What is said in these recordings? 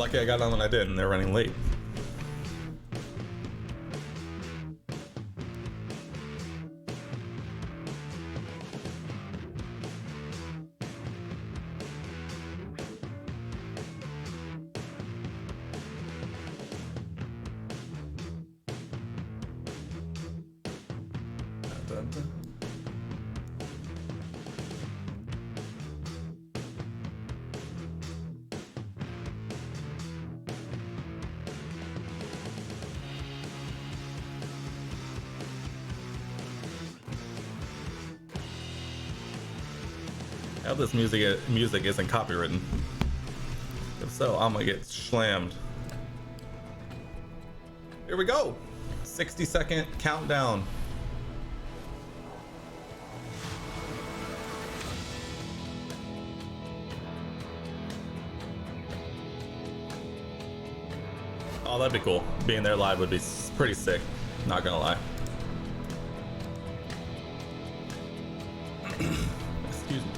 Lucky I got on when I did, and they're running late. How this music isn't copywritten? If so, I'm gonna get slammed. Here we go. 60-second countdown. Oh, that'd be cool. Being there live would be pretty sick. Not gonna lie. Excuse me.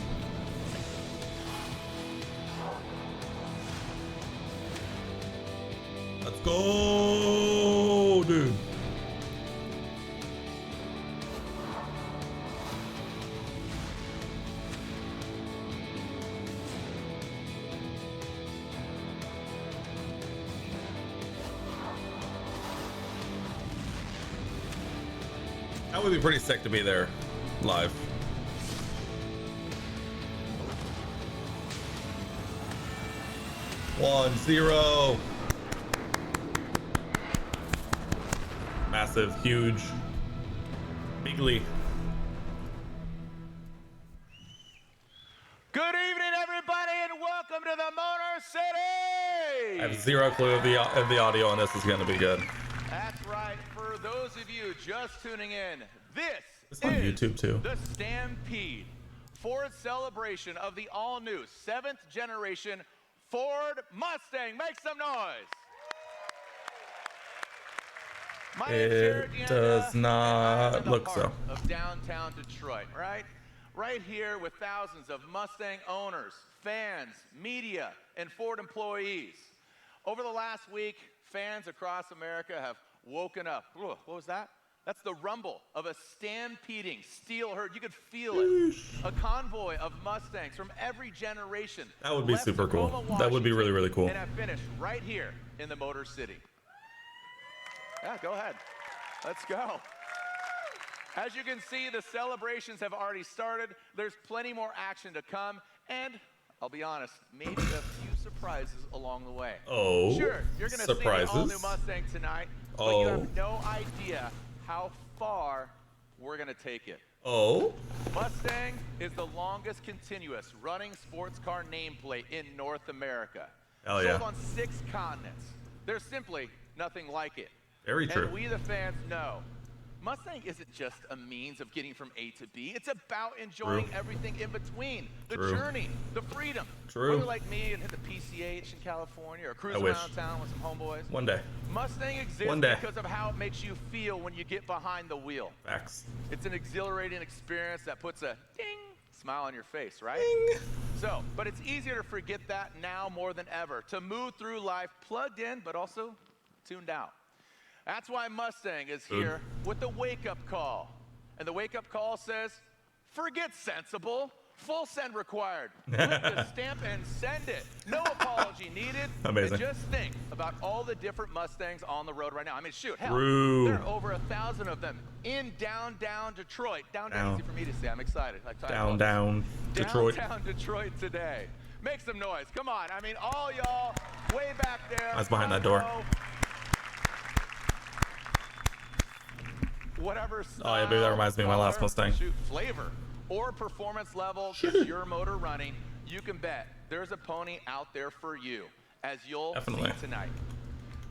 Let's go, dude. That would be pretty sick to be there live. One, zero. Massive, huge, bigly. Good evening, everybody, and welcome to the Motor City! I have zero clue if the audio on this is going to be good. That's right. For those of you just tuning in, It's on YouTube too. The Stampede, Ford's celebration of the all-new 7th generation Ford Mustang. Make some noise. My name's Jared It Deanna, does and I'm not in the look heart so. of downtown Detroit, right? Right here with thousands of Mustang owners, fans, media, and Ford employees. Over the last week, fans across America have woken up. Ooh, what was that? That's the rumble of a stampeding steel herd. You could feel it. A convoy of Mustangs from every generation. That would be left super cool. Tacoma, That would be really, really cool. And have finished right here in the Motor City. Yeah, go ahead. Let's go. As you can see, the celebrations have already started. There's plenty more action to come. And I'll be honest, maybe a few surprises along the way. Oh, sure, you're going to see an all-new Mustang tonight, but you have no idea how far we're going to take it. Oh. Mustang is the longest continuous running sports car nameplate in North America. Hell yeah. Sold on 6 continents. There's simply nothing like it. Very true. And we, the fans, know Mustang isn't just a means of getting from A to B. It's about enjoying everything in between. The journey, the freedom. Whether you're like me and hit the PCH in California or cruise around town with some homeboys. One day. Mustang exists because of how it makes you feel when you get behind the wheel. Facts. It's an exhilarating experience that puts a ding smile on your face, right? Ding. So, but it's easier to forget that now more than ever. To move through life plugged in, but also tuned out. That's why Mustang is here with the wake-up call. And the wake-up call says, forget sensible, full send required. Click the stamp and send it. No apology needed. Amazing. And just think about all the different Mustangs on the road right now. I mean, shoot, hell, there are over 1,000 of them in downtown Detroit. Downtown, easy for me to say. I'm excited. Downtown Detroit. Downtown Detroit today. Make some noise. Come on. I mean, all y'all way back there. I was behind that door. Whatever oh yeah, baby, that reminds me of my last Mustang. Shoot, flavor or performance level gets your motor running, you can bet there's a pony out there for you, as you'll see tonight.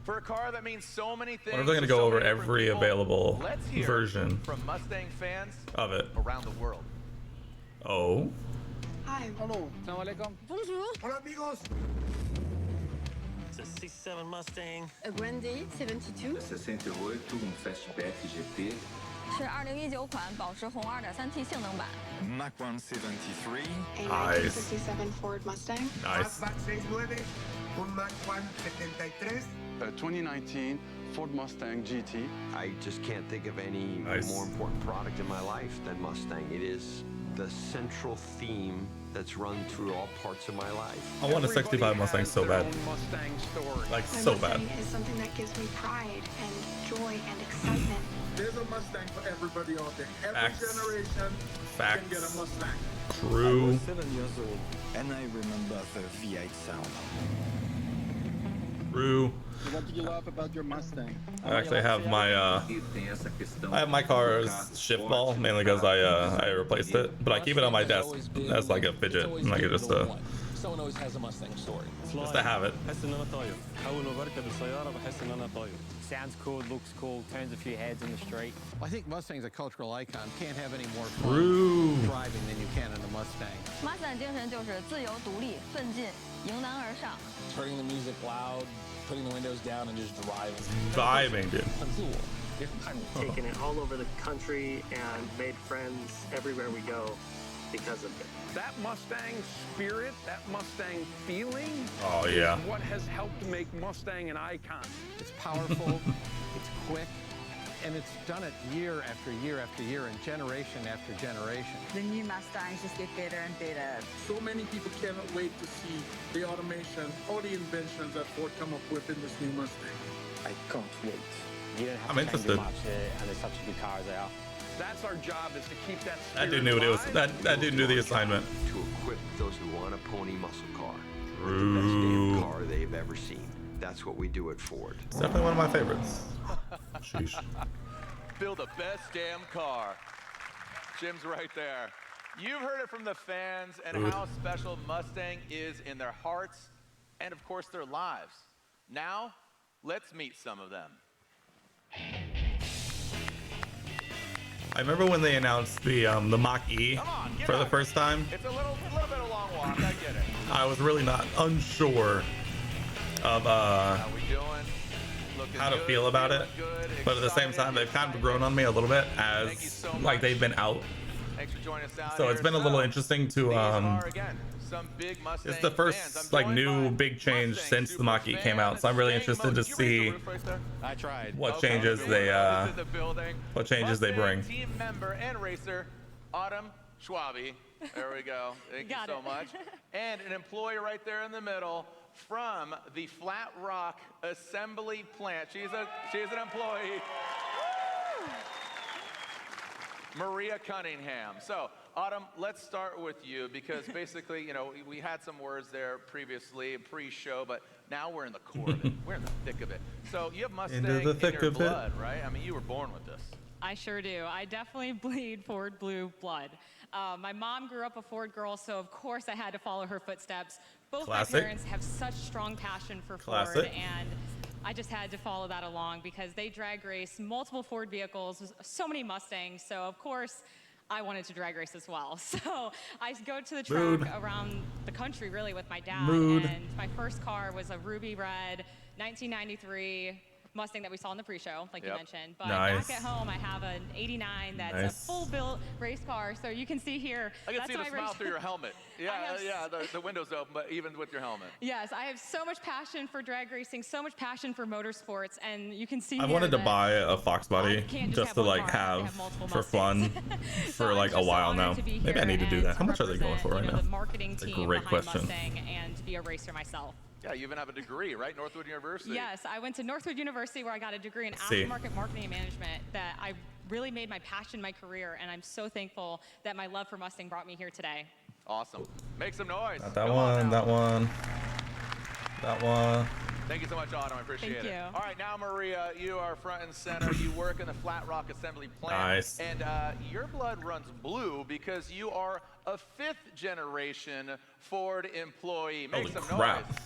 For a car that means so many things. What if they're going to go over every available version from Mustang fans of it around the world? Oh. Hi. Hello. Assalamu alaikum. Bonjour. Hola, amigos. It's a 67 Mustang. A Grande 72. 68, fastback GT. 是2019款保时红 2.3T 性能版。Mach 173. A 1967 Ford Mustang. Nice. Fastback 69. Un Mach 1 73. A 2019 Ford Mustang GT. I just can't think of any more important product in my life than Mustang. It is the central theme that's run through all parts of my life. I want a 65 Mustang so bad. Mustang story. Like, My so bad. Mustang is something that gives me pride and joy and excitement. There's a Mustang for everybody out there. Every Facts. generation can get a Mustang. True. I was 7 years old, and I remember the V8 sound. True. What do you love about your Mustang? I actually have my car's shift ball mainly because I replaced it, but I keep it on my desk as like a fidget, and like just Someone always has a Mustang story. just to have it. Sounds cool, looks cool, turns a few heads in the street. I think Mustang's a cultural icon. Can't have any more fun True. driving than you can in a Mustang. Mustang 精神就是自由独立、奋进、迎难而上。 Turning the music loud, putting the windows down, and just driving. Vibing, dude. I've taken it all over the country and made friends everywhere we go because of it. That Mustang spirit, that Mustang feeling, Oh yeah. is what has helped make Mustang an icon. It's powerful, it's quick, and it's done it year after year after year and generation after generation. The new Mustangs just get better and better. So many people cannot wait to see the automation, all the inventions that Ford come up with in this new Mustang. I can't wait. You don't have I'm to change interested. much, and they're such a good car as they are. That's our job, is to keep that spirit That dude knew what it was. alive. That dude knew the assignment. To equip those who want a pony muscle car. True. The best damn car they've ever seen. That's what we do at Ford. It's definitely one of my favorites. Sheesh. Build the best damn car. Jim's right there. You've heard it from the fans and Good. how special Mustang is in their hearts and, of course, their lives. Now, let's meet some of them. I remember when they announced the Mach-E for the first time. It's a little bit of a long walk, I get it. I was really not unsure of How we doing? Looking how to good, feel about it, feeling good, but at the same excited, time they've kind of grown on me a little bit Thank you as so like much. they've been out. Thanks for joining us down So here. it's been a little interesting to These are, again, some big Mustang it's the fans. first I'm like joined new by big change Mustang since the super Mach-E came out, so I'm really fan, interested to Did you raise the see roof right there? I tried. what Okay, changes good. they Welcome to the building. what changes they Mustang bring. Team member and racer Autumn Schwabe. There we go. Thank you Got so it. much. And an employee right there in the middle from the Flat Rock Assembly Plant. She's an employee. Maria Cunningham. So, Autumn, let's start with you because basically, you know, we had some words there previously, pre-show, but now we're in the core of it. We're in the thick of it. So you have Mustang Into the in thick your of it. blood, right? I mean, you were born with this. I sure do. I definitely bleed Ford blue blood. My mom grew up a Ford girl, so of course I had to follow her footsteps. Both Classic. my parents have such strong passion for Ford, Classic. and I just had to follow that along because they drag race multiple Ford vehicles, so many Mustangs, so of course I wanted to drag race as well. So I go to the track Mood. around the country really with my dad, Mood. and my first car was a ruby red 1993 Mustang that we saw in the pre-show, like you Yep. mentioned. But Nice. back at home, I have an 89 that's Nice. a full-built race car. So you can see here. I can that's see the my smile race- through your helmet. Yeah, have yeah, the window's open, but even with your helmet. Yes, I have so much passion for drag racing, so much passion for motorsports, and you can see I here wanted to that buy a Fox body can't just have to one like car, I have to have have multiple for fun Mustangs. for I'm like a just so while honored now. to be Maybe I here need to do and that. How much are they going for right represent, now? The marketing It's a team great behind question. Mustang and to be a racer myself. Yeah, you even have a degree, right? Northwood University. Yes, I went to Northwood University where I got a degree in See. aftermarket marketing and management that I really made my passion my career, and I'm so thankful that my love for Mustang brought me here today. Awesome. Make some noise. Not that Come on one, now. that one, that one. Thank you so much, Autumn. I appreciate Thank it. you. All right, now, Maria, you are front and center. You work in the Flat Rock Assembly Plant. Nice. And your blood runs blue because you are a fifth-generation Ford employee. Make Holy some crap. noise.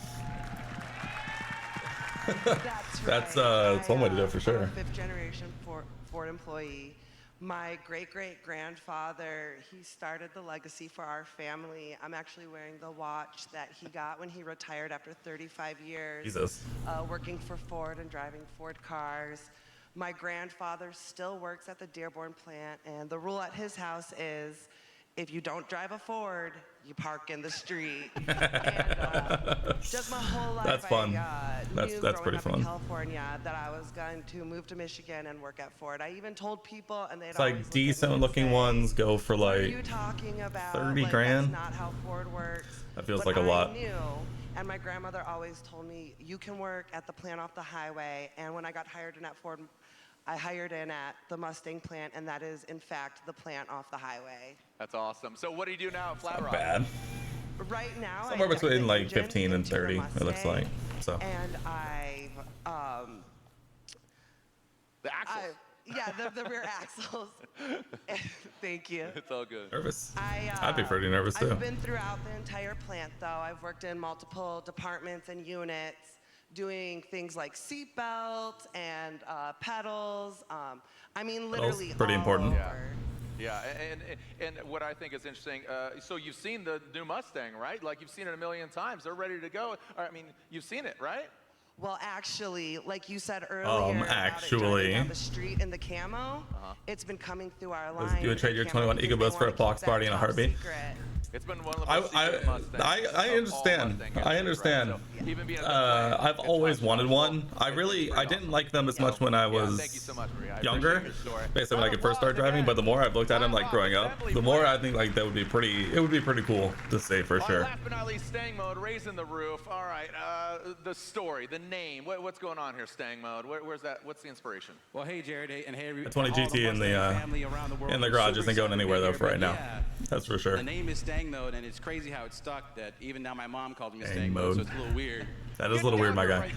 That's one way to do it for sure. Fifth generation Ford employee. My great-great-grandfather, he started the legacy for our family. I'm actually wearing the watch that he got when he retired after 35 years. Jesus. Working for Ford and driving Ford cars. My grandfather still works at the Dearborn plant, and the rule at his house is if you don't drive a Ford, you park in the street. And just my whole life, That's fun. That's growing pretty up fun. in California that I was going to move to Michigan and work at Ford. I even told people, and they'd It's always like look at me decent and looking say, ones go for "What are like you talking about? 30 Like, grand. That's not how Ford works." That feels But like a lot. I knew, and my grandmother always told me, "You can work at the plant off the highway." And when I got hired in at Ford, I hired in at the Mustang plant, and that is, in fact, the plant off the highway. That's awesome. So what do you do now at Flat Rock? Bad. Right now, Somewhere I inject between the like engine 15 and into the 30, it looks like. Mustang, So. And the axles. Yeah, the rear axles. Thank you. It's all good. Nervous. I'd be pretty nervous too. I've been throughout the entire plant, though. I've worked in multiple departments and units, doing things like seat belts and pedals. I mean, literally pretty all important. over. Yeah, and what I think is interesting, so you've seen the new Mustang, right? Like, you've seen it a million times. They're ready to go. I mean, you've seen it, right? Well, actually, like you said earlier, actually, down the street in the camo, it's been coming through our line. You would trade your 21 EcoBoost for a box party in a heartbeat. It's been one of the most secret Mustangs. I understand. I understand. Right? So even being I've always wanted one. I didn't like them as much when I was thank you so much, Maria. I younger, appreciate your story. basically when I could first start driving. But the more I've looked at them like growing up, the more I think like that would be pretty. It would be pretty cool to say for sure. Last but not least, Stang Mode, raising the roof. All right, the story, the name. What's going on here, Stang Mode? Where's that? What's the inspiration? Well, hey Jared, and hey The 20 GT in the garage isn't going anywhere though for right now. That's for sure. The name is Stang Mode, and it's crazy how it stuck that even now my mom called me Stang Mode, so it's a little weird. That is a little weird, my guy.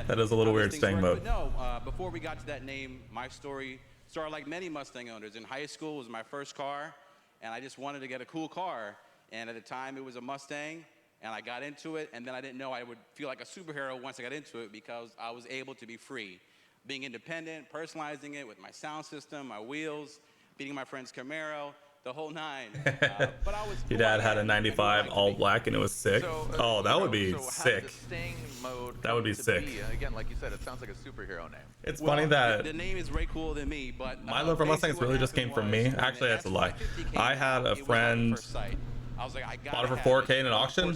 That is a little weird, Stang Mode. But no, before we got to that name, my story started like many Mustang owners. In high school, it was my first car, and I just wanted to get a cool car. And at the time, it was a Mustang, and I got into it, and then I didn't know I would feel like a superhero once I got into it because I was able to be free. Being independent, personalizing it with my sound system, my wheels, beating my friend's Camaro, the whole nine. But I was. Your dad had a 95 all black and it was sick. Oh, that would be sick. That would be sick. Again, like you said, it sounds like a superhero name. It's funny that the name is way cooler than me, but my love for Mustangs really just came from me. Actually, that's a lie. I had a friend bought it for 4K in an auction.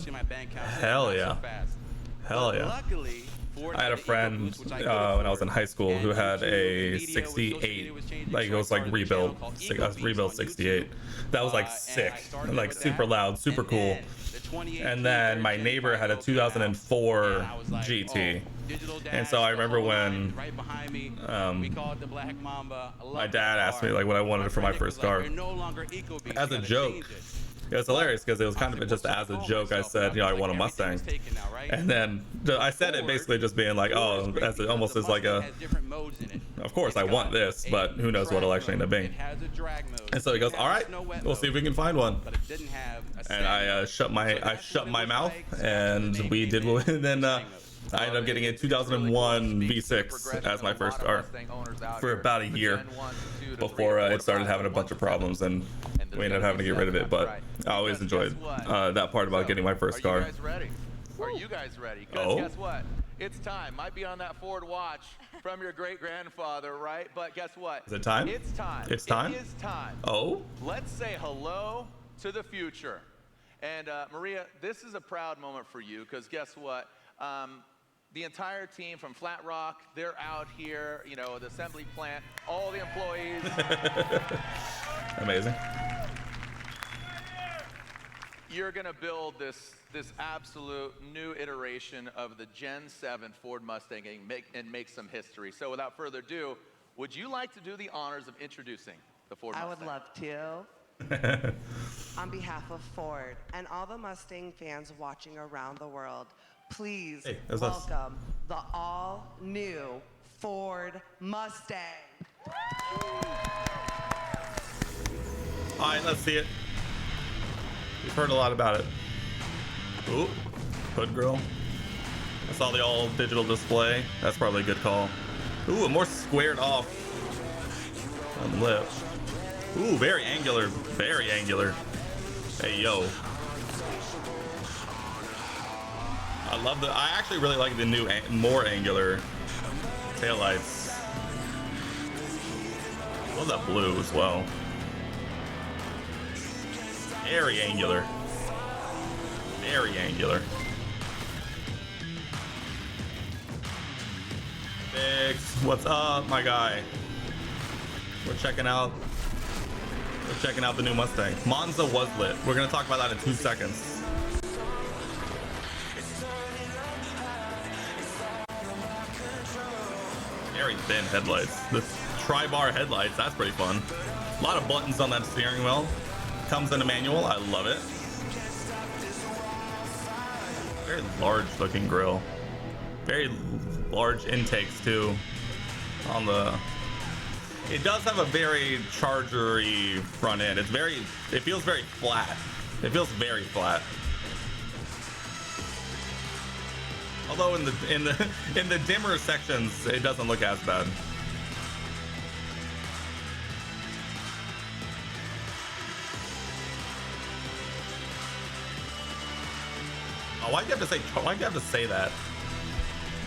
Hell yeah. Hell yeah. I had a friend when I was in high school who had a 68, like it was like rebuilt 68. That was like sick, and like super loud, super cool. And then my neighbor had a 2004 GT, and so I remember when my dad asked me like what I wanted for my first car. As a joke, it was hilarious because it was kind of just as a joke. I said, you know, I want a Mustang, and then I said it basically just being like, oh, that's almost as like a. Of course, I want this, but who knows what it'll actually end up being. And so he goes, all right, we'll see if we can find one. And I shut my mouth, and we did. And then I ended up getting a 2001 V6 as my first car for about a year before it started having a bunch of problems, and we ended up having to get rid of it. But I always enjoyed that part about getting my first car. Are you guys ready? Are you guys ready? Because guess what? It's time. Might be on that Ford watch from your great-grandfather, right? But guess what? Is it time? It's time. It's time? It is time. Oh? Let's say hello to the future. And Maria, this is a proud moment for you because guess what? The entire team from Flat Rock, they're out here, you know, the assembly plant, all the employees. Amazing. You're going to build this absolute new iteration of the Gen 7 Ford Mustang and make some history. So without further ado, would you like to do the honors of introducing the Ford Mustang? I would love to. On behalf of Ford and all the Mustang fans watching around the world, please welcome the all-new Ford Mustang. All right, let's see it. We've heard a lot about it. Ooh, hood grill. I saw the all-digital display. That's probably a good call. Ooh, a more squared off lip. Ooh, very angular, very angular. Hey, yo. I actually really like the new, more angular taillights. I love that blue as well. Very angular. Very angular. Biggs, what's up, my guy? We're checking out the new Mustang. Monza was lit. We're gonna talk about that in 2 seconds. Very thin headlights. The tri-bar headlights, that's pretty fun. A lot of buttons on that steering wheel. Comes in a manual, I love it. Very large looking grille. Very large intakes too on the. It does have a very Charger-y front end. It feels very flat. It feels very flat. Although in the dimmer sections, it doesn't look as bad. Oh, why'd you have to say that?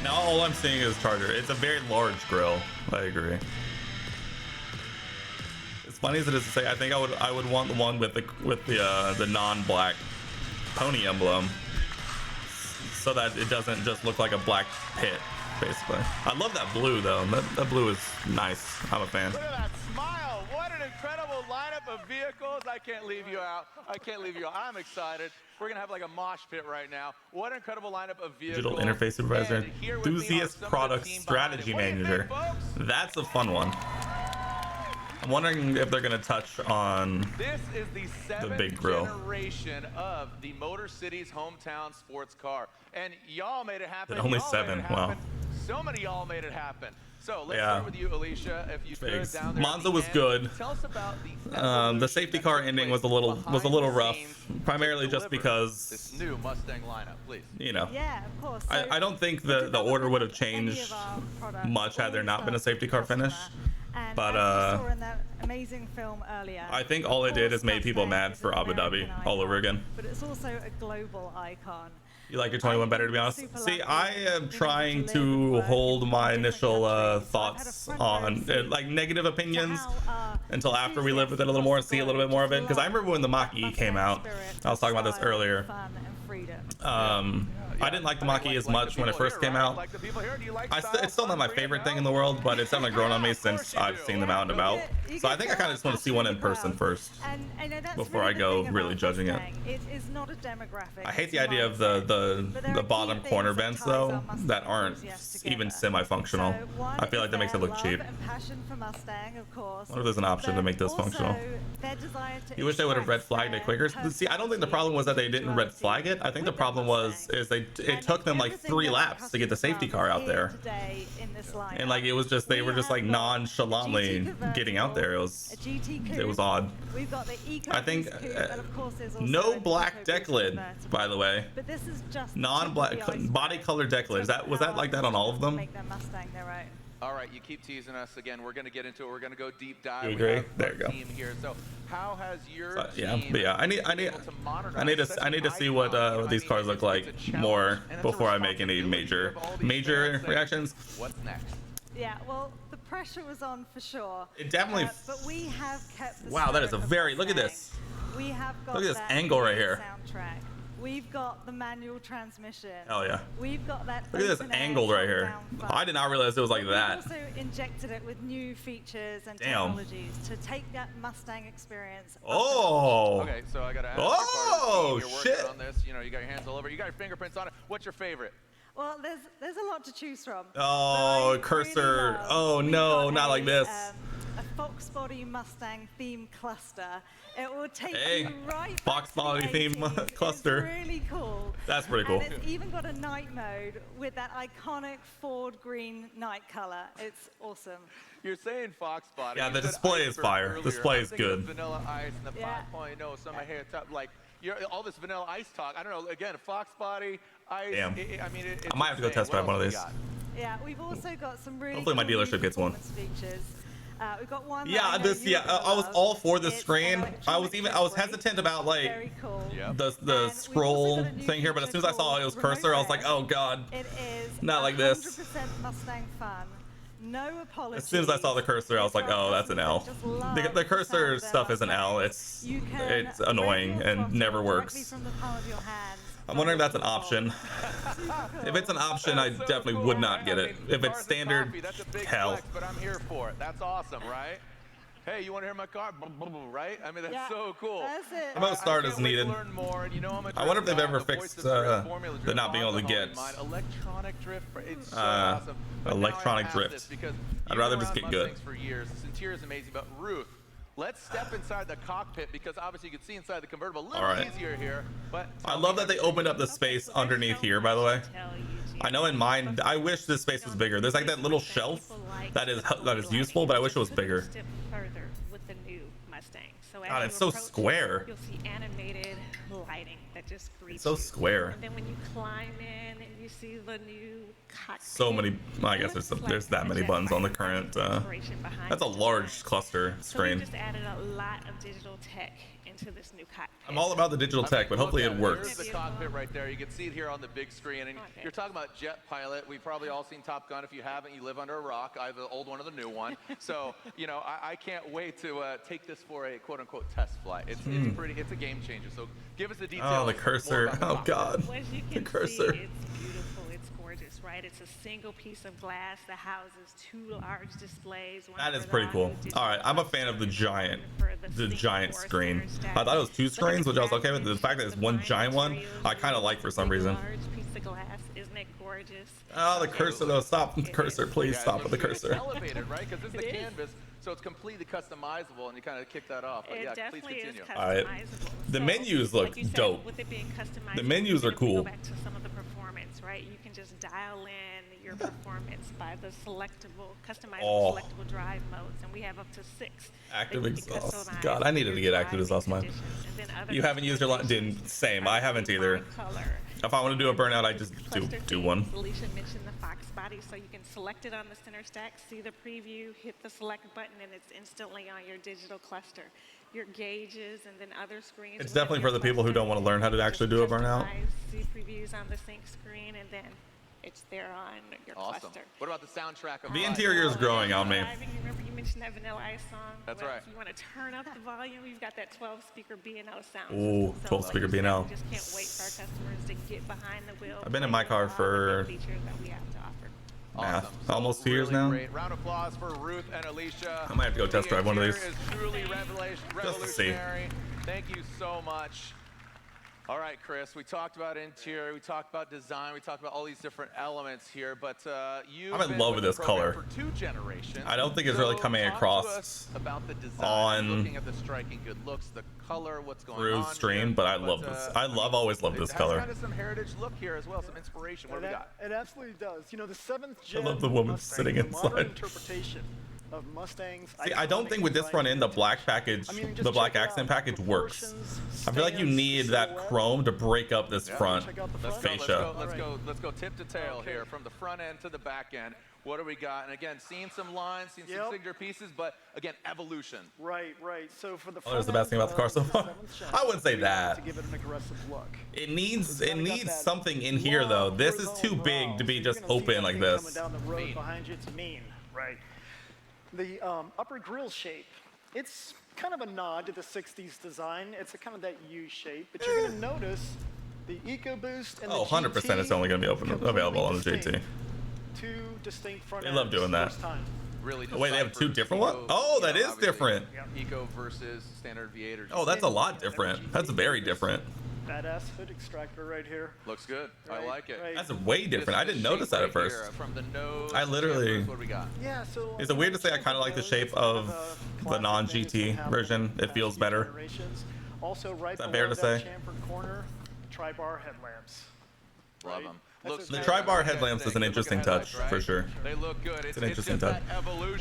Now all I'm seeing is Charger. It's a very large grille. I agree. As funny as it is to say, I think I would want the one with the non-black pony emblem, so that it doesn't just look like a black pit, basically. I love that blue though. That blue is nice. I'm a fan. Look at that smile. What an incredible lineup of vehicles. I can't leave you out. I'm excited. We're going to have like a mosh pit right now. What an incredible lineup of vehicles. Digital interface supervisor, enthusiast product strategy manager. That's a fun one. I'm wondering if they're going to touch on this is the seventh big grill generation of the Motor City's hometown sports car. And y'all made it happen. Only 7. Wow. So many y'all made it happen. So let's start with you, Alicia. If you could down there. Monza was good. Tell us about the safety car ending was a little rough, primarily just because this new Mustang lineup, please. You know. Yeah, of course. So I don't think the order would have changed much had there not been a safety car finish. But in that amazing film earlier, I think all it did is made people mad for Abu Dhabi all over again. But it's also a global icon. You like your 21 better, to be honest? See, I am trying to hold my initial thoughts on like negative opinions until after we live with it a little more and see a little bit more of it. Because I remember when the Mach-E came out, I was talking about this earlier. I didn't like the Mach-E as much when it first came out. It's still not my favorite thing in the world, but it's definitely grown on me since I've seen them out and about. So I think I kind of just want to see one in person first before I go really judging it. It is not a demographic. I hate the idea of the bottom corner vents though that aren't even semi-functional. I feel like that makes it look cheap. I wonder if there's an option to make this functional. You wish they would have red flagged it quicker. See, I don't think the problem was that they didn't red flag it. I think the problem is it took them like 3 laps to get the safety car out there, and like it was just they were just like nonchalantly getting out there. It was odd. I think no black deck lid, by the way. Non-black body color deck lid. Was that like that on all of them? All right, you keep teasing us again. We're going to get into it. We're going to go deep dive. You agree? There you go. Team here. So, how has your I need to see what these cars look like more before I make any major reactions. What's next? Yeah, well, the pressure was on for sure. It definitely. But we have kept. Wow, that is a very. Look at this. We have got. Look at this angle right here. Soundtrack. We've got the manual transmission. Hell yeah. We've got that. Look at this angled right here. I did not realize it was like that. We also injected it with new features and technologies to take that Mustang experience. Oh. Okay, so I got to ask. Oh shit. On this, you know, you got your hands all over. You got your fingerprints on it. What's your favorite? Well, there's a lot to choose from. Oh, cursor. Really oh no, not like this. A Fox Body Mustang theme cluster. It will take you right Fox Body theme cluster. It's really cool. That's pretty cool. And it's even got a night mode with that iconic Ford green night color. It's awesome. You're saying Fox Body. Yeah, the display is fire. The display is good. Vanilla Ice and the 5.0. Some of my hair top like all this Vanilla Ice talk. I don't know. Again, Fox Body Ice. Damn. I mean, I might have to go test drive one of these. Yeah, we've also got some really. Hopefully, my dealership gets one. Features. We've got one. Yeah, I was all for the screen. I was hesitant about like the scroll thing here, but as soon as I saw it was cursor, I was like, oh god, it is not like this. 100% Mustang fun. No apologies. As soon as I saw the cursor, I was like, oh, that's an L. The cursor stuff is an L. It's annoying and never works. I'm wondering if that's an option. If it's an option, I definitely would not get it. If it's standard, hell. But I'm here for it. That's awesome, right? Hey, you want to hear my car? Right? I mean, that's so cool. That's it. Remote start is needed. I wonder if they've ever fixed the not being able to get electronic drift. It's so awesome. electronic drift. I'd rather just get good. For years, this interior is amazing. But Ruth, let's step inside the cockpit because obviously you can see inside the convertible. A little easier here, but I love that they opened up the space underneath here. By the way, I know in mine, I wish this space was bigger. There's like that little shelf that is useful, but I wish it was bigger. Further with the new Mustang. So God, it's so square. You'll see animated lighting that just greets It's so square. And then when you climb in and you see the new cockpit. So many. I guess there's that many buttons on the current. That's a large cluster screen. So we just added a lot of digital tech into this new cockpit. I'm all about the digital tech, but hopefully it works. Here's the cockpit right there. You can see it here on the big screen. And you're talking about jet pilot. We've probably all seen Top Gun. If you haven't, you live under a rock. I have the old one or the new one. So, you know, I can't wait to take this for a quote-unquote test flight. It's pretty. It's a game changer. So give us the details. Oh, the cursor. Oh, God. Well, as you The can cursor. see, it's beautiful. It's gorgeous, right? It's a single piece of glass that houses 2 large displays. That is pretty cool. All right, I'm a fan of the giant screen. I thought it was 2 screens, which I was okay with. The fact that it's one giant one, I kind of like for some reason. Large piece of glass, isn't it gorgeous? Oh, the cursor though. Stop with the cursor, please. Stop with the cursor. It's elevated, right? Because this is the canvas, so it's completely customizable, and you kind of kick that off. But It yeah, definitely please continue. is All right. The menus look Like you said, dope. with it being customizable, The menus are if we cool. Go back to some of the performance, right? You can just dial in your performance by the customizable selectable drive modes, and we have up to 6. Active exhaust. God, I needed to get active exhaust mine. You haven't used your didn't same. I haven't either. If I want to do a burnout, I just do one. Alicia mentioned the Fox body, so you can select it on the center stack, see the preview, hit the select button, and it's instantly on your digital cluster. Your gauges and then other screens. It's definitely for the people who don't want to learn how to actually do a burnout. See previews on the sync screen, and then it's there on your cluster. What about the soundtrack of The interior is growing on me. You remember you mentioned that Vanilla Ice song? That's Well, right. If you want to turn up the volume, you've got that 12-speaker B&O sound. Ooh, 12-speaker B&O. We just can't wait for our customers to get behind the wheel. I've been in my car for features that we have to offer. almost 2 years now. Great. Round of applause for Ruth and Alicia. I might have to go test drive one of these. The interior is truly Just to see. revolutionary. Thank you so much. All right, Chris, we talked about interior, we talked about design, we talked about all these different elements here, but you've I'm in love with this color. For 2 generations. I don't think it's really coming talk to across us about the design, on looking at the striking good looks, the color, what's going through on stream, here. but I love this. Always loved this color. It has kind of some heritage look here as well, some inspiration. What do we got? It absolutely does. You know, the 7th gen I love the woman Mustang, sitting the modern inside. interpretation of Mustangs. See, I don't think with this front end, the black package, the black accent package works. I feel like you need that chrome to break up this front fascia. Let's go tip to tail here, from the front end to the back end. What do we got? And again, seeing some lines, seeing some signature pieces, but again, evolution. Right. So for the There's the best thing about the car so far. I wouldn't say that. To give it an aggressive look. It needs something in here though. This is too big to be just open like this. Coming down the road behind you, it's mean, right? The upper grille shape, it's kind of a nod to the 60s design. It's a kind of that U shape, but you're going to notice the EcoBoost and the 100% it's only going to be available on the GT. 2 distinct front They love doing that. Really Wait, they have 2 different ones? Oh, that is different. Eco versus standard V8 or Oh, that's a lot different. That's very different. Badass hood extractor right here. Looks good. I like it. That's way different. I didn't notice that at first. From the nose. I literally. What do we got? Yeah, so Is it weird to say I kind of like the shape of the non-GT version? It feels better. Also, right Is that fair to say? chamfered corner, tri-bar headlamps. Love them. The tri-bar headlamps is an interesting touch for sure. They look good. It's an interesting touch.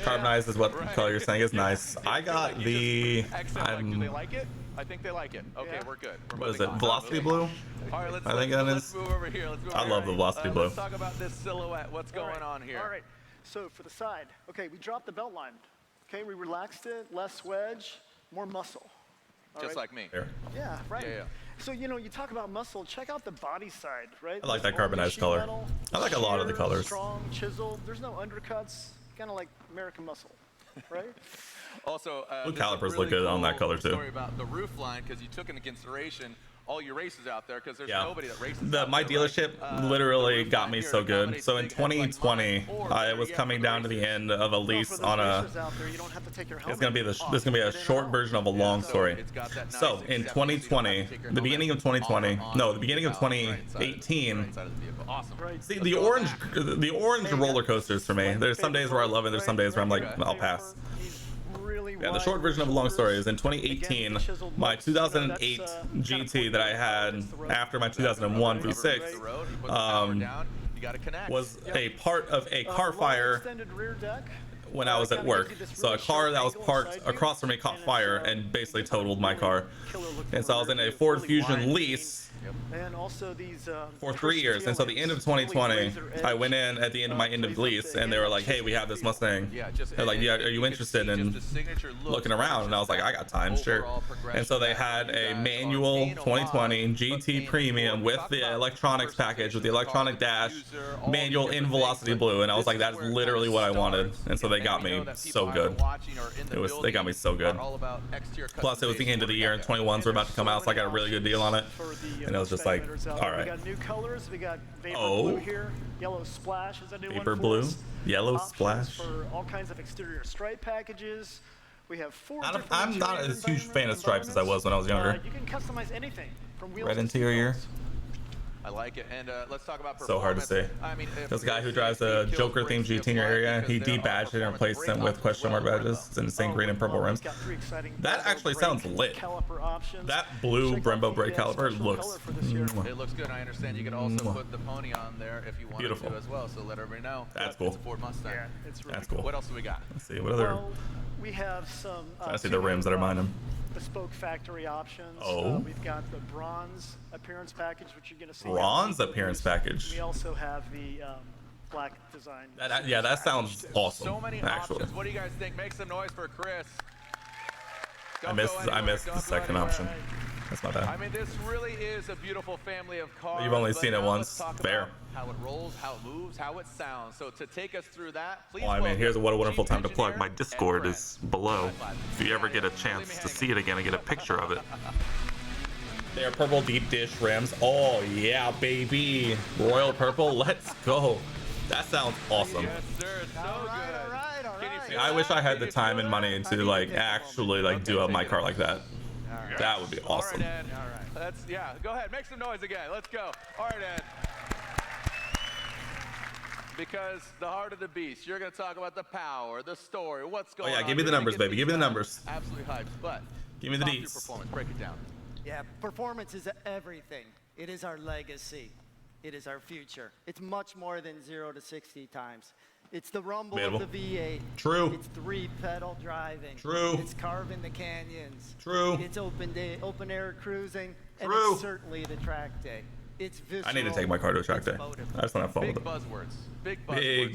Carbonized is what color you're saying is nice. I got the. Do they like it? I think they like it. Okay, we're good. What is it? Velocity blue? All right, I think that let's is. move over here. I love the velocity blue. Let's talk about this silhouette. What's going on here? All right. So for the side, okay, we dropped the belt line. Okay, we relaxed it, less wedge, more muscle. Just like me. Yeah, right. Yeah. So, you know, you talk about muscle, check out the body side, right? I like that carbonized color. I like a lot of the colors. Strong, chiseled. There's no undercuts. kind of like American muscle, right? Also, Blue this is a calipers really look good on that cool color too. Story about the roof line, because you took into consideration all your races out there, because there's Yeah. nobody that races. My dealership literally got me so good. So in 2020, I was coming down to the end of a lease on a. It's gonna be this is gonna be a short version of a long story. So in 2020, the beginning of 2020, no, the beginning of 2018. See, the orange roller coasters for me. There's some days where I love it. There's some days where I'm like, I'll pass. Yeah, the short version of a long story is in 2018, my 2008 GT that I had after my 2001 V6 was a part of a car fire when I was at work. So a car that was parked across from me caught fire and basically totaled my car. And so I was in a Ford Fusion lease And also these for 3 years. And so the end of 2020, I went in at the end of my end of lease and they were like, hey, we have this Mustang. They're like, yeah, are you interested in looking around? And I was like, I got time, sure. And so they had a manual 2020 GT Premium with the electronics package, with the electronic dash, manual in Velocity Blue. And I was like, that's literally what I wanted. And so they got me so good. They got me so good. Plus, it was the end of the year and 21s were about to come out, so I got a really good deal on it. And I was just like, all right. We got new colors. We got Vapor Blue here. Yellow Splash is a new Vapor one for Blue, us. Yellow Options Splash. for all kinds of exterior stripe packages. We have 4 I'm not as huge fan of stripes as I was when I was younger. You can customize anything from wheels Red to interior. I like it. And let's talk about So hard to say. I mean, There's a guy who drives a Joker themed GT in your area. He debadged it and replaced them with question mark badges. It's in the same green and purple rims. That actually sounds lit. That blue Brembo brake caliper looks. It looks good. I understand you can also put the pony on there if you wanted to as well. So let everybody know. That's cool. It's a Ford Mustang. Yeah, it's really That's cool. What else do we got? Let's see. What other? Well, we have some. I see the rims that are behind him. Bespoke factory options. Oh. We've got the bronze appearance package, which you're going to see. Bronze appearance package. We also have the black design. Yeah, that sounds awesome. So many actually. options. What do you guys think? Make some noise for Chris. I missed the second option. That's my bad. I mean, this really is a beautiful family of cars. You've only seen it once. Fair. How it rolls, how it moves, how it sounds. So to take us through that, please. Oh, I mean, here's what a wonderful time to plug. My Discord is below. If you ever get a chance to see it again and get a picture of it. They are purple deep dish rims. Oh yeah, baby. Royal purple. Let's go. That sounds awesome. Yes, sir. So good. I wish I had the time and money to like actually like do up my car like that. That would be awesome. All right, Ed. All right. Yeah, go ahead. Make some noise again. Let's go. All right, Ed. Because the heart of the beast, you're going to talk about the power, the story, what's going on. Oh yeah, give me the numbers, baby. Give me the numbers. Absolutely hyped. But give me the talk your deets. performance. Break it down. Yeah, performance is everything. It is our legacy. It is our future. It's much more than 0 to 60 times. It's the rumble Debatable. of the V8. True. It's 3-pedal driving. True. It's carving the canyons. True. It's open air cruising. And True. it's certainly the track day. It's visceral. I need to take my car to a track day. I just want to have fun Big with it. buzzwords. Big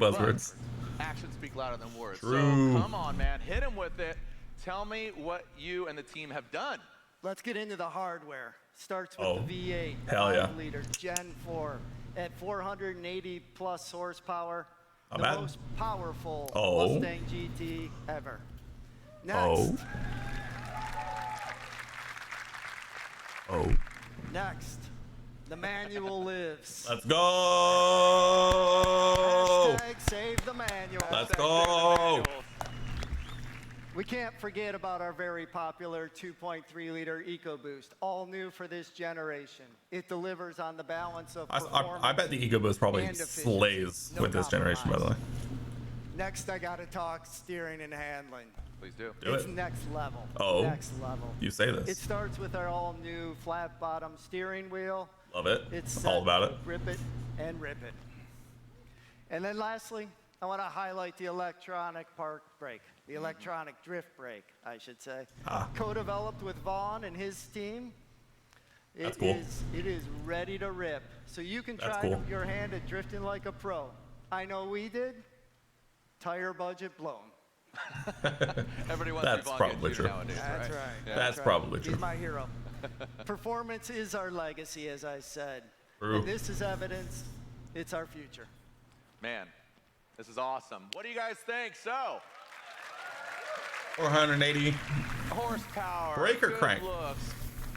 buzzwords. But actions speak louder than words. True. So come on, man. Hit him with it. Tell me what you and the team have done. Let's get into the hardware. Starts with the V8. Hell yeah. 5-liter Gen 4 at 480 plus horsepower. Not The bad. most powerful Oh. Mustang GT ever. Oh. Oh. Next, the manual lives. Let's go. Hashtag save the manual. Let's go. We can't forget about our very popular 2.3-liter EcoBoost, all new for this generation. It delivers on the balance of performance. I bet the EcoBoost probably and efficiency. slays with this generation, by the way. Next, I gotta talk steering and handling. Please do. Do It's it. next level. Oh. Next level. You say this. It starts with our all-new flat-bottom steering wheel. Love it. It's All about it. Grip it and rip it. And then lastly, I want to highlight the electronic park brake, the electronic drift brake, I should say. Co-developed with Vaughn and his team. That's cool. It is ready to rip. So you can That's try cool. your hand at drifting like a pro. I know we did. Tire budget blown. Everybody wants That's to be probably true. nowadays, That's right. Yeah. That's probably true. He's my hero. Performance is our legacy, as I said. True. And this is evidence it's our future. Man, This is awesome. What do you guys think? So, 480 horsepower, breaker good crank. looks,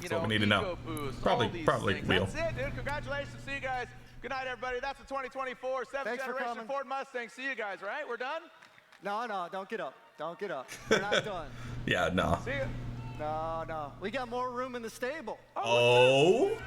That's what we need to know. boost, Probably things. wheel. That's it, dude. Congratulations. See you guys. Good night, everybody. That's the 2024 7th generation Ford Mustang. See you guys, right? We're done? No, don't get up. Don't get up. We're not done. Yeah, no. See you. No. We got more room in the stable. Oh.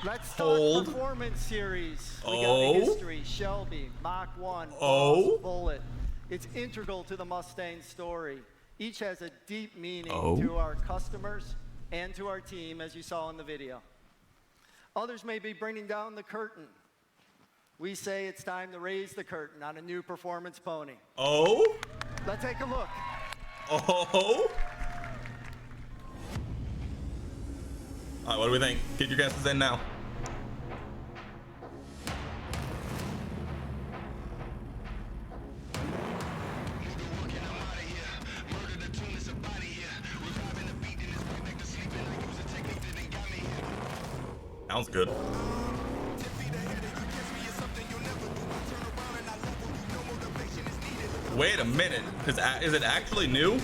Let's start Performance Series. We got a history, Shelby, Mach 1, Boss, Bullet. It's integral to the Mustang story. Each has a deep meaning to our customers and to our team, as you saw in the video. Others may be bringing down the curtain. We say it's time to raise the curtain on a new performance pony. Let's take a look. All right, what do we think? Get your guesses in now. Sounds good. Wait a minute. Is it actually new?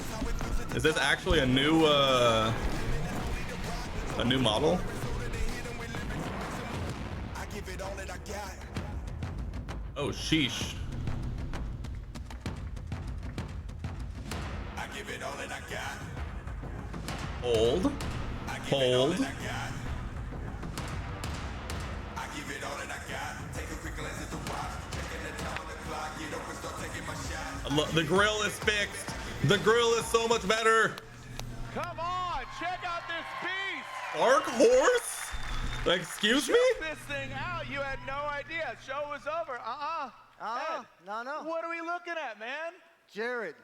Is this actually a new model? Oh, sheesh. Hold. The grill is fixed. The grill is so much better. Come on, check out this beast. Dark Horse? Excuse me? Check this thing out. You had no idea. Show was over. Ed, No. What are we looking at, man? Jared,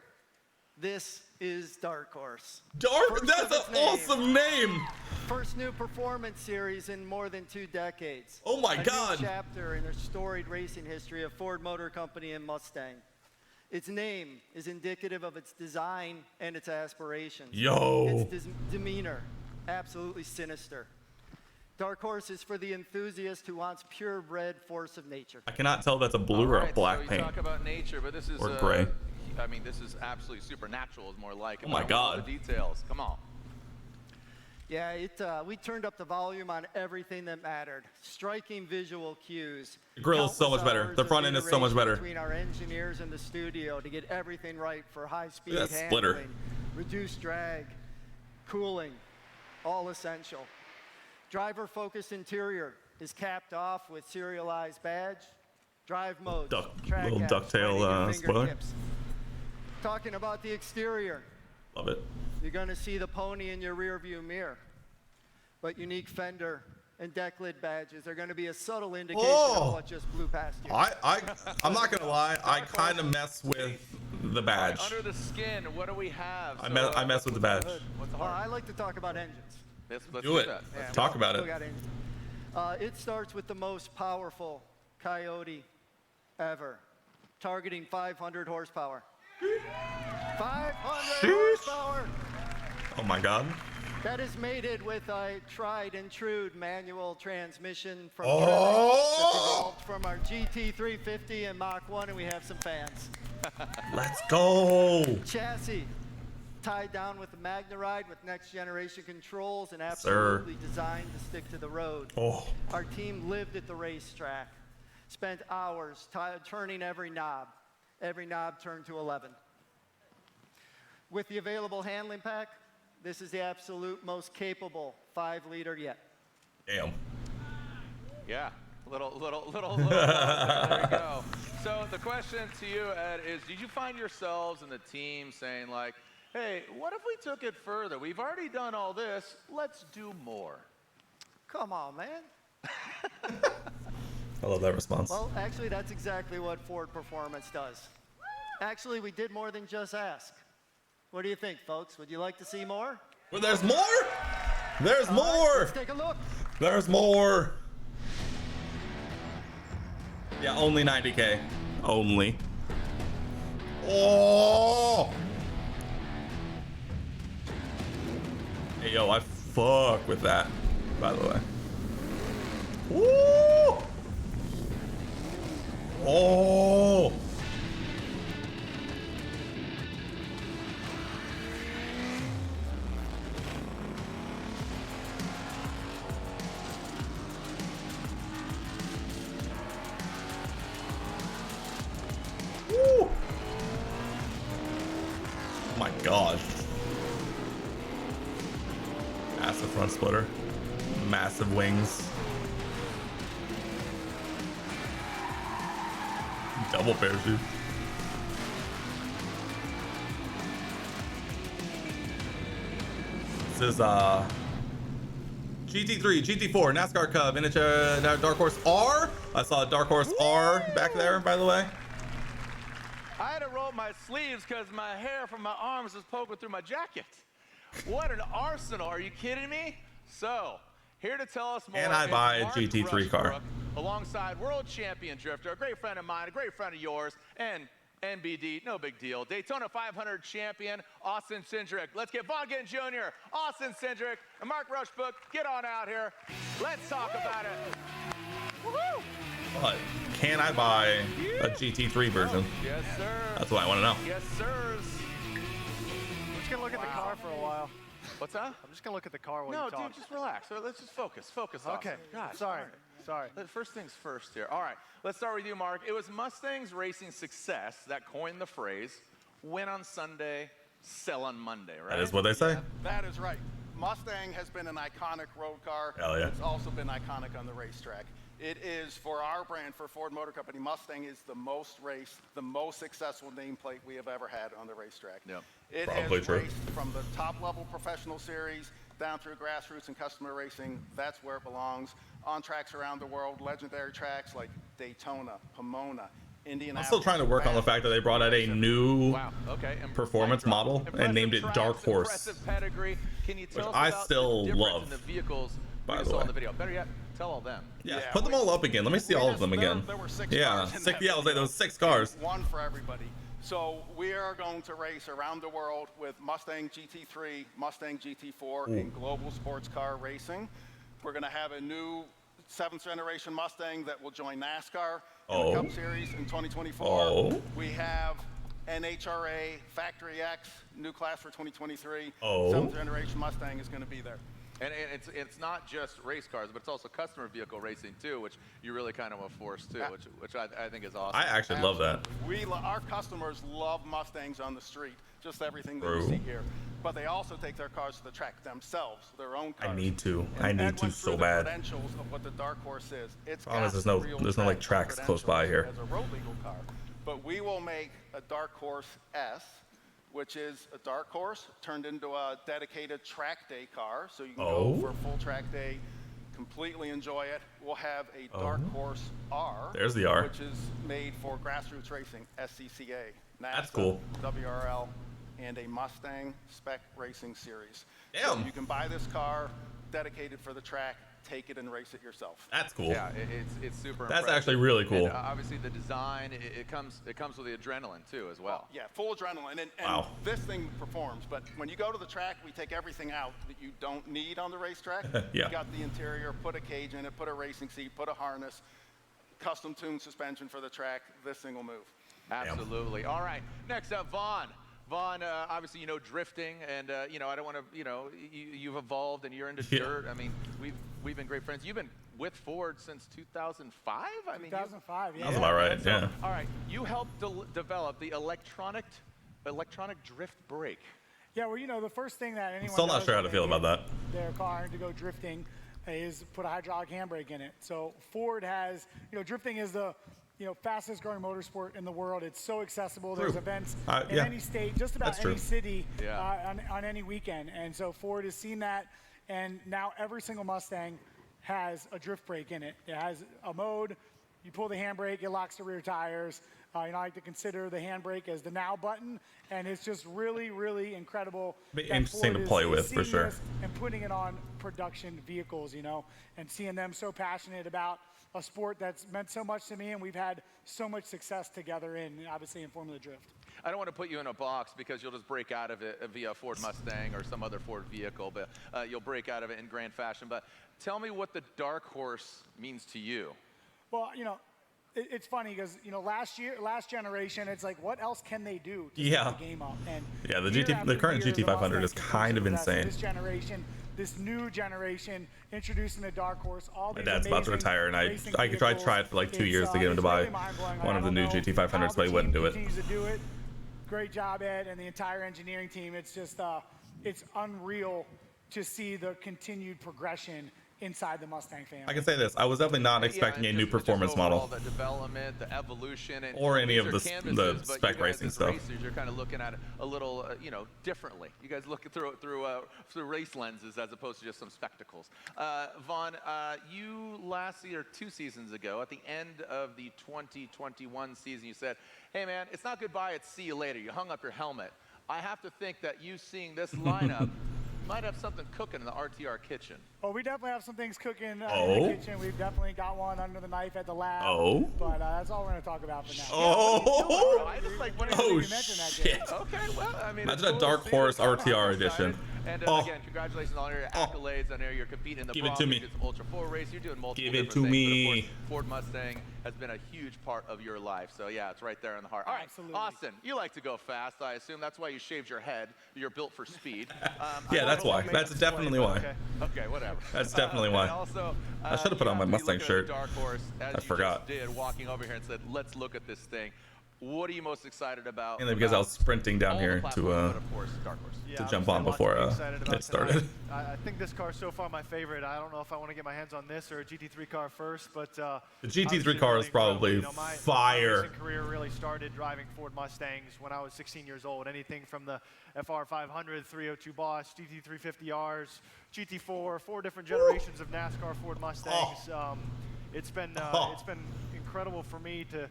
this is Dark Horse. That's an awesome name. First new performance series in more than 2 decades. Oh my God. A new chapter in the storied racing history of Ford Motor Company and Mustang. Its name is indicative of its design and its aspirations. Its demeanor, absolutely sinister. Dark Horse is for the enthusiast who wants purebred force of nature. I cannot tell if that's a blue or a black so paint. Talk about nature, but this is or gray. I mean, this is absolutely supernatural. Is more like it. Oh my God. The details. Come on. Yeah, we turned up the volume on everything that mattered. Striking visual cues. The grill is so much better. The front end is so much better. Between our engineers in the studio to get everything right for high-speed handling, splitter. reduced drag, cooling, all essential. Driver-focused interior is capped off with serialized badge, drive modes, track little apps, ducktail right at your spoiler. fingertips. Talking about the exterior. Love it. You're going to see the pony in your rearview mirror, but unique fender and deck lid badges are going to be a subtle indication of what just blew past you. I'm not gonna lie. I kind of mess with the badge. Under the skin, what do we have? I mess with the badge. I like to talk about engines. Let's do it. that. Let's talk about it. It starts with the most powerful Coyote ever, targeting 500 horsepower. 500 horsepower. Oh my God. That is mated with a tried and true manual transmission from Germany that's evolved from our GT350 and Mach 1, and we have some fans. Let's go. Chassis tied down with the Magnaride with next generation controls and absolutely designed to stick to the road. Our team lived at the racetrack, spent hours turning every knob. Every knob turned to 11. With the available handling pack, this is the absolute most capable 5-liter yet. Damn. Yeah, little. There we go. So the question to you, Ed, is: did you find yourselves and the team saying like, "Hey, what if we took it further? We've already done all this. Let's do more." Come on, man. I love that response. Well, actually, that's exactly what Ford Performance does. Actually, we did more than just ask. What do you think, folks? Would you like to see more? Well, there's more. There's more. Right, let's take a look. There's more. Yeah, only 90K. Only. Oh. Hey, yo, I fuck with that, by the way. Woo! Oh! Woo! Oh my gosh. Massive front splitter. Massive wings. Double parachute. This is GT3, GT4, NASCAR Cup, miniature Dark Horse R. I saw a Dark Horse R back there, by the way. I had to roll my sleeves because my hair from my arms was poking through my jacket. What an arsenal, are you kidding me? So, here to tell us more And I is buy a Mark GT3 car. Rushbrook, alongside world champion drifter, a great friend of mine, a great friend of yours, and NBD, no big deal, Daytona 500 champion, Austin Cindric. Let's get Von Gittin Jr., Austin Cindric, and Mark Rushbrook, get on out here. Let's talk about it. Woohoo! But can I buy a GT3 version? Yes, sir. That's what I want to know. Yes, sirs. I'm just gonna look at the car for a while. What's that? I'm just gonna look at the car while No, you talk. dude, just relax. Let's just focus. Focus. Okay. Austin. Gosh, Sorry. Sorry. First things first here. All right. Let's start with you, Mark. It was Mustang's racing success that coined the phrase "win on Sunday, sell on Monday." Right? That is what they say. That is right. Mustang has been an iconic road car. Hell yeah. It's also been iconic on the racetrack. It is, for our brand, for Ford Motor Company, Mustang is the most raced, the most successful nameplate we have ever had on the racetrack. Yep. It Probably has true. raced from the top-level professional series down through grassroots and customer racing. That's where it belongs. On tracks around the world, legendary tracks like Daytona, Pomona, I'm Indianapolis. still trying to work on the fact that they brought out a new Wow. Okay. performance model and named it Impressive Dark tracks, Horse, impressive pedigree. Can you tell which us I about still the difference love, in the vehicles by we the saw way. in the video? Better yet, tell all them. Yeah, put them all up again. Let me see all of them again. There were six Yeah, cars in six. that Yeah, I was like, video. those 6 cars. One for everybody. So we are going to race around the world with Mustang GT3, Mustang GT4 in global sports car racing. We're going to have a new 7th generation Mustang that will join NASCAR in the Cup Series in 2024. We have NHRA Factory X, new class for 2023. 7th generation Mustang is going to be there. And it's not just race cars, but it's also customer vehicle racing too, which you really kind of force too, which I think is awesome. I actually love that. Our customers love Mustangs on the street, just everything that you see here. But they also take their cars to the track themselves, their own cars. I need to. And I need Ed to went so through bad. The credentials of what the Dark Horse is. It's Problem is got there's no like tracks close by here. as a road legal car. But we will make a Dark Horse S, which is a Dark Horse turned into a dedicated track day car, so you can go for a full track day, completely enjoy it. We'll have a Dark Horse R. There's the R. Which is made for grassroots racing, SCCA, NASA, That's cool. WRL, and a Mustang Spec Racing Series. Damn. So you can buy this car dedicated for the track, take it and race it yourself. That's cool. Yeah, it's super That's impressive. actually really cool. And, obviously the design, it comes with the adrenaline too as well. Yeah, full adrenaline, and Wow. this thing performs. But when you go to the track, we take everything out that you don't need on the racetrack. Yeah. You got the interior, put a cage in it, put a racing seat, put a harness, custom tuned suspension for the track. This thing will move. Absolutely. All right, next up, Vaughn. Vaughn, obviously, you know, drifting, and, you know, I don't want to, you know, you've evolved and you're into dirt. I mean, we've been great friends. You've been with Ford since 2005? I mean, 2005, yeah. That's about right, So, yeah. all right, you helped develop the electronic drift brake. Yeah, well, you know, the first thing that anyone Still not does sure how when to feel they about get that. their car to go drifting is put a hydraulic handbrake in it. So Ford has, you know, drifting is the, you know, fastest growing motorsport in the world. It's so accessible. There's True. events in Yeah. any state, just about That's any true. city Yeah. on any weekend. And so Ford has seen that, and now every single Mustang has a drift brake in it. It has a mode. You pull the handbrake, it locks the rear tires. You know, I like to consider the handbrake as the now button, and it's just really, really incredible. Be that interesting Ford to is play with, for seeing sure. this and putting it on production vehicles, you know, and seeing them so passionate about a sport that's meant so much to me, and we've had so much success together in, obviously, in Formula Drift. I don't want to put you in a box because you'll just break out of it via Ford Mustang or some other Ford vehicle, but you'll break out of it in grand fashion. But tell me what the dark horse means to you. Well, you know, it's funny because, you know, last generation, it's like, what else can they do to Yeah. step the game up? And Yeah, the current GT500 is kind of insane. This generation, this new generation, introducing the dark horse. All My these dad's about to amazing retire, and I racing tried vehicles. for like 2 years to get him to buy Really mind-blowing. one I of the don't new know GT500s, how but he the wouldn't team do it. continues to do it. Great job, Ed, and the entire engineering team. It's just, it's unreal to see the continued progression inside the Mustang family. I can say this: I was definitely not expecting a new performance model, The development, the evolution, and or any these of are the canvases, but spec you guys racing as stuff. Racers, you're kind of looking at it a little, you know, differently. You guys look through it through race lenses as opposed to just some spectacles. Vaughn, you last year, 2 seasons ago, at the end of the 2021 season, you said, "Hey man, it's not goodbye; it's see you later." You hung up your helmet. I have to think that you seeing this lineup might have something cooking in the RTR kitchen. Well, we definitely have some things cooking in Oh. the kitchen. We've definitely got one under the knife at the lab. Oh. But that's all we're going to talk about for now. Oh. I just like Oh, you mentioned that, shit. James. Okay, well, I mean, Imagine a Dark Horse RTR edition. And Oh. again, congratulations on all your accolades. I know you're competing in the Give it Bronx to me. Regions Ultra 4 race. You're doing multiple Give it different to things, but me. of course, Ford Mustang has been a huge part of your life. So yeah, it's right there in the heart. All right, Absolutely. Austin, you like to go fast. I assume that's why you shaved your head. You're built for speed. Yeah, that's why. That's definitely why. Okay, whatever. That's definitely why. And also, I should have put on my you Mustang look at shirt. the Dark Horse, as I you forgot. just did, walking over here and said, "Let's look at this thing." What are you most excited about? Mainly because I was sprinting down all here the to platforms, but of course, Dark Horse. to jump on before it started. I think this car is so far my favorite. I don't know if I want to get my hands on this or a GT3 car first, but The GT3 obviously car really is probably incredible. You know, my fire. racing career really started driving Ford Mustangs when I was 16 years old. Anything from the FR500, 302 Boss, GT350Rs, GT4, 4 different generations of NASCAR Ford Mustangs. It's been incredible for me to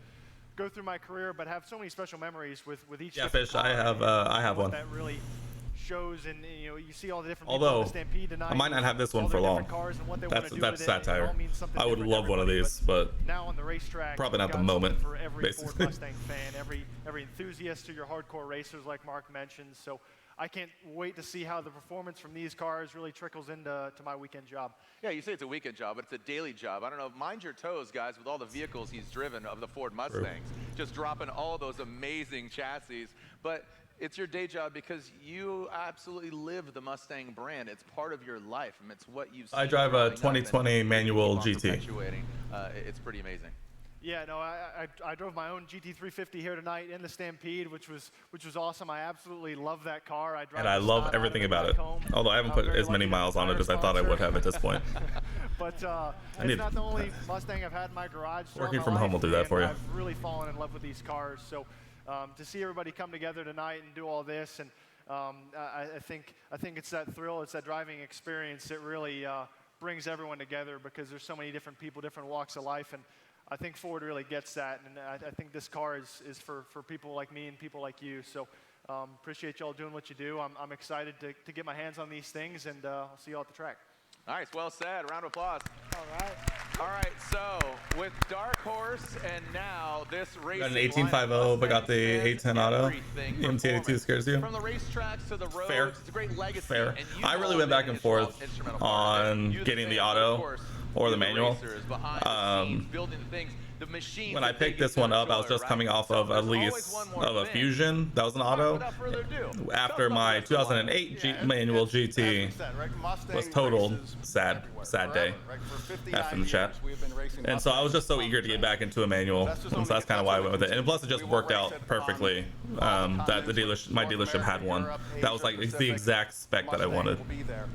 go through my career, but have so many special memories with each. Yeah, different Fish, I car. have What one. that really shows, and you know, you see all the different people Although in the Stampede tonight. I might not have this one all for their long. different cars and what they wanna That's do that's with it. It satire. all means something I would different to love one of everybody, these, but now on the racetrack, probably not we've the got moment, something for every Ford basically. Mustang fan, every enthusiast to your hardcore racers, like Mark mentioned. So I can't wait to see how the performance from these cars really trickles into my weekend job. Yeah, you say it's a weekend job, but it's a daily job. I don't know. Mind your toes, guys, with all the vehicles he's driven of the Ford Mustangs, just dropping all those amazing chassis. But it's your day job because you absolutely live the Mustang brand. It's part of your life, and it's what you've seen. I drive a growing up, 2020 and manual keep on GT. perpetuating. It's pretty amazing. Yeah, no, I drove my own GT350 here tonight in the Stampede, which was awesome. I absolutely love that car. I drive And I the love snot out of everything it about back it. home. Although I haven't I'm put very as many lucky miles to on have it a as I thought I would sponsor. have at this point. But I need- it's not the only Mustang I've had in my garage. throughout Working my from home will life, do that and for you. I've really fallen in love with these cars. So to see everybody come together tonight and do all this, and I think it's that thrill, it's that driving experience that really brings everyone together, because there's so many different people, different walks of life, and I think Ford really gets that, and I think this car is for people like me and people like you. So appreciate y'all doing what you do. I'm excited to get my hands on these things, and I'll see y'all at the track. Nice, well said. Round of applause. All right. All right, so with Dark Horse and now this race. Got an 1850, but got the 810 auto. The MT82 scares you? From the racetracks to the roads, Fair. it's a great legacy. Fair. And you I really all went have back been and an forth instrumental part of it. on You, the getting the fans, of auto course, or the you, manual. racers behind the scenes, building the things, the machines When I that take picked you this to one the up, I was trailer, just right? coming off So of a there's always lease one more of a thing. Fusion. That was an auto. Without further ado, After my 2008 manual GT was totaled. Sad day. F in the chat. And so I was just so eager to get back into a manual, and so that's kind of why I went with it. And plus, it just worked out perfectly that my dealership had one. That was like the exact spec that I wanted. Will be there.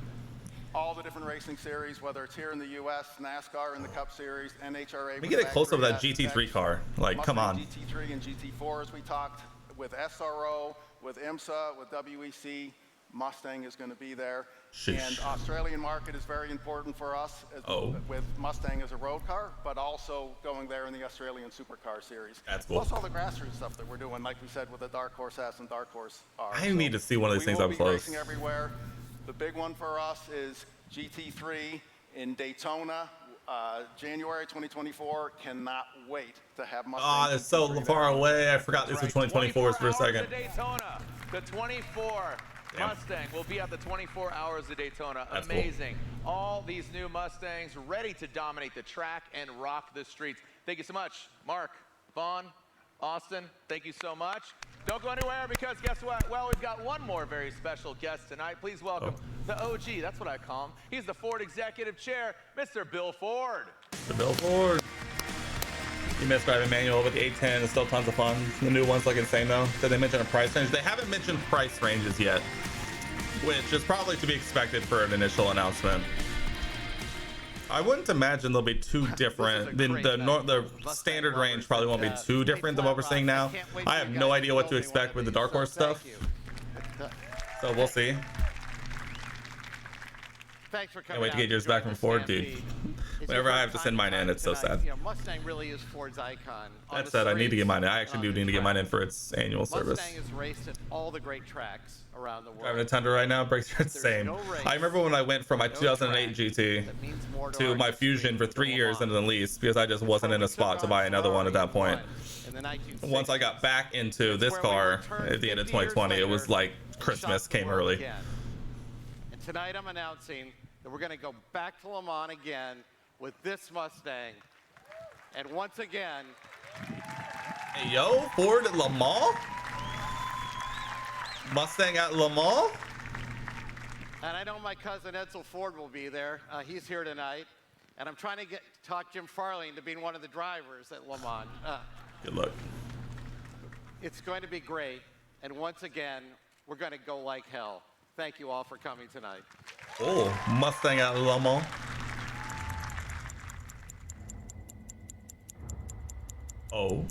All the different racing series, whether it's here in the U.S., NASCAR in the Cup Series, NHRA. Let me get a close up of that GT3 car. Like, come on. GT3 and GT4, as we talked, with SRO, with IMSA, with WEC. Mustang is going to be there. Sheesh. And Australian market is very important for us with Mustang as a road car, but also going there in the Australian Supercar Series. That's cool. Plus all the grassroots stuff that we're doing, like we said, with the Dark Horse S and Dark Horse R. I need to see one of these things up close. We will be racing everywhere. The big one for us is GT3 in Daytona. January 2024. Cannot wait to have Mustang. Ah, it's so far away. I forgot this was 2024 for a second. Daytona. The 24 Mustang will be at the 24 Hours of Daytona. That's amazing. Cool. All these new Mustangs ready to dominate the track and rock the streets. Thank you so much, Mark, Vaughn, Austin. Thank you so much. Don't go anywhere because guess what? Well, we've got one more very special guest tonight. Please welcome the OG. That's what I call him. He's the Ford Executive Chair, Mr. Bill Ford. Mr. Bill Ford. You missed driving manual with the 810. It's still tons of fun. The new ones look insane though. Did they mention a price range? They haven't mentioned price ranges yet, which is probably to be expected for an initial announcement. I wouldn't imagine they'll be too different. The standard range probably won't be too different than what we're seeing now. I have no idea what to expect with the Dark Horse stuff, so we'll see. Thanks for coming. Can't wait to get yours back from Ford, dude. Whenever I have to send mine in, it's so sad. You know, Mustang really is Ford's icon. That said, I need to get mine in. I actually do need to get mine in for its annual service. Mustang is raced at all the great tracks around the world. Driving a Tundra right now, brakes are insane. I remember when I went from my 2008 GT to my Fusion for 3 years into the lease because I just wasn't in a spot to buy another one at that point. Once I got back into this car at the end of 2020, it was like Christmas came early. And tonight I'm announcing that we're going to go back to Le Mans again with this Mustang. And once again... Hey, yo, Ford at Le Mans? Mustang at Le Mans? And I know my cousin Edsel Ford will be there. He's here tonight. And I'm trying to talk Jim Farley into being one of the drivers at Le Mans. Good luck. It's going to be great. And once again, we're going to go like hell. Thank you all for coming tonight. Oh, Mustang at Le Mans. Oh.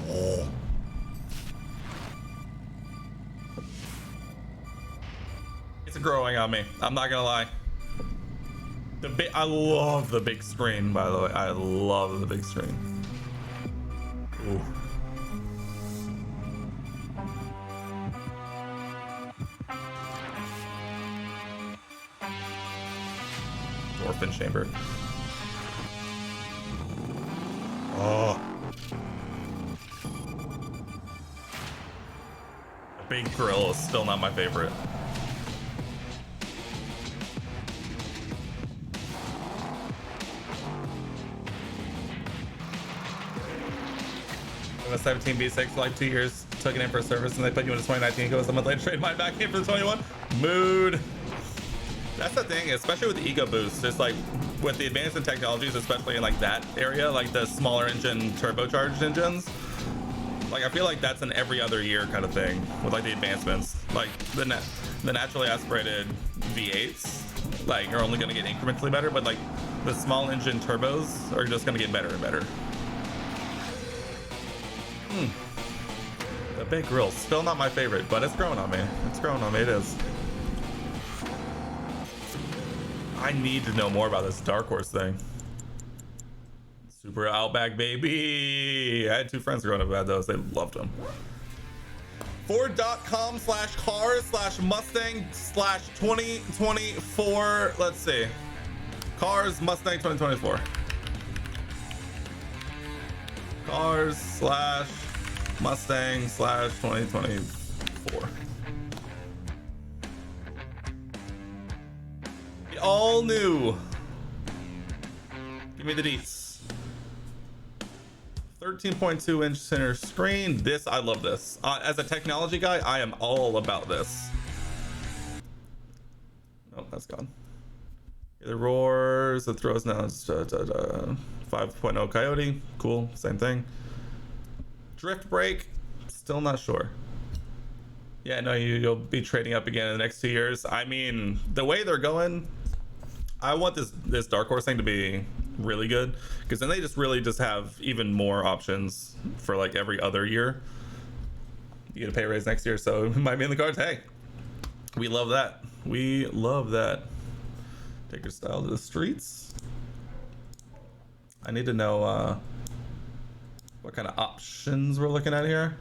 Oh. It's growing on me. I'm not gonna lie. I love the big screen, by the way. I love the big screen. Ooh. Orphan chamber. Oh. The big grill is still not my favorite. I have a 17 B6 for like 2 years. Took it in for a service and they put you into 2019. Goes a month later, trade mine back in for the 21. Mood. That's the thing, especially with the EcoBoost. It's like with the advance in technologies, especially in like that area, like the smaller engine turbocharged engines. Like I feel like that's an every other year kind of thing with like the advancements. Like the naturally aspirated V8s, like are only going to get incrementally better, but like the small engine turbos are just going to get better and better. The big grill, still not my favorite, but it's growing on me. It's growing on me. It is. I need to know more about this Dark Horse thing. Super Outback, baby. I had 2 friends growing up who had those. They loved them. Ford.com/cars/Mustang/2024. Let's see. Cars Mustang 2024. Cars/Mustang/2024. All new. Give me the deets. 13.2 inch center screen. This, I love this. As a technology guy, I am all about this. Oh, that's gone. The roars, the throws now. It's 5.0 Coyote. Cool, same thing. Drift brake, still not sure. Yeah, no, you'll be trading up again in the next 2 years. I mean, the way they're going, I want this Dark Horse thing to be really good, because then they just have even more options for like every other year. You get a pay raise next year, so it might be in the cards. Hey, we love that. We love that. Take your style to the streets. I need to know what kind of options we're looking at here.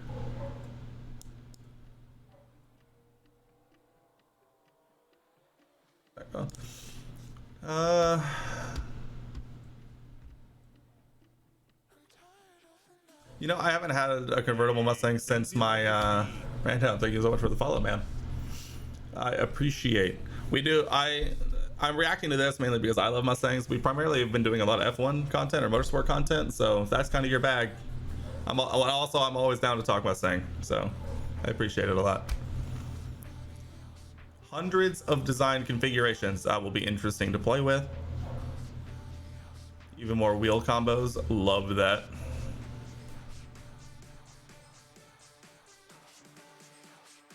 You know, I haven't had a convertible Mustang since my Random. Thank you so much for the follow, man. I appreciate. We do. I'm reacting to this mainly because I love Mustangs. We primarily have been doing a lot of F1 content or motorsport content, so if that's kind of your bag, I'm always down to talk Mustang. So I appreciate it a lot. Hundreds of design configurations. That will be interesting to play with. Even more wheel combos. Love that.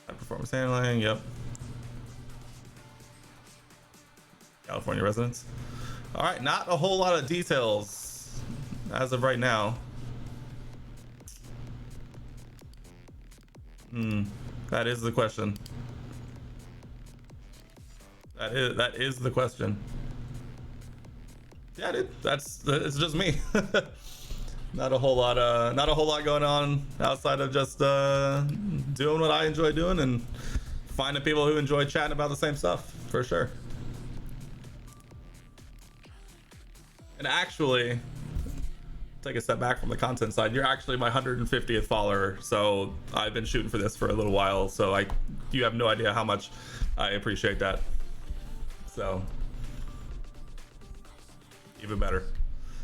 High performance handling. Yep. California residents. All right, not a whole lot of details as of right now. That is the question. That is the question. Yeah, dude, it's just me. Not a whole lot going on outside of just doing what I enjoy doing and finding people who enjoy chatting about the same stuff, for sure. And actually, take a step back from the content side, you're actually my 150th follower, so I've been shooting for this for a little while, so you have no idea how much I appreciate that. So even better.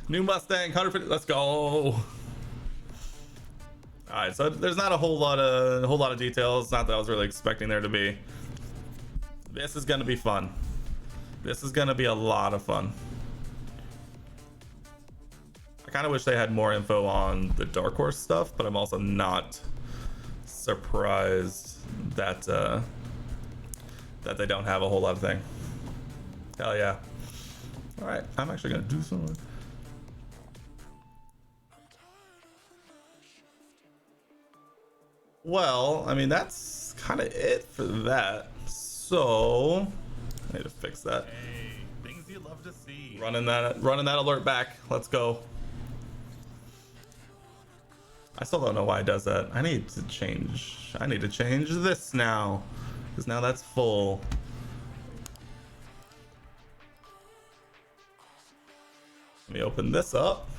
New Mustang 150. Let's go. All right, so there's not a whole lot of details. Not that I was really expecting there to be. This is gonna be fun. This is gonna be a lot of fun. I kind of wish they had more info on the Dark Horse stuff, but I'm also not surprised that that they don't have a whole lot of thing. Hell yeah. All right, I'm actually gonna do something. Well, I mean, that's kind of it for that. So I need to fix that. Hey, things you love to see. Running that alert back. Let's go. I still don't know why it does that. I need to change this now, because now that's full. Let me open this up.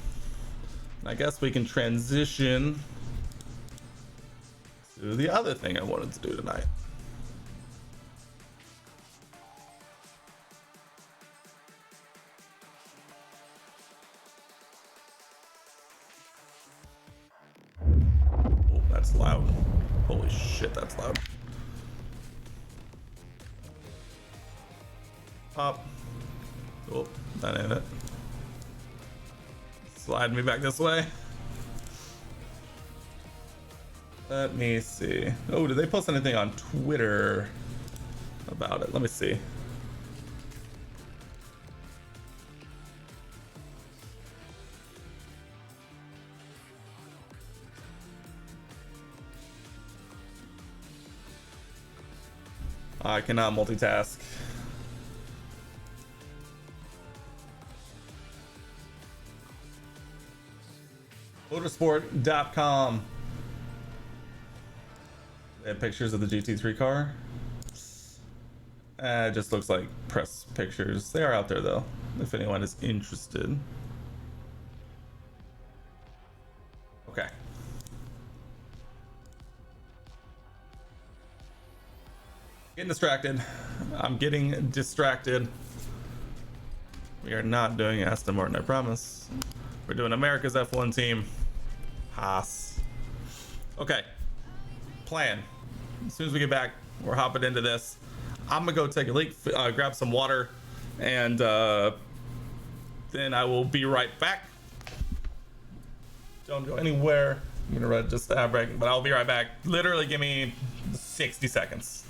I guess we can transition to the other thing I wanted to do tonight. Oh, that's loud. Holy shit, that's loud. Pop. Oh, that ain't it. Slide me back this way. Let me see. Oh, did they post anything on Twitter about it? Let me see. I cannot multitask. Motorsport.com. They have pictures of the GT3 car. It just looks like press pictures. They are out there though, if anyone is interested. Okay. Getting distracted. I'm getting distracted. We are not doing Aston Martin, I promise. We're doing America's F1 team. Haas. Okay. Plan. As soon as we get back, we're hopping into this. I'm gonna go take a leak, grab some water, and then I will be right back. Don't go anywhere. I'm gonna run just a break, but I'll be right back. Literally give me 60 seconds.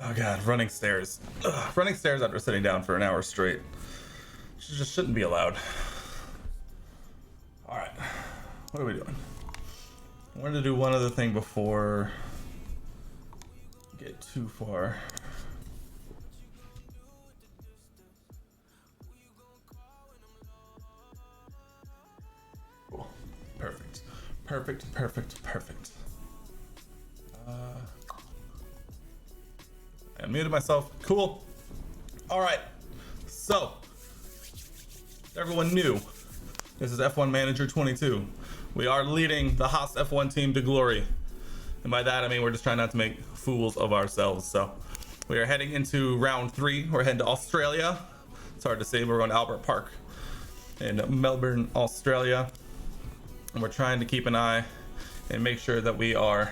Oh god, running stairs. Ugh, running stairs after sitting down for an hour straight. Just shouldn't be allowed. Alright. What are we doing? I wanted to do one other thing before get too far. Cool. Perfect. Perfect, perfect, perfect. I muted myself. Cool. Alright. So, everyone knew this is F1 Manager 22. We are leading the Haas F1 team to glory. And by that, I mean we're just trying not to make fools of ourselves. So, we are heading into round 3. We're heading to Australia. It's hard to say, but we're going to Albert Park in Melbourne, Australia. And we're trying to keep an eye and make sure that we are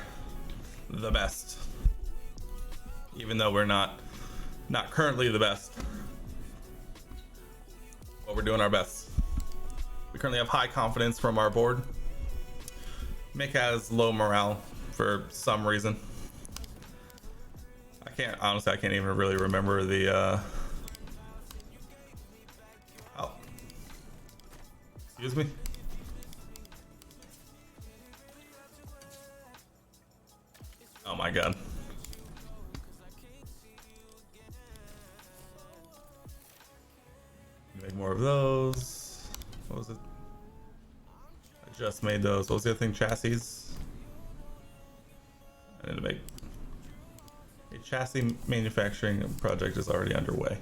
the best. Even though we're not currently the best. But we're doing our best. We currently have high confidence from our board. Mick has low morale for some reason. I can't even really remember the oh. Excuse me. Oh my god. Make more of those. What was it? I just made those. What was the other thing? Chassis. I need to make a chassis manufacturing project is already underway.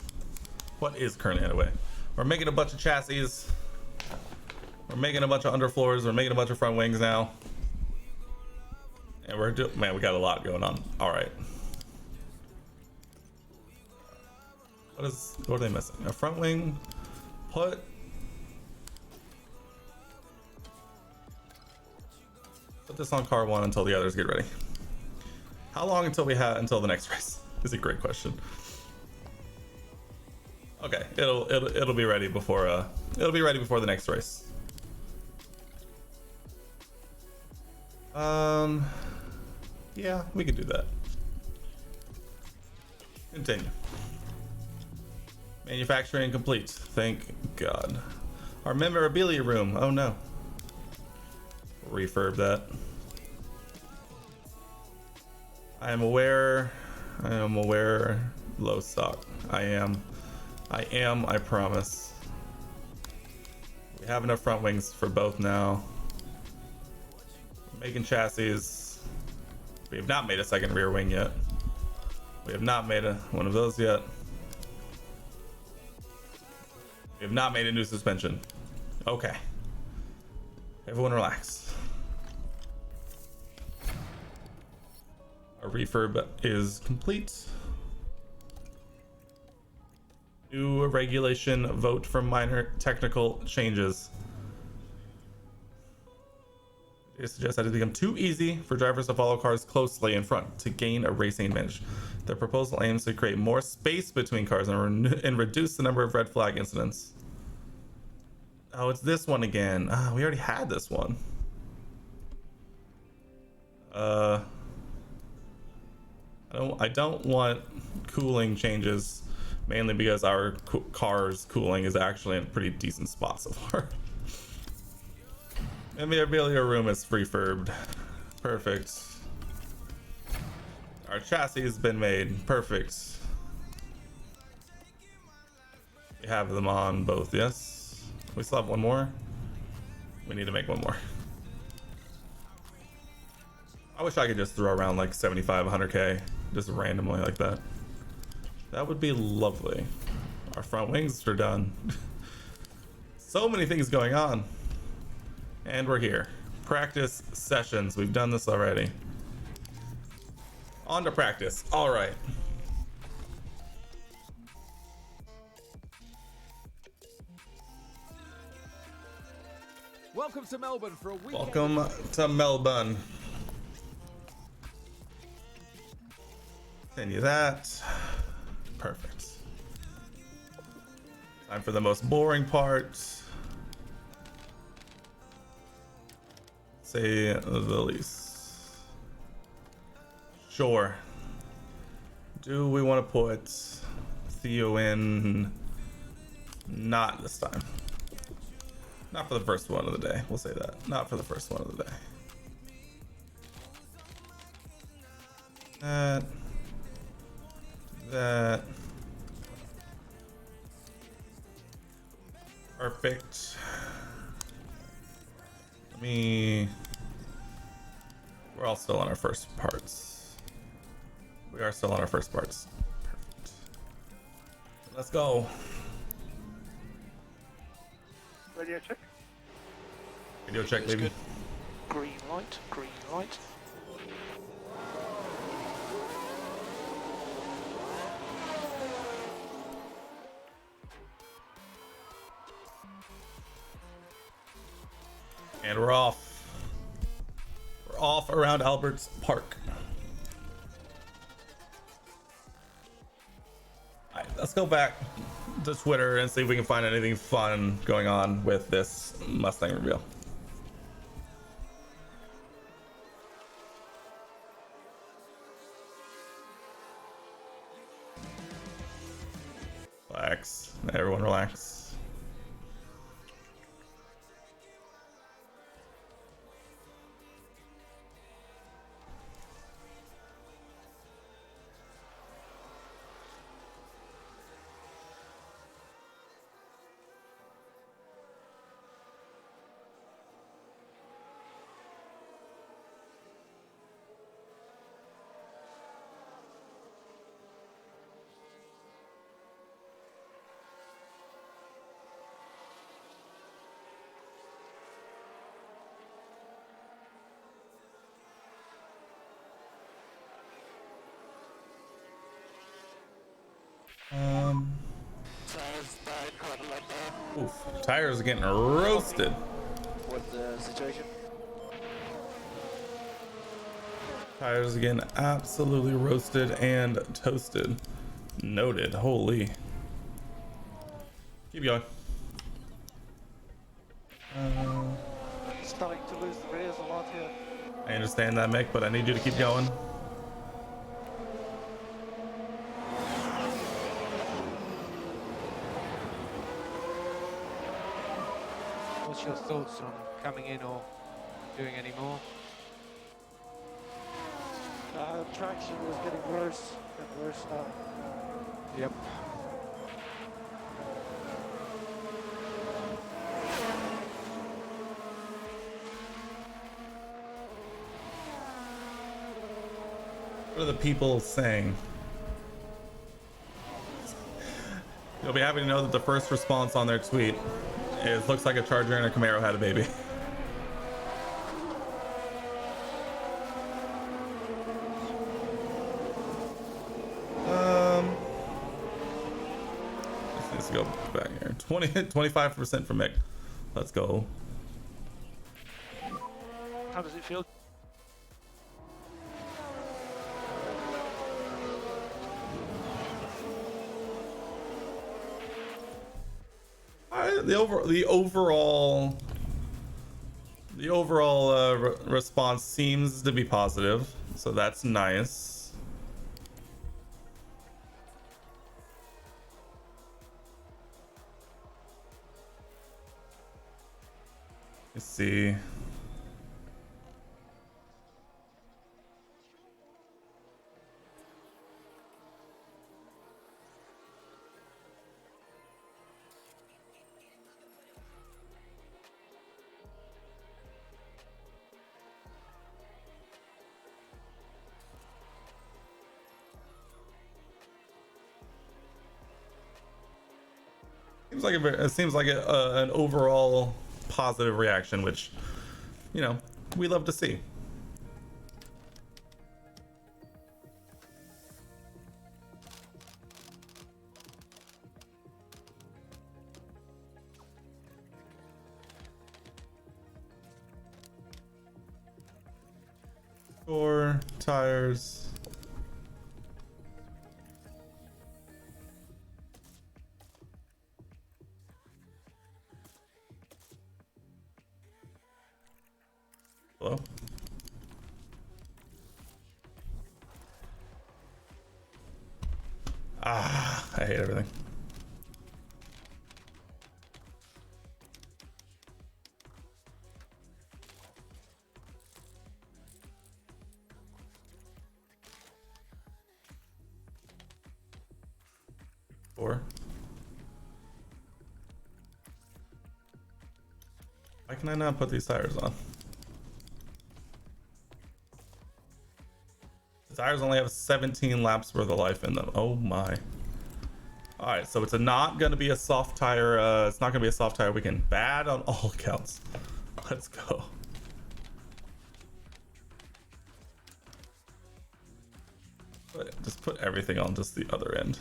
What is currently underway? We're making a bunch of chassis. We're making a bunch of underfloors. We're making a bunch of front wings now. And we're doing, man, we got a lot going on. All right. What are they missing? A front wing. Put this on car 1 until the others get ready. How long until the next race? Is a great question. Okay, it'll be ready before the next race. Yeah, we could do that. Continue. Manufacturing complete. Thank God. Our memorabilia room. Oh no. Refurb that. I am aware. Low stock. I am, I promise. We have enough front wings for both now. We're making chassis. We have not made a second rear wing yet. We have not made one of those yet. We have not made a new suspension. Okay. Everyone relax. Our refurb is complete. New regulation vote for minor technical changes. It suggests that it become too easy for drivers to follow cars closely in front to gain a racing advantage. The proposal aims to create more space between cars and reduce the number of red flag incidents. Oh, it's this one again. We already had this one. I don't want cooling changes, mainly because our car's cooling is actually in a pretty decent spot so far. And the memorabilia room is refurbed. Perfect. Our chassis has been made. Perfect. We have them on both, yes. We still have one more. We need to make one more. I wish I could just throw around like 75, 100K, just randomly like that. That would be lovely. Our front wings are done. So many things going on. And we're here. Practice sessions. We've done this already. On to practice. All right. Welcome to Melbourne for a weekend. Welcome to Melbourne. Continue that. Perfect. Time for the most boring part. Say the least. Sure. Do we want to put Theo in? Not this time. Not for the first one of the day. We'll say that. Not for the first one of the day. That. Perfect. We're all still on our first parts. We are still on our first parts. Perfect. Let's go. Radio check. Radio check, baby. Good. Green light, green light. And we're off. We're off around Albert's Park. All right, let's go back to Twitter and see if we can find anything fun going on with this Mustang reveal. Relax. Everyone relax. Oof, tires are getting roasted. What's the situation? Tires are getting absolutely roasted and toasted. Noted. Holy. Keep going. Starting to lose the rears a lot here. I understand that, Mick, but I need you to keep going. What's your thoughts on coming in or doing any more? Traction was getting worse and worse now. Yep. What are the people saying? You'll be happy to know that the first response on their tweet is looks like a Charger and a Camaro had a baby. This needs to go back here. 25% for Mick. Let's go. How does it feel? The overall response seems to be positive, so that's nice. Let's see. Seems like an overall positive reaction, which, you know, we love to see. Four tires. Hello? Ah, I hate everything. Four. Why can I not put these tires on? The tires only have 17 laps worth of life in them. Oh my. All right, so it's not gonna be a soft tire. It's not gonna be a soft tire weekend. Bad on all counts. Let's go. Just put everything on just the other end.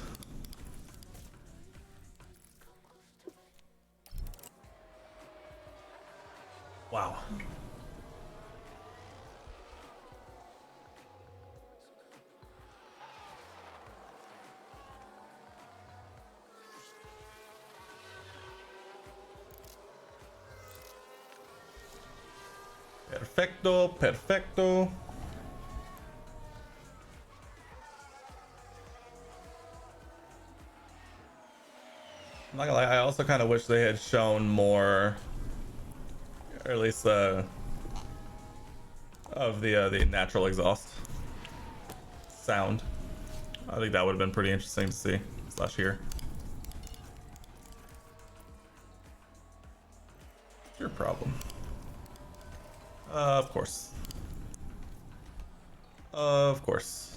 Wow. Perfecto, perfecto. I'm not gonna lie, I also kind of wish they had shown more, or at least of the natural exhaust sound. I think that would have been pretty interesting to see / hear. Your problem. Of course. Of course.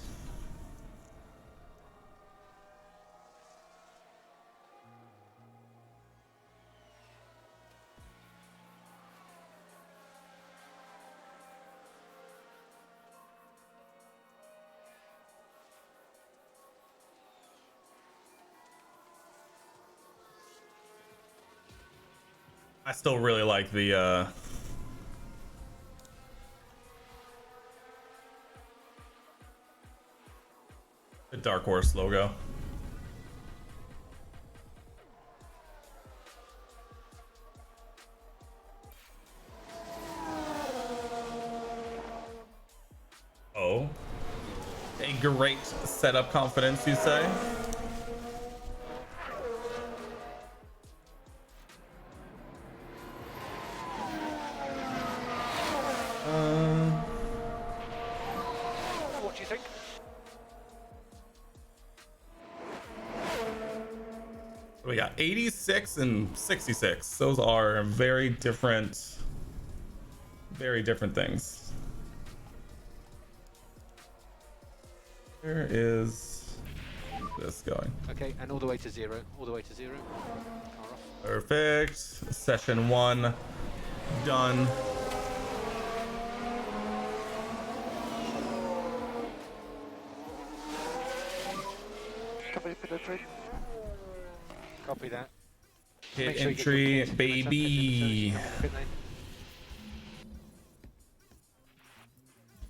I still really like the Dark Horse logo. Oh. A great setup confidence, you say? What do you think? We got 86 and 66. Those are very different things. Where is this going? Okay, and all the way to 0. All the way to 0. Perfect. Session 1 done. Copy that. Hit entry, baby.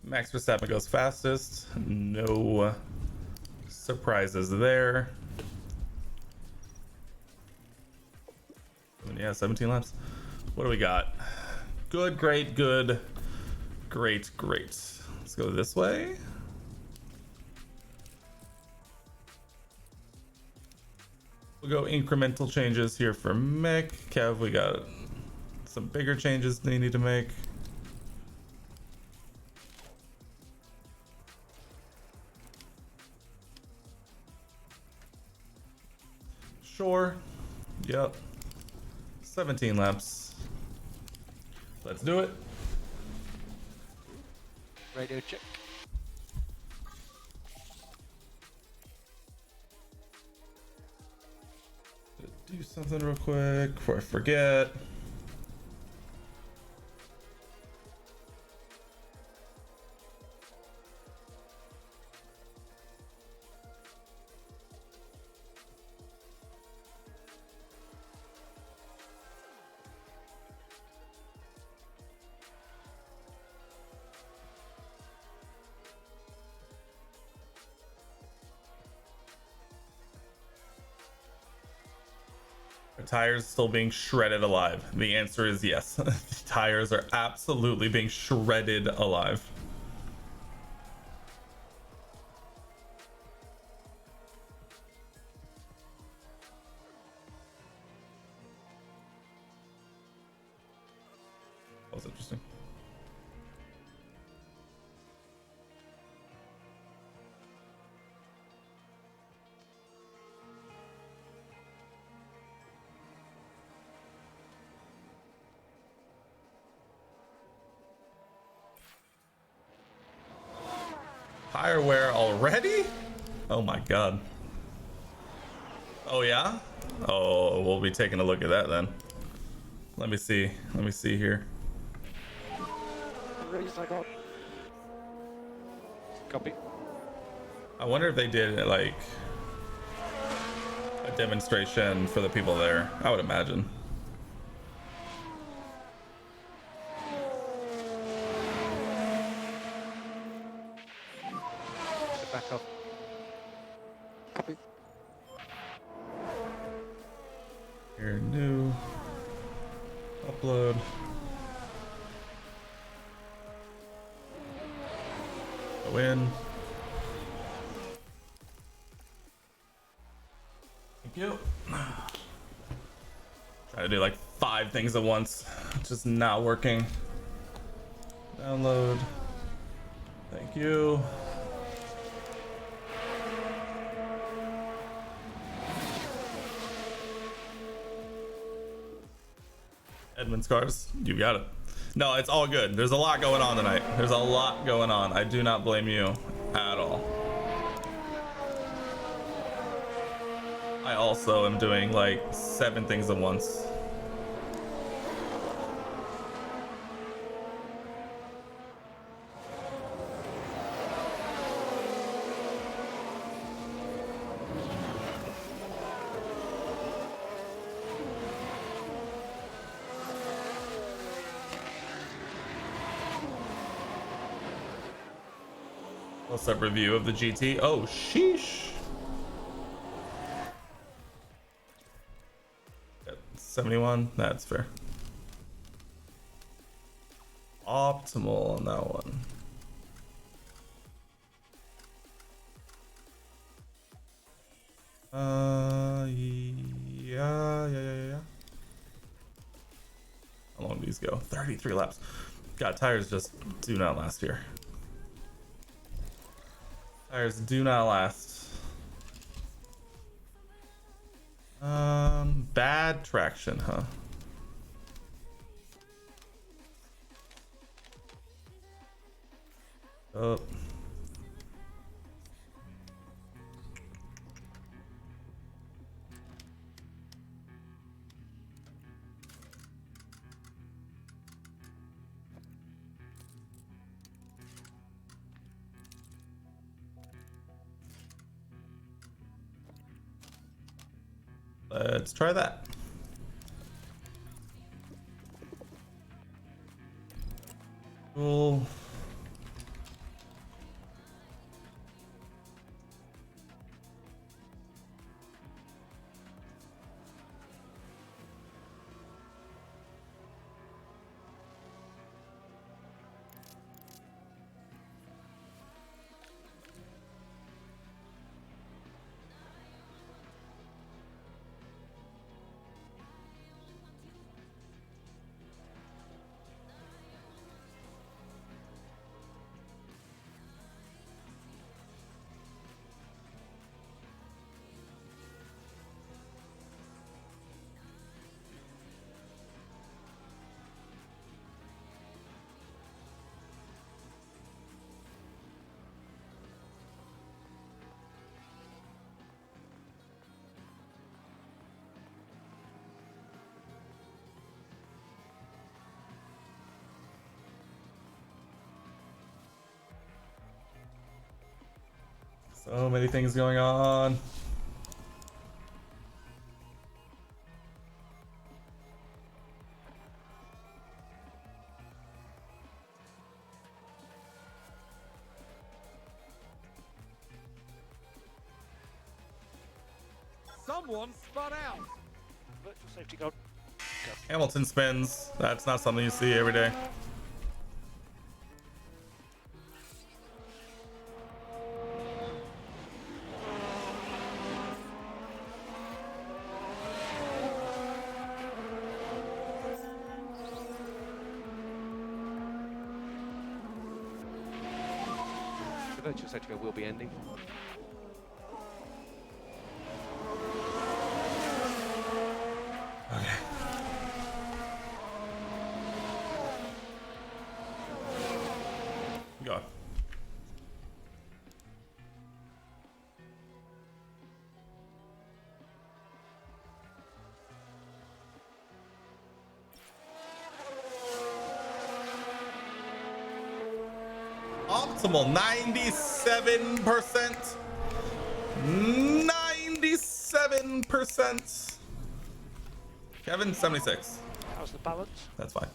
Max Verstappen goes fastest. No surprises there. Yeah, 17 laps. What do we got? Good, great, good, great, great. Let's go this way. We'll go incremental changes here for Mick. Kev, we got some bigger changes they need to make. Sure. Yep. 17 laps. Let's do it. Radio check. Do something real quick before I forget. Are tires still being shredded alive? The answer is yes. The tires are absolutely being shredded alive. That was interesting. Tire wear already? Oh my god. Oh yeah? Oh, we'll be taking a look at that then. Let me see. Let me see here. Copy. I wonder if they did like a demonstration for the people there. I would imagine. Back up. Copy. Here, new. Upload. Go in. Thank you. Try to do like 5 things at once. Just not working. Download. Thank you. Edmund's cars. You got it. No, it's all good. There's a lot going on tonight. There's a lot going on. I do not blame you at all. I also am doing like 7 things at once. What's up, review of the GT? Oh, sheesh. 71, that's fair. Optimal on that one. Yeah. How long do these go? 33 laps. God, tires just do not last here. Tires do not last. Bad traction, huh? Oh. Let's try that. Cool. So many things going on. Someone spun out. Virtual safety code. Hamilton spins. That's not something you see every day. virtual safety car will be ending. Okay. Go. Optimal 97%. 97%. Kevin 76. How's the balance? That's fine.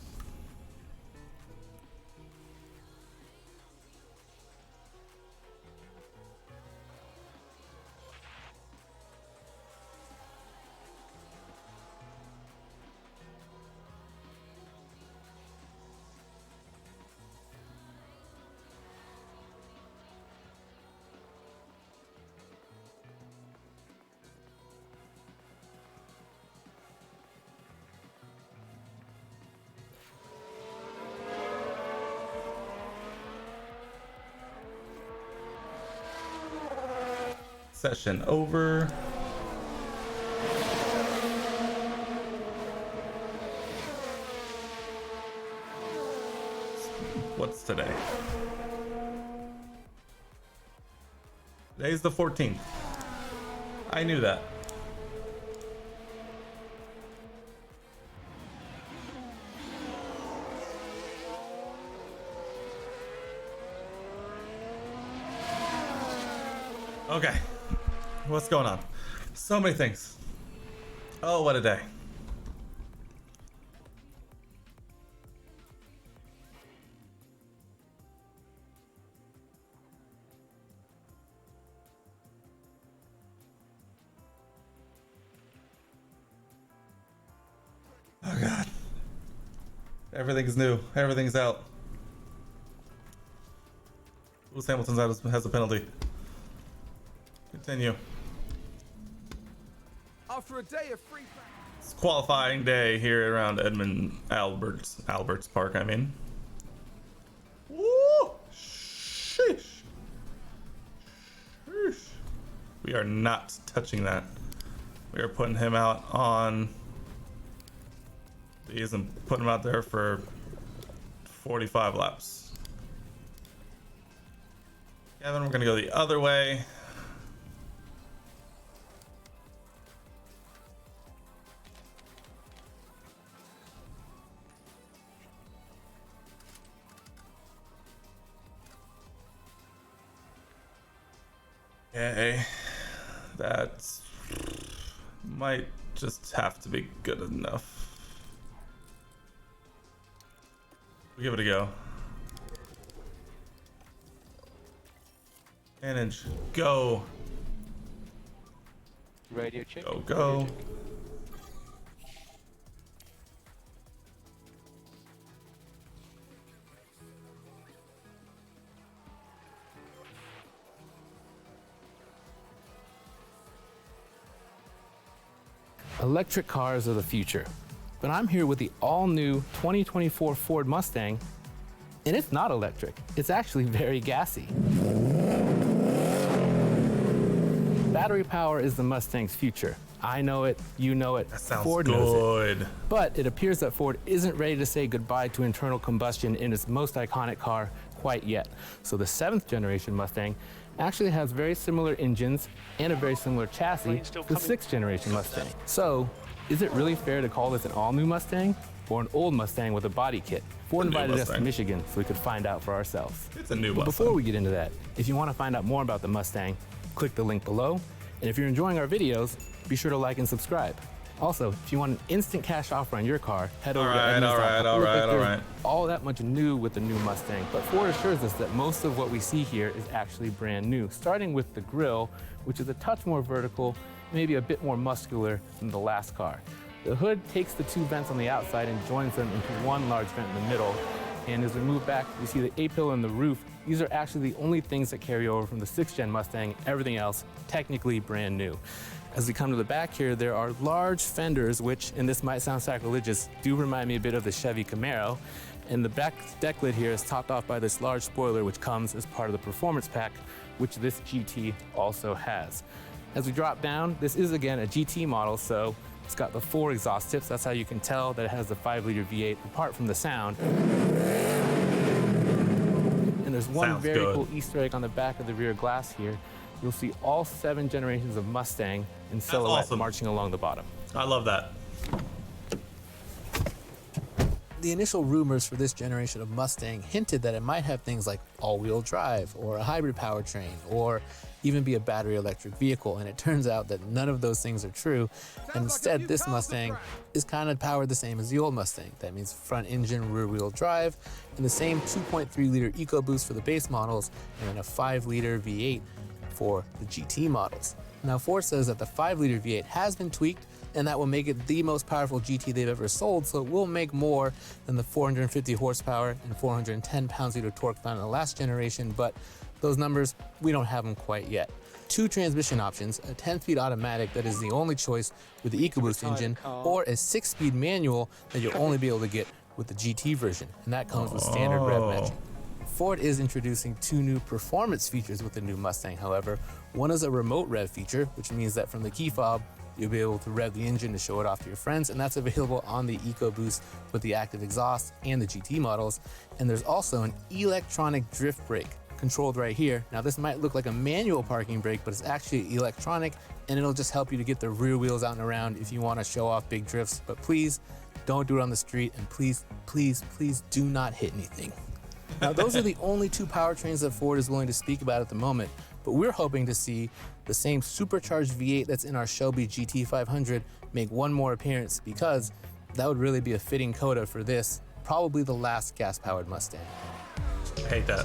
Session over. What's today? Today's the 14th. I knew that. Okay. What's going on? So many things. Oh, what a day. Oh God. Everything's new. Everything's out. Lewis Hamilton has a penalty. Continue. After a day of free It's qualifying day here around Alberts Park, I mean. Woo! Sheesh. Sheesh. We are not touching that. We are putting him out on these and putting him out there for 45 laps. Kevin, we're gonna go the other way. Okay, that might just have to be good enough. We'll give it a go. Manage, go. Radio check. Go, go. Electric cars are the future, but I'm here with the all-new 2024 Ford Mustang, and it's not electric. It's actually very gassy. Battery power is the Mustang's future. I know it, you know it, Ford knows it. But it appears that Ford isn't ready to say goodbye to internal combustion in its most iconic car quite yet. So the 7th generation Mustang actually has very similar engines and a very similar chassis to the 6th generation Mustang. So, is it really fair to call this an all-new Mustang or an old Mustang with a body kit? Ford invited us to Michigan so we could find out for ourselves. It's a new But Mustang. before we get into that, if you want to find out more about the Mustang, click the link below. And if you're enjoying our videos, be sure to like and subscribe. Also, if you want an instant cash offer on your car, head over to Edmunds.com. All There's right. all that much new with the new Mustang, but Ford assures us that most of what we see here is actually brand new, starting with the grille, which is a touch more vertical, maybe a bit more muscular than the last car. The hood takes the two vents on the outside and joins them into one large vent in the middle. And as we move back, we see the A-pillar in the roof These are actually the only things that carry over from the 6th gen Mustang, everything else technically brand new. As we come to the back here, there are large fenders, which, and this might sound sacrilegious, do remind me a bit of the Chevy Camaro. And the back deck lid here is topped off by this large spoiler, which comes as part of the performance pack, which this GT also has. As we drop down, this is again a GT model, so it's got the 4 exhaust tips. That's how you can tell that it has the 5-liter V8 apart from the sound. And there's one very cool Easter egg on the back of the rear glass here. You'll see all 7 generations of Mustang in silhouette marching along the bottom. I love that. The initial rumors for this generation of Mustang hinted that it might have things like all-wheel drive or a hybrid powertrain or even be a battery electric vehicle, and it turns out that none of those things are true, and instead this Mustang is kind of powered the same as the old Mustang. That means front engine, rear wheel drive, and the same 2.3-liter EcoBoost for the base models, and then a 5-liter V8 for the GT models. Now Ford says that the 5-liter V8 has been tweaked, and that will make it the most powerful GT they've ever sold, so it will make more than the 450 horsepower and 410 pounds-feet of torque found in the last generation, but those numbers, we don't have them quite yet. 2 transmission options, a 10-speed automatic that is the only choice with the EcoBoost engine, or a 6-speed manual that you'll only be able to get with the GT version, and that comes with standard rev matching. Ford is introducing 2 new performance features with the new Mustang, however. One is a remote rev feature, which means that from the key fob, you'll be able to rev the engine to show it off to your friends, and that's available on the EcoBoost with the active exhaust and the GT models. And there's also an electronic drift brake controlled right here. Now this might look like a manual parking brake, but it's actually electronic, and it'll just help you to get the rear wheels out and around if you want to show off big drifts. But please don't do it on the street, and please, please, please do not hit anything. Now those are the only 2 powertrains that Ford is willing to speak about at the moment, but we're hoping to see the same supercharged V8 that's in our Shelby GT500 make one more appearance, because that would really be a fitting coda for this, probably the last gas-powered Mustang. I hate that.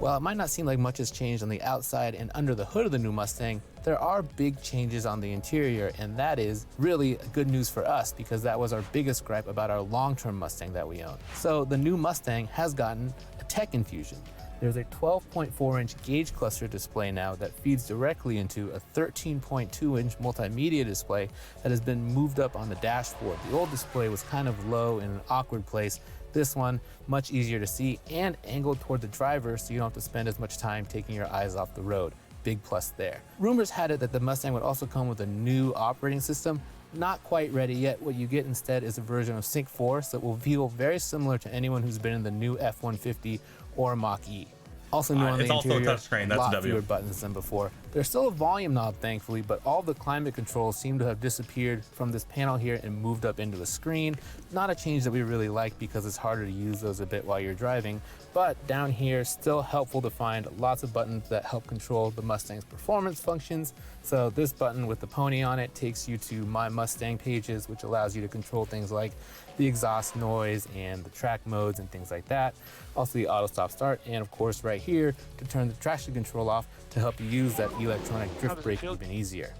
While it might not seem like much has changed on the outside and under the hood of the new Mustang, there are big changes on the interior, and that is really good news for us because that was our biggest gripe about our long-term Mustang that we own. So the new Mustang has gotten a tech infusion. There's a 12.4-inch gauge cluster display now that feeds directly into a 13.2-inch multimedia display that has been moved up on the dashboard. The old display was kind of low in an awkward place. This one, much easier to see and angled toward the driver, so you don't have to spend as much time taking your eyes off the road. Big plus there. Rumors had it that the Mustang would also come with a new operating system. Not quite ready yet. What you get instead is a version of Sync 4, so it will feel very similar to anyone who's been in the new F-150 or Mach-E. Also new on the interior, it's also a touchscreen, that's a W. Fewer buttons than before. There's still a volume knob, thankfully, but all the climate controls seem to have disappeared from this panel here and moved up into the screen. Not a change that we really like because it's harder to use those a bit while you're driving, but down here, still helpful to find lots of buttons that help control the Mustang's performance functions. So this button with the pony on it takes you to My Mustang pages, which allows you to control things like the exhaust noise and the track modes and things like that. Also the auto stop start, and of course right here to turn the traction control off to help you use that electronic drift brake even easier.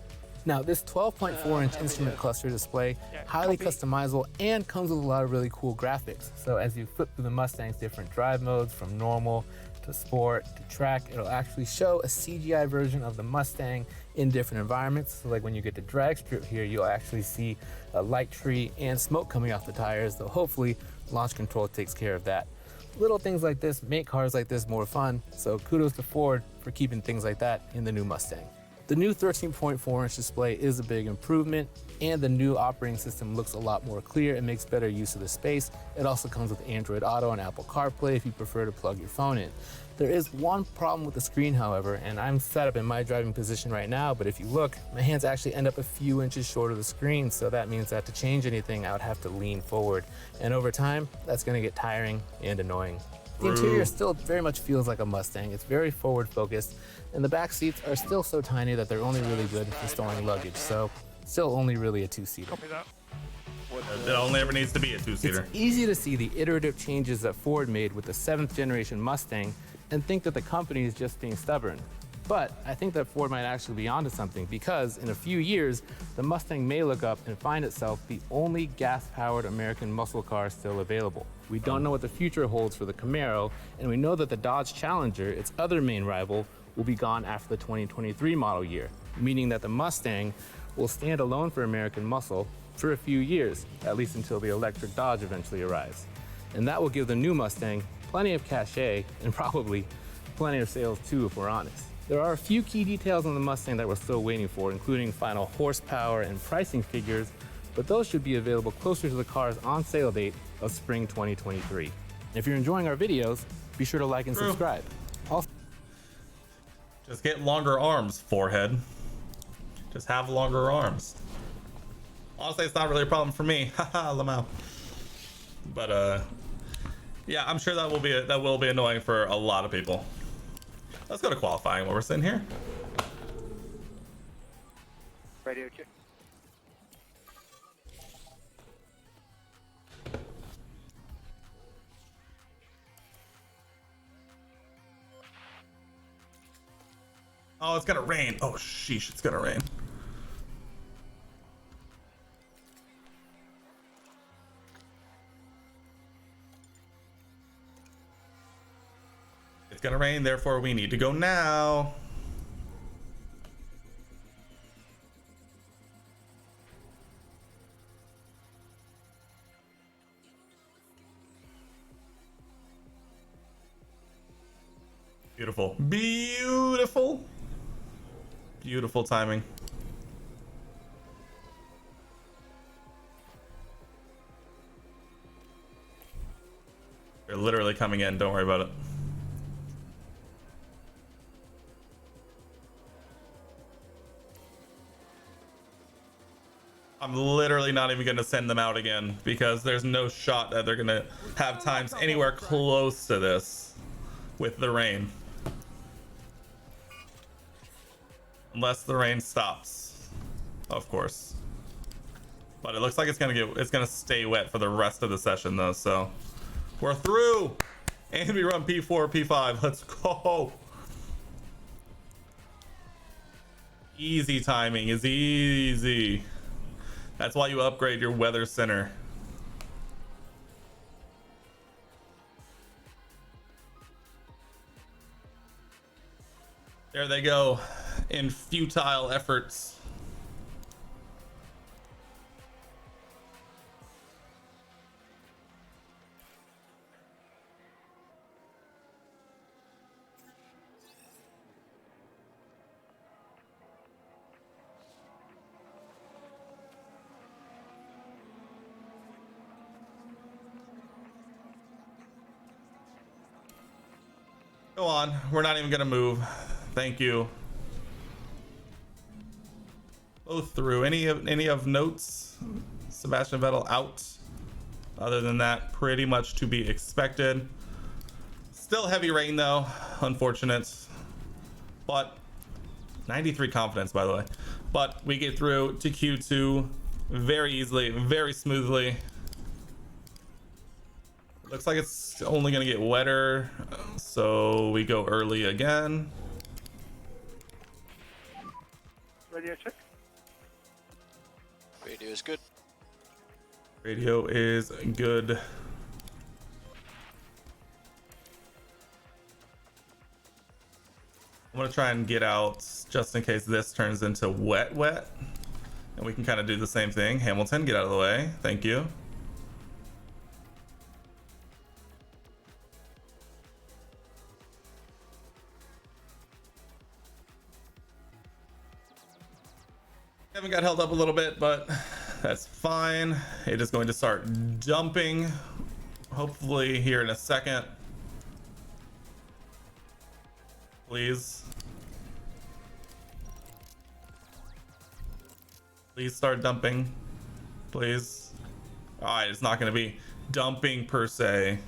Now this 12.4-inch instrument cluster display, highly customizable and comes with a lot of really cool graphics. So as you flip through the Mustang's different drive modes from normal to sport to track, it'll actually show a CGI version of the Mustang in different environments. So like when you get to drag strip here, you'll actually see a light tree and smoke coming off the tires, though hopefully launch control takes care of that. Little things like this make cars like this more fun, so kudos to Ford for keeping things like that in the new Mustang. The new 13.4-inch display is a big improvement, and the new operating system looks a lot more clear and makes better use of the space. It also comes with Android Auto and Apple CarPlay if you prefer to plug your phone in. There is one problem with the screen, however, and I'm set up in my driving position right now, but if you look, my hands actually end up a few inches short of the screen, so that means that to change anything, I would have to lean forward. And over time, that's gonna get tiring and annoying. The interior still very much feels like a Mustang. It's very forward focused, and the back seats are still so tiny that they're only really good for storing luggage, so still only really a 2-seater. It only ever needs to be a 2-seater. It's easy to see the iterative changes that Ford made with the 7th generation Mustang and think that the company is just being stubborn. But I think that Ford might actually be onto something because in a few years, the Mustang may look up and find itself the only gas-powered American muscle car still available. We don't know what the future holds for the Camaro, and we know that the Dodge Challenger, its other main rival, will be gone after the 2023 model year, meaning that the Mustang will stand alone for American muscle for a few years, at least until the electric Dodge eventually arrives. And that will give the new Mustang plenty of cachet and probably plenty of sales too, if we're honest. There are a few key details on the Mustang that we're still waiting for, including final horsepower and pricing figures, but those should be available closer to the car's on sale date of spring 2023. If you're enjoying our videos, be sure to like and subscribe. Also, just get longer arms, forehead. Just have longer arms. Honestly, it's not really a problem for me. Haha, Lamau. But yeah, I'm sure that will be annoying for a lot of people. Let's go to qualifying while we're sitting here. Radio check. Oh, it's gonna rain. Oh, sheesh, it's gonna rain. It's gonna rain, therefore we need to go now. Beautiful. Beautiful. Beautiful timing. They're literally coming in, don't worry about it. I'm literally not even going to send them out again because there's no shot that they're going to have times anywhere close to this with the rain. Unless the rain stops, of course. But it looks like it's gonna stay wet for the rest of the session though, so we're through. And we run P4, P5. Let's go. Easy timing is easy. That's why you upgrade your weather center. There they go, in futile efforts. Go on, we're not even gonna move. Thank you. Both through. Any of notes? Sebastian Vettel out. Other than that, pretty much to be expected. Still heavy rain though, unfortunate. But 93 confidence, by the way. But we get through to Q2 very easily, very smoothly. Looks like it's only gonna get wetter, so we go early again. Radio check. Radio is good. Radio is good. I'm gonna try and get out just in case this turns into wet, and we can kind of do the same thing. Hamilton, get out of the way. Thank you. Kevin got held up a little bit, but that's fine. It is going to start dumping, hopefully here in a second. Please. Please start dumping. Please. Alright, it's not going to be dumping per se.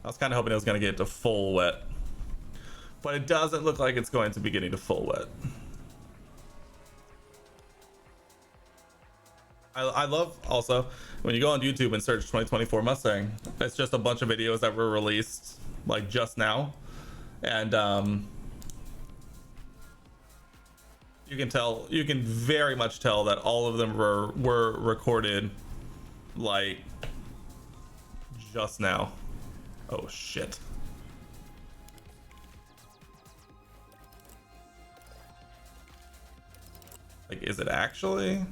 I was kind of hoping it was going to get to full wet. But it doesn't look like it's going to be getting to full wet. I love also when you go on YouTube and search 2024 Mustang, it's just a bunch of videos that were released like just now, and you can very much tell that all of them were recorded like just now. Oh shit. Like, is it actually?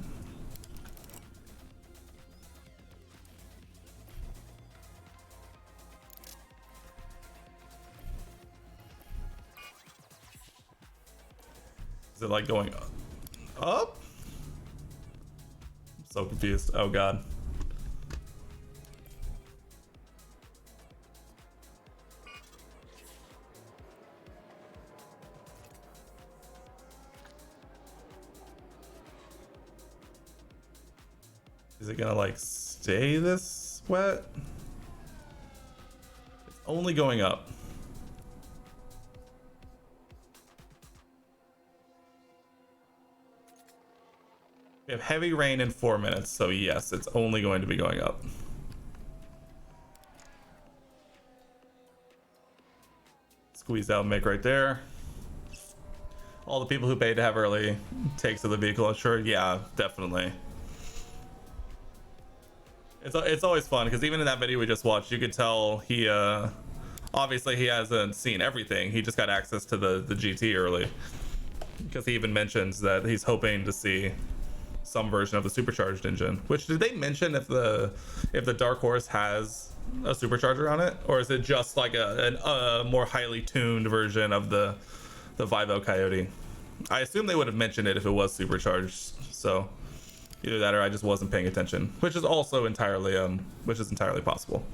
Is it like going up? I'm so confused. Oh god. Is it gonna like stay this wet? It's only going up. We have heavy rain in 4 minutes, so yes, it's only going to be going up. Squeeze out Mick right there. All the people who paid to have early takes of the vehicle insured, yeah, definitely. It's always fun because even in that video we just watched, you could tell he obviously he hasn't seen everything. He just got access to the GT early, because he even mentions that he's hoping to see some version of the supercharged engine. Which, did they mention if the Dark Horse has a supercharger on it, or is it just like a more highly tuned version of the Vivo Coyote? I assume they would have mentioned it if it was supercharged. So either that or I just wasn't paying attention, which is also entirely possible.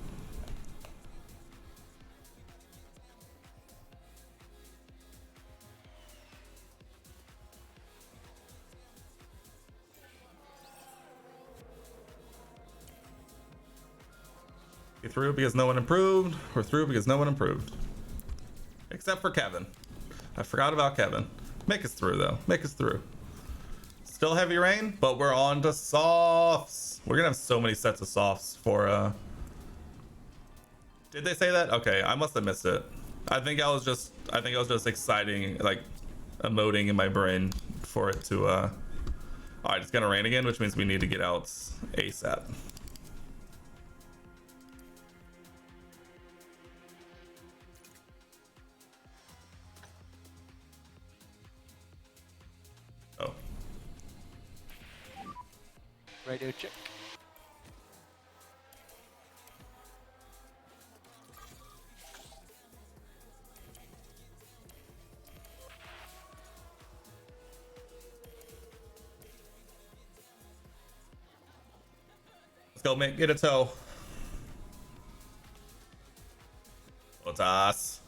We're through because no one improved. We're through because no one improved. Except for Kevin. I forgot about Kevin. Make us through though. Make us through. Still heavy rain, but we're on to softs. We're gonna have so many sets of softs for Did they say that? Okay, I must have missed it. I think I was just exciting, like emoting in my brain for it to alright, it's gonna rain again, which means we need to get out ASAP. Oh. Radio check. Let's go, Mick. Get a tow. What's us?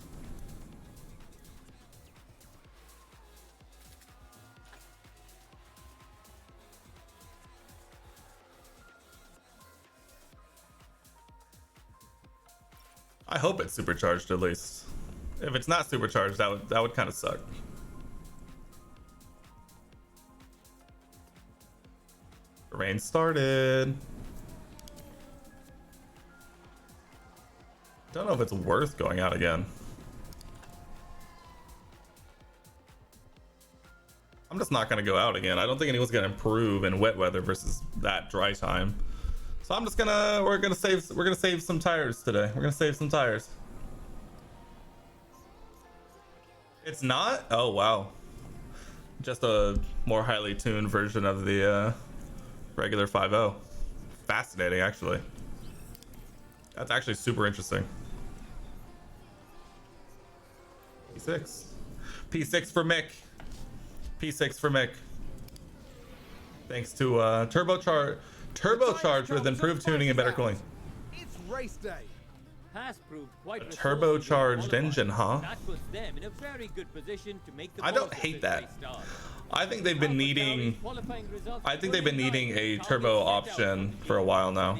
I hope it's supercharged at least. If it's not supercharged, that would kind of suck. The rain started. Don't know if it's worth going out again. I'm just not gonna go out again. I don't think anyone's gonna improve in wet weather versus that dry time. So I'm just gonna we're gonna save some tires today. We're gonna save some tires. It's not? Oh wow. Just a more highly tuned version of the regular 5.0. Fascinating, actually. That's actually super interesting. P6. P6 for Mick. P6 for Mick. Thanks to turbocharged with improved tuning and better cooling. It's race day. Has proved quite a turbocharged engine, huh? That puts them in a very good position to make the I don't hate that. I think they've been needing a turbo option for a while now.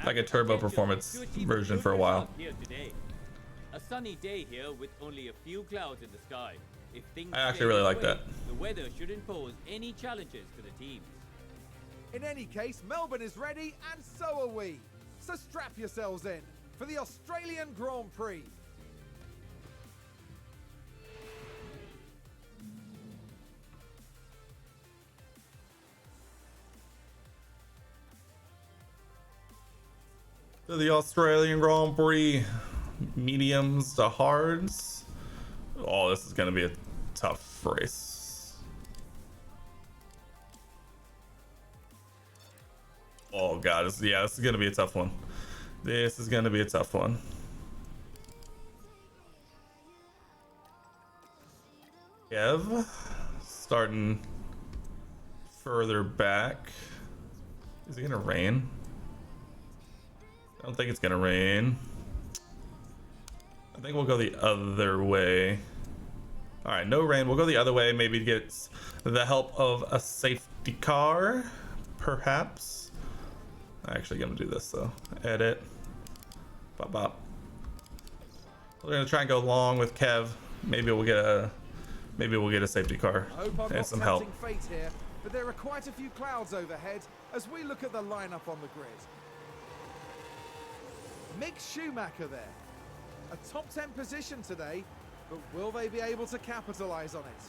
Like a turbo performance version for a while. A sunny day here with only a few clouds in the sky. If things I actually really like that. The weather shouldn't pose any challenges to the team. In any case, Melbourne is ready, and so are we. So strap yourselves in for the Australian Grand Prix. To the Australian Grand Prix, mediums to hards. Oh, this is going to be a tough race. Oh god, this is going to be a tough one. This is going to be a tough one. Kev starting further back. Is it going to rain? I don't think it's gonna rain. I think we'll go the other way. All right, no rain. We'll go the other way. Maybe get the help of a safety car, perhaps. I'm actually gonna do this though. Edit. Bop bop. We're gonna try and go long with Kev. Maybe we'll get a safety car and some help. Fate here, but there are quite a few clouds overhead as we look at the lineup on the grid. Mick Schumacher there. A top 10 position today, but will they be able to capitalize on it?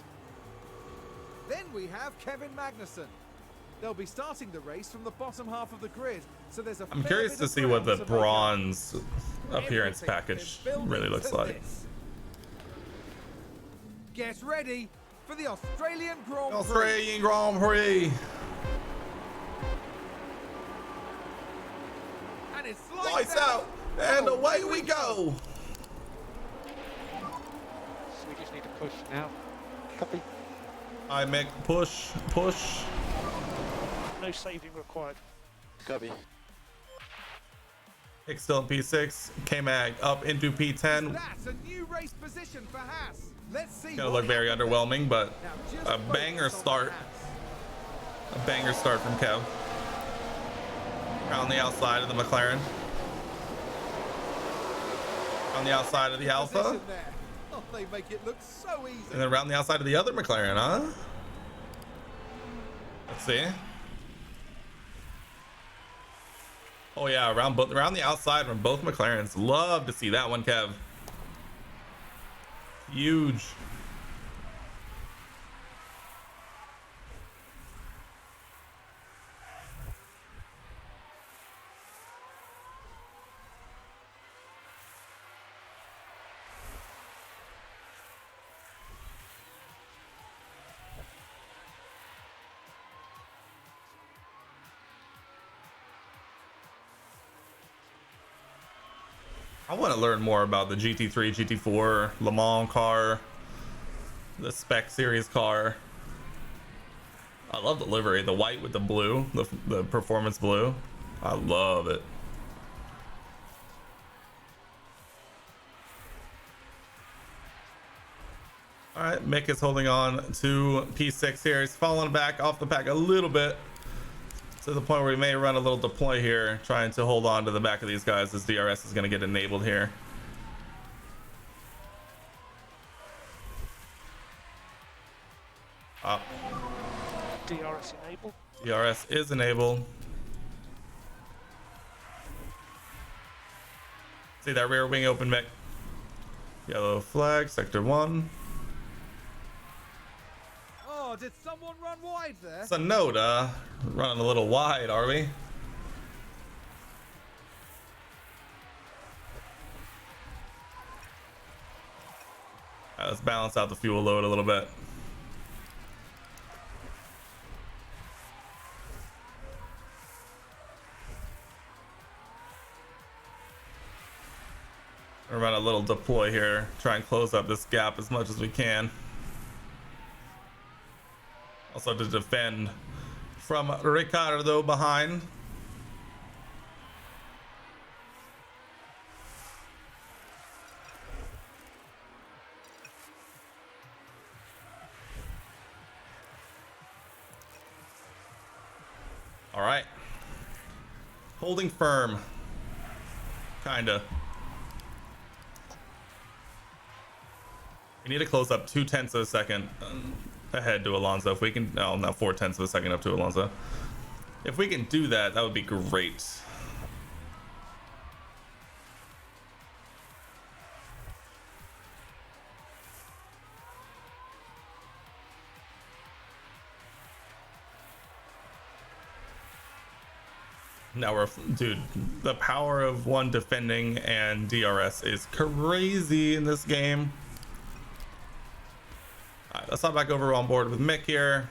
Then we have Kevin Magnussen. They'll be starting the race from the bottom half of the grid, so there's a I'm curious to see what the bronze appearance package really looks like. Get ready for the Australian Grand Prix. Australian Grand Prix. And it's lights out, and away we go. So we just need to push now. Copy. I make push. No saving required. Copy. Hick still in P6. K-Mag up into P10. That's a new race position for Haas. Let's see. Gonna look very underwhelming, but a banger start. A banger start from Kev. Around the outside of the McLaren. On the outside of the Alpha. Oh, they make it look so easy. And then around the outside of the other McLaren, huh? Let's see. Oh yeah, around the outside from both McLarens. Love to see that one, Kev. Huge. I want to learn more about the GT3, GT4, Le Mans car, the spec series car. I love the livery, the white with the blue, the performance blue. I love it. All right, Mick is holding on to P6 here. He's falling back off the pack a little bit, to the point where we may run a little deploy here, trying to hold on to the back of these guys as DRS is going to get enabled here. Up. DRS enabled. DRS is enabled. See that rear wing open, Mick. Yellow flag, sector 1. Oh, did someone run wide there? Sonoda running a little wide, are we? Let's balance out the fuel load a little bit. We'll run a little deploy here, try and close up this gap as much as we can. Also to defend from Ricardo behind. All right. Holding firm. Kinda. We need to close up 0.2 of a second ahead to Alonso. If we can, no, not 0.4 of a second up to Alonso. If we can do that, that would be great. Now we're, dude, the power of one defending and DRS is crazy in this game. All right, let's hop back over on board with Mick here.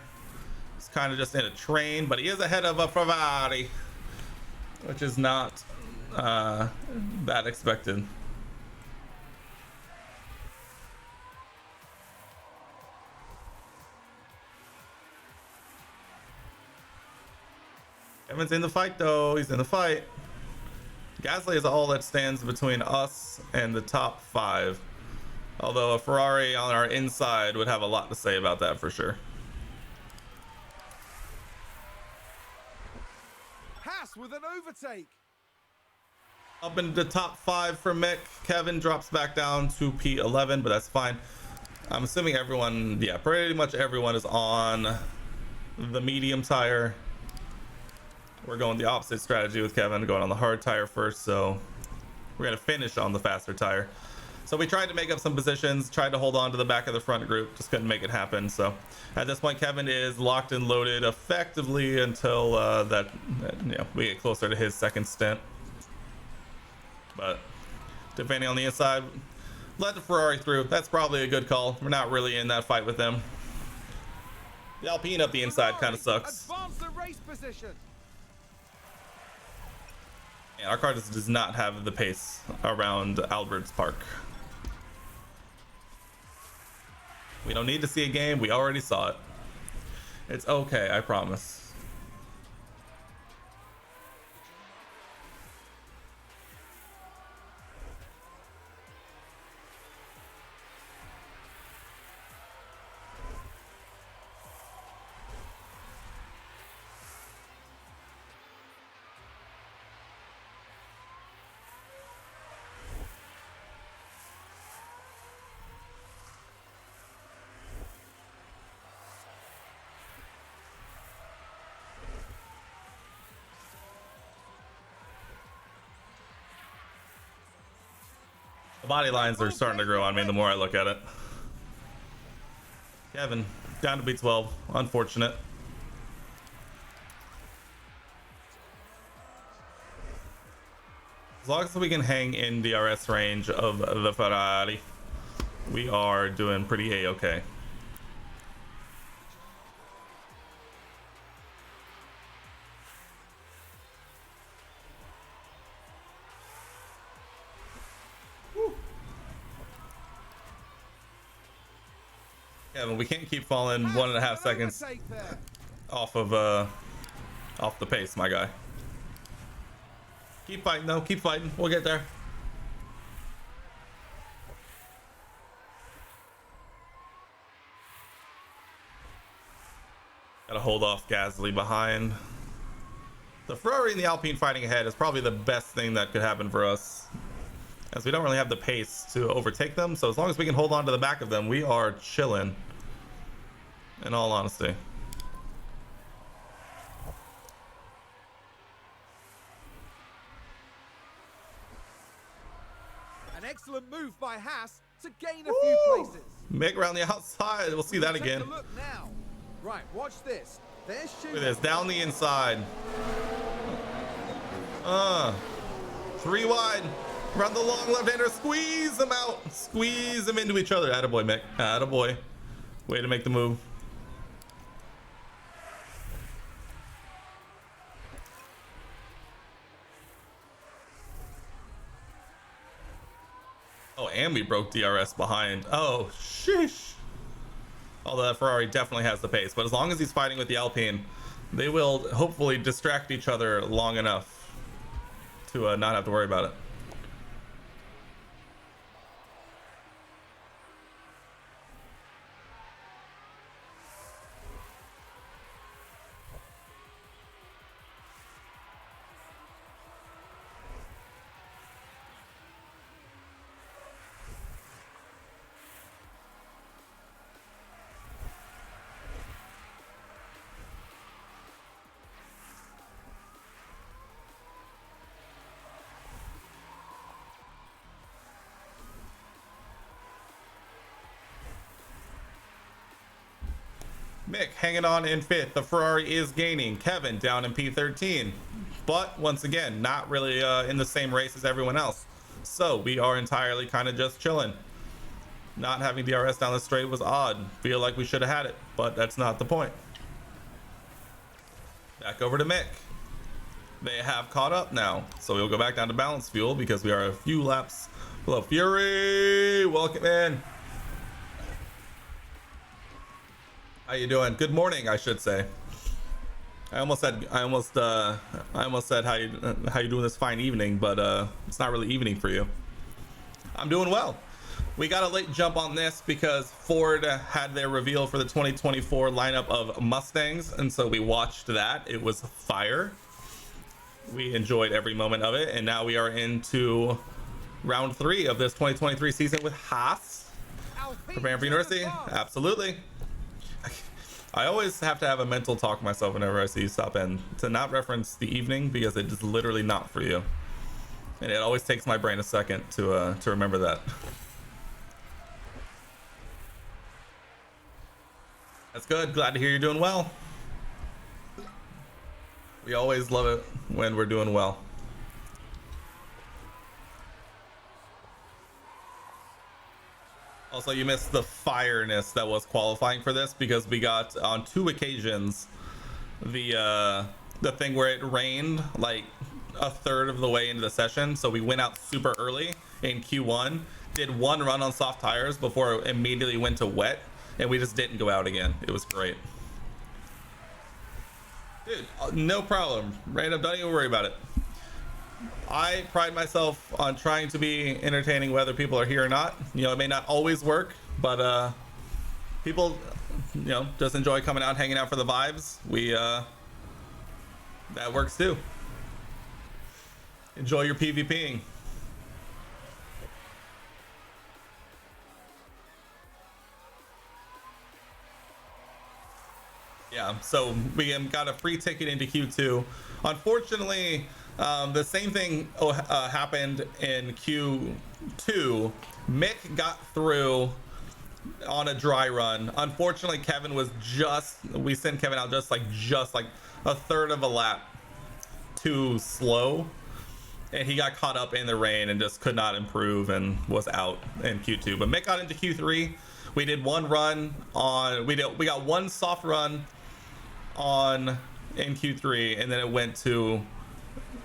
He's kind of just in a train, but he is ahead of a Ferrari, which is not that expected. Kevin's in the fight though. He's in the fight. Gasly is all that stands between us and the top 5. Although a Ferrari on our inside would have a lot to say about that for sure. Haas with an overtake. Up into the top 5 for Mick. Kevin drops back down to P11, but that's fine. I'm assuming everyone, yeah, pretty much everyone is on the medium tire. We're going the opposite strategy with Kevin, going on the hard tire first, so we're going to finish on the faster tire. So we tried to make up some positions, tried to hold on to the back of the front group, just couldn't make it happen. So at this point, Kevin is locked and loaded effectively until we get closer to his second stint. But defending on the inside, let the Ferrari through. That's probably a good call. We're not really in that fight with them. The Alpine up the inside kind of sucks. Advance the race position. Yeah, our car just does not have the pace around Albert's Park. We don't need to see a game. We already saw it. It's okay, I promise. The body lines are starting to grow on me the more I look at it. Kevin, down to B12. Unfortunate. As long as we can hang in DRS range of the Ferrari, we are doing pretty A-okay. Yeah, but we can't keep falling 1.5 seconds off the pace, my guy. Keep fighting though, keep fighting. We'll get there. Gotta hold off Gasly behind. The Ferrari and the Alpine fighting ahead is probably the best thing that could happen for us, as we don't really have the pace to overtake them. So as long as we can hold on to the back of them, we are chilling, in all honesty. An excellent move by Haas to gain a few places. Mick around the outside. We'll see that again. Take a look now. Right, watch this. There's Look at this, down the inside. 3 wide. Run the long left-hander, squeeze them out. Squeeze them into each other. Attaboy, Mick. Attaboy. Way to make the move. Oh, and we broke DRS behind. Oh, sheesh. Although that Ferrari definitely has the pace. But as long as he's fighting with the Alpine, they will hopefully distract each other long enough to not have to worry about it. Mick hanging on in 5th. The Ferrari is gaining. Kevin down in P13. But once again, not really in the same race as everyone else. So we are entirely kind of just chilling. Not having DRS down the straight was odd. Feel like we should have had it, but that's not the point. Back over to Mick. They have caught up now. So we'll go back down to balance fuel because we are a few laps below. Fury, welcome in. How you doing? Good morning, I should say. I almost said how you doing this fine evening, but it's not really evening for you. I'm doing well. We got a late jump on this because Ford had their reveal for the 2024 lineup of Mustangs, and so we watched that. It was fire. We enjoyed every moment of it, and now we are into round 3 of this 2023 season with Haas. Preparing for university? Absolutely. I always have to have a mental talk myself whenever I see you stop in to not reference the evening because it is literally not for you. And it always takes my brain a second to remember that. That's good. Glad to hear you're doing well. We always love it when we're doing well. Also, you missed the fireness that was qualifying for this because we got on 2 occasions the thing where it rained like a third of the way into the session. So we went out super early in Q1, did 1 run on soft tires before it immediately went to wet, and we just didn't go out again. It was great. Dude, no problem. Random, don't even worry about it. I pride myself on trying to be entertaining whether people are here or not. You know, it may not always work, but people, you know, just enjoy coming out, hanging out for the vibes. That works too. Enjoy your PvPing. Yeah, so we got a free ticket into Q2. Unfortunately, the same thing happened in Q2. Mick got through on a dry run. Unfortunately, Kevin was we sent Kevin out just like a third of a lap too slow, and he got caught up in the rain and just could not improve and was out in Q2. But Mick got into Q3. We did 1 run on, we got 1 soft run on in Q3, and then it went to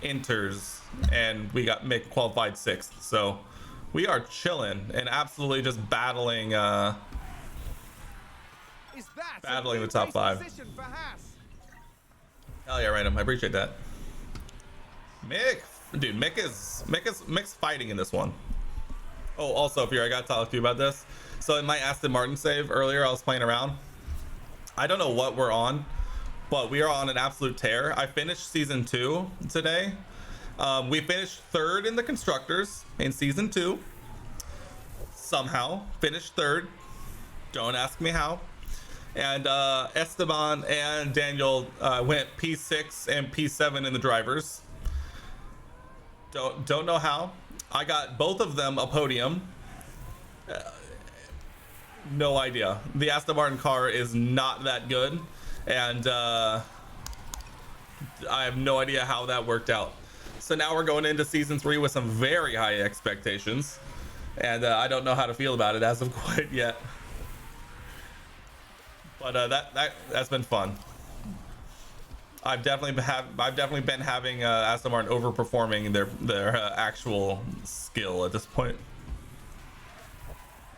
inters, and we got Mick qualified 6th. So we are chilling and absolutely just battling the top 5. Hell yeah, random. I appreciate that. Mick's fighting in this one. Oh, also, Fury, I gotta talk to you about this. So in my Aston Martin save earlier, I was playing around. I don't know what we're on, but we are on an absolute tear. I finished season 2 today. We finished 3rd in the constructors in season 2. Somehow finished 3rd. Don't ask me how. And Esteban and Daniel went P6 and P7 in the drivers. Don't know how. I got both of them a podium. No idea. The Aston Martin car is not that good, and I have no idea how that worked out. So now we're going into season 3 with some very high expectations, and I don't know how to feel about it as of quite yet. But that's been fun. I've definitely been having Aston Martin overperforming their actual skill at this point.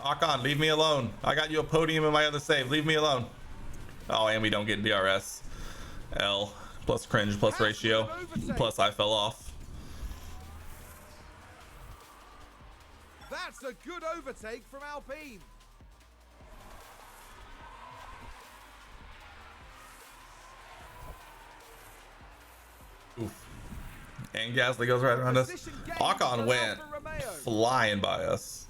Akon, leave me alone. I got you a podium in my other save. Leave me alone. Oh, and we don't get DRS. L plus cringe plus ratio plus I fell off. That's a good overtake from Alpine. Oof. And Gasly goes right around us. Ocon went flying by us.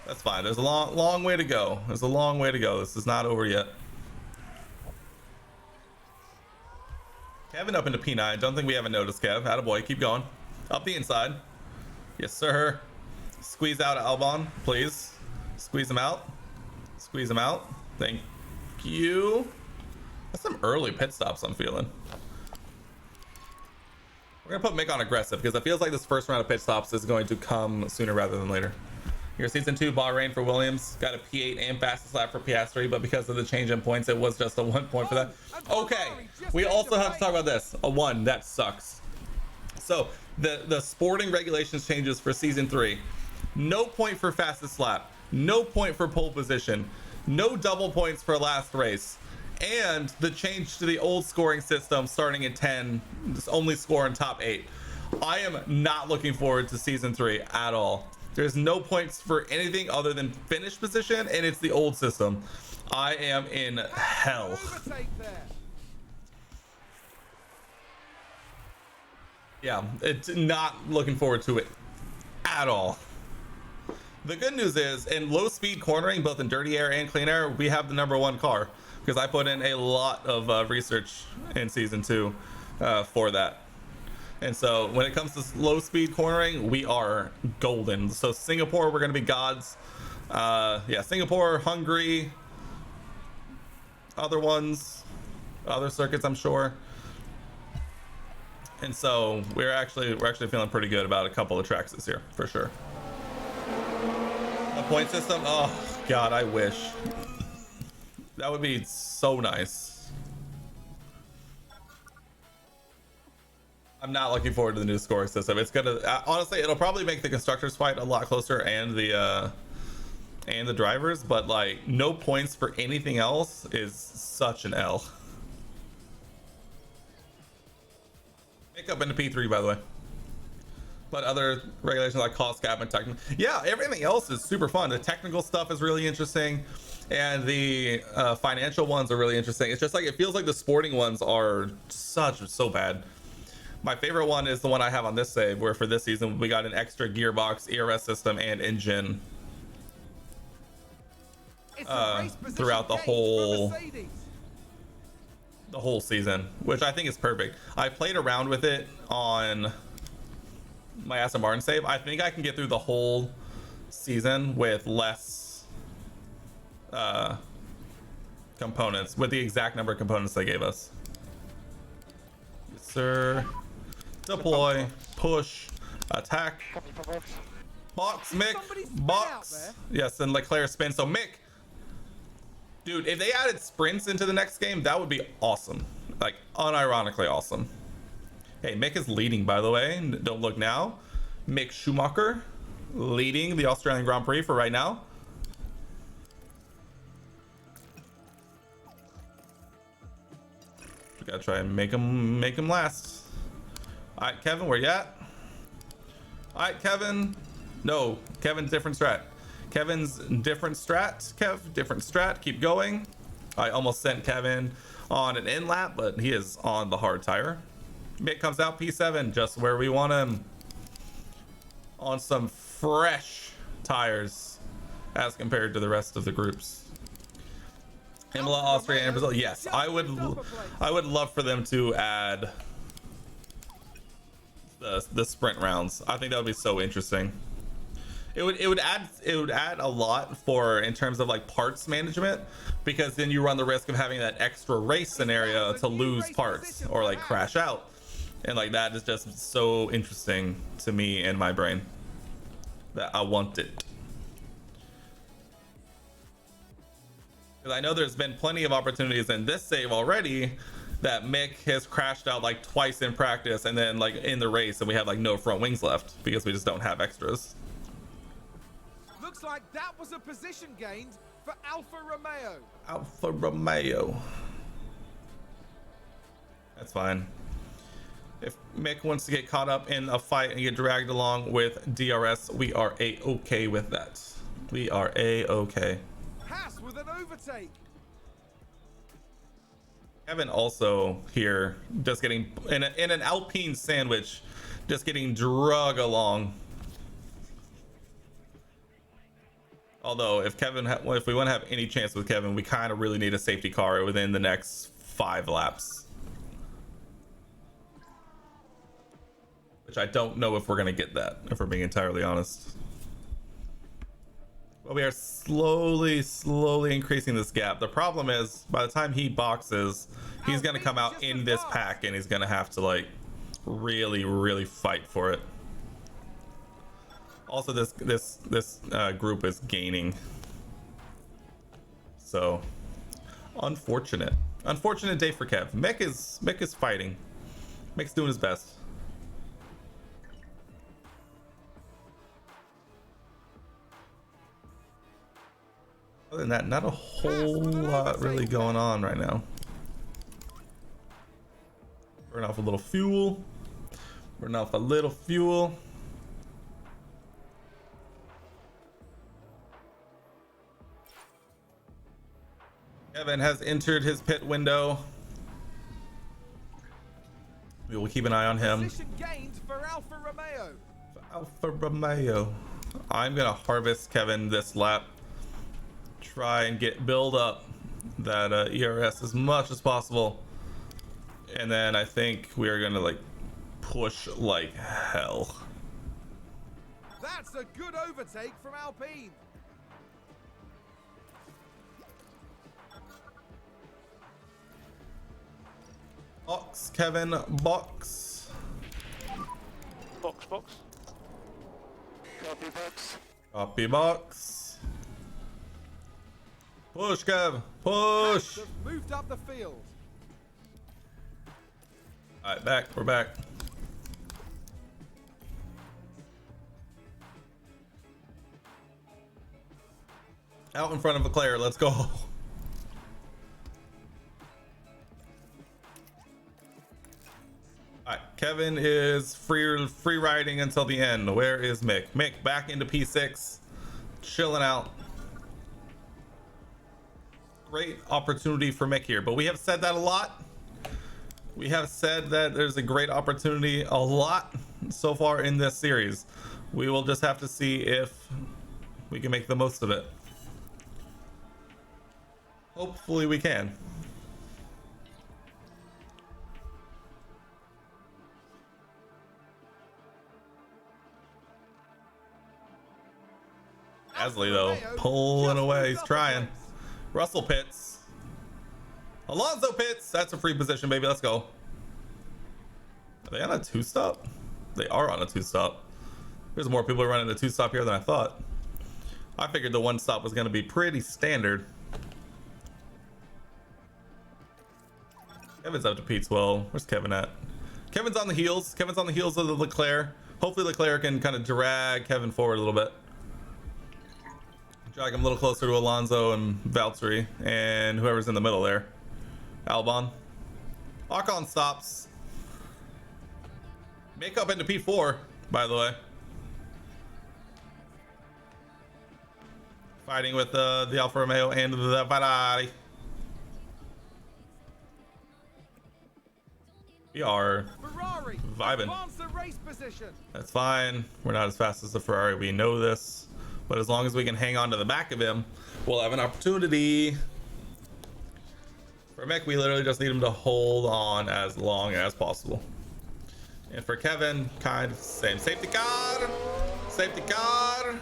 That's fine. There's a long way to go. There's a long way to go. This is not over yet. Kevin up into P9. Don't think we haven't noticed, Kev. Attaboy. Keep going. Up the inside. Yes, sir. Squeeze out Albon, please. Squeeze him out. Squeeze him out. Thank you. That's some early pit stops I'm feeling. We're gonna put Mick on aggressive because it feels like this first round of pit stops is going to come sooner rather than later. Your season 2 Bahrain for Williams got a P8 and fastest lap for Piastri, but because of the change in points, it was just a 1 point for that. Okay, we also have to talk about this. A 1, that sucks. So the sporting regulations changes for season 3. No point for fastest lap, no point for pole position, no double points for last race, and the change to the old scoring system starting at 10, only score in top 8. I am not looking forward to season 3 at all. There's no points for anything other than finish position, and it's the old system. I am in hell. Yeah, it's not looking forward to it at all. The good news is, in low speed cornering, both in dirty air and clean air, we have the #1 car, because I put in a lot of research in season 2 for that. And so when it comes to low speed cornering, we are golden. So Singapore, we're going to be gods. Yeah, Singapore, Hungary, other ones, other circuits, I'm sure. And so we're actually feeling pretty good about a couple of tracks this year, for sure. A point system, oh god, I wish. That would be so nice. I'm not looking forward to the new scoring system. It's gonna honestly, it'll probably make the constructors fight a lot closer and the drivers, but like no points for anything else is such an L. Make up into P3, by the way. But other regulations like cost cap and technical, yeah, everything else is super fun. The technical stuff is really interesting, and the financial ones are really interesting. It's just like it feels like the sporting ones are so bad. My favorite one is the one I have on this save, where for this season we got an extra gearbox, ERS system, and engine throughout the whole season, which I think is perfect. I played around with it on my Aston Martin save. I think I can get through the whole season with less components, with the exact number of components they gave us. Yes, sir. Deploy, push, attack, box, Mick, box. Yes, and Leclerc spin. So Mick, dude, if they added sprints into the next game, that would be awesome. Like, unironically awesome. Hey, Mick is leading, by the way. Don't look now. Mick Schumacher leading the Australian Grand Prix for right now. We gotta try and make him last. All right, Kevin, where you at? All right, Kevin. No, Kevin's different strat. Kevin's different strat. Kev, different strat. Keep going. I almost sent Kevin on an in lap, but he is on the hard tire. Mick comes out P7, just where we want him. On some fresh tires as compared to the rest of the groups. Imola, Austria, and Brazil. Yes, I would love for them to add the sprint rounds. I think that would be so interesting. It would add a lot for in terms of like parts management, because then you run the risk of having that extra race scenario to lose parts or like crash out, and like that is just so interesting to me and my brain that I want it. Because I know there's been plenty of opportunities in this save already that Mick has crashed out like twice in practice, and then like in the race, and we have like no front wings left because we just don't have extras. Looks like that was a position gained for Alfa Romeo. Alfa Romeo. That's fine. If Mick wants to get caught up in a fight and get dragged along with DRS, we are a-okay with that. We are a-okay. Haas with an overtake. Kevin also here just getting in an Alpine sandwich, just getting drug along. Although if we want to have any chance with Kevin, we kind of really need a safety car within the next 5 laps, which I don't know if we're gonna get that, if we're being entirely honest. But we are slowly increasing this gap. The problem is, by the time he boxes, he's gonna come out in this pack, and he's gonna have to like really fight for it. Also, this group is gaining, so unfortunate day for Kev. Mick is fighting. Mick's doing his best. Other than that, not a whole lot really going on right now. Burn off a little fuel. Kevin has entered his pit window. We will keep an eye on him. Position gained for Alfa Romeo. Alfa Romeo. I'm gonna harvest Kevin this lap. Try and build up that ERS as much as possible, and then I think we are gonna like push like hell. That's a good overtake from Alpine. Box, Kevin, box. Box. Copy box. Push, Kev, push. Moved up the field. All right, we're back. Out in front of Leclerc, let's go. All right, Kevin is free riding until the end. Where is Mick? Mick back into P6, chilling out. Great opportunity for Mick here, but we have said that a lot. We have said that there's a great opportunity a lot so far in this series. We will just have to see if we can make the most of it. Hopefully we can. Gasly though, pulling away, he's trying. Russell pits. Alonso pits. That's a free position, baby. Let's go. Are they on a two-stop? They are on a two-stop. There's more people running the two-stop here than I thought. I figured the one-stop was going to be pretty standard. Kevin's up to P12. Where's Kevin at? Kevin's on the heels. Kevin's on the heels of the Leclerc. Hopefully Leclerc can kind of drag Kevin forward a little bit. Drag him a little closer to Alonso and Valtteri and whoever's in the middle there. Albon. Ocon stops. Make up into P4, by the way. Fighting with the Alfa Romeo and the Ferrari. We are vibing. That's fine. We're not as fast as the Ferrari. We know this. But as long as we can hang on to the back of him, we'll have an opportunity. For Mick, we literally just need him to hold on as long as possible. And for Kevin, kind of the same. Safety car! Safety car!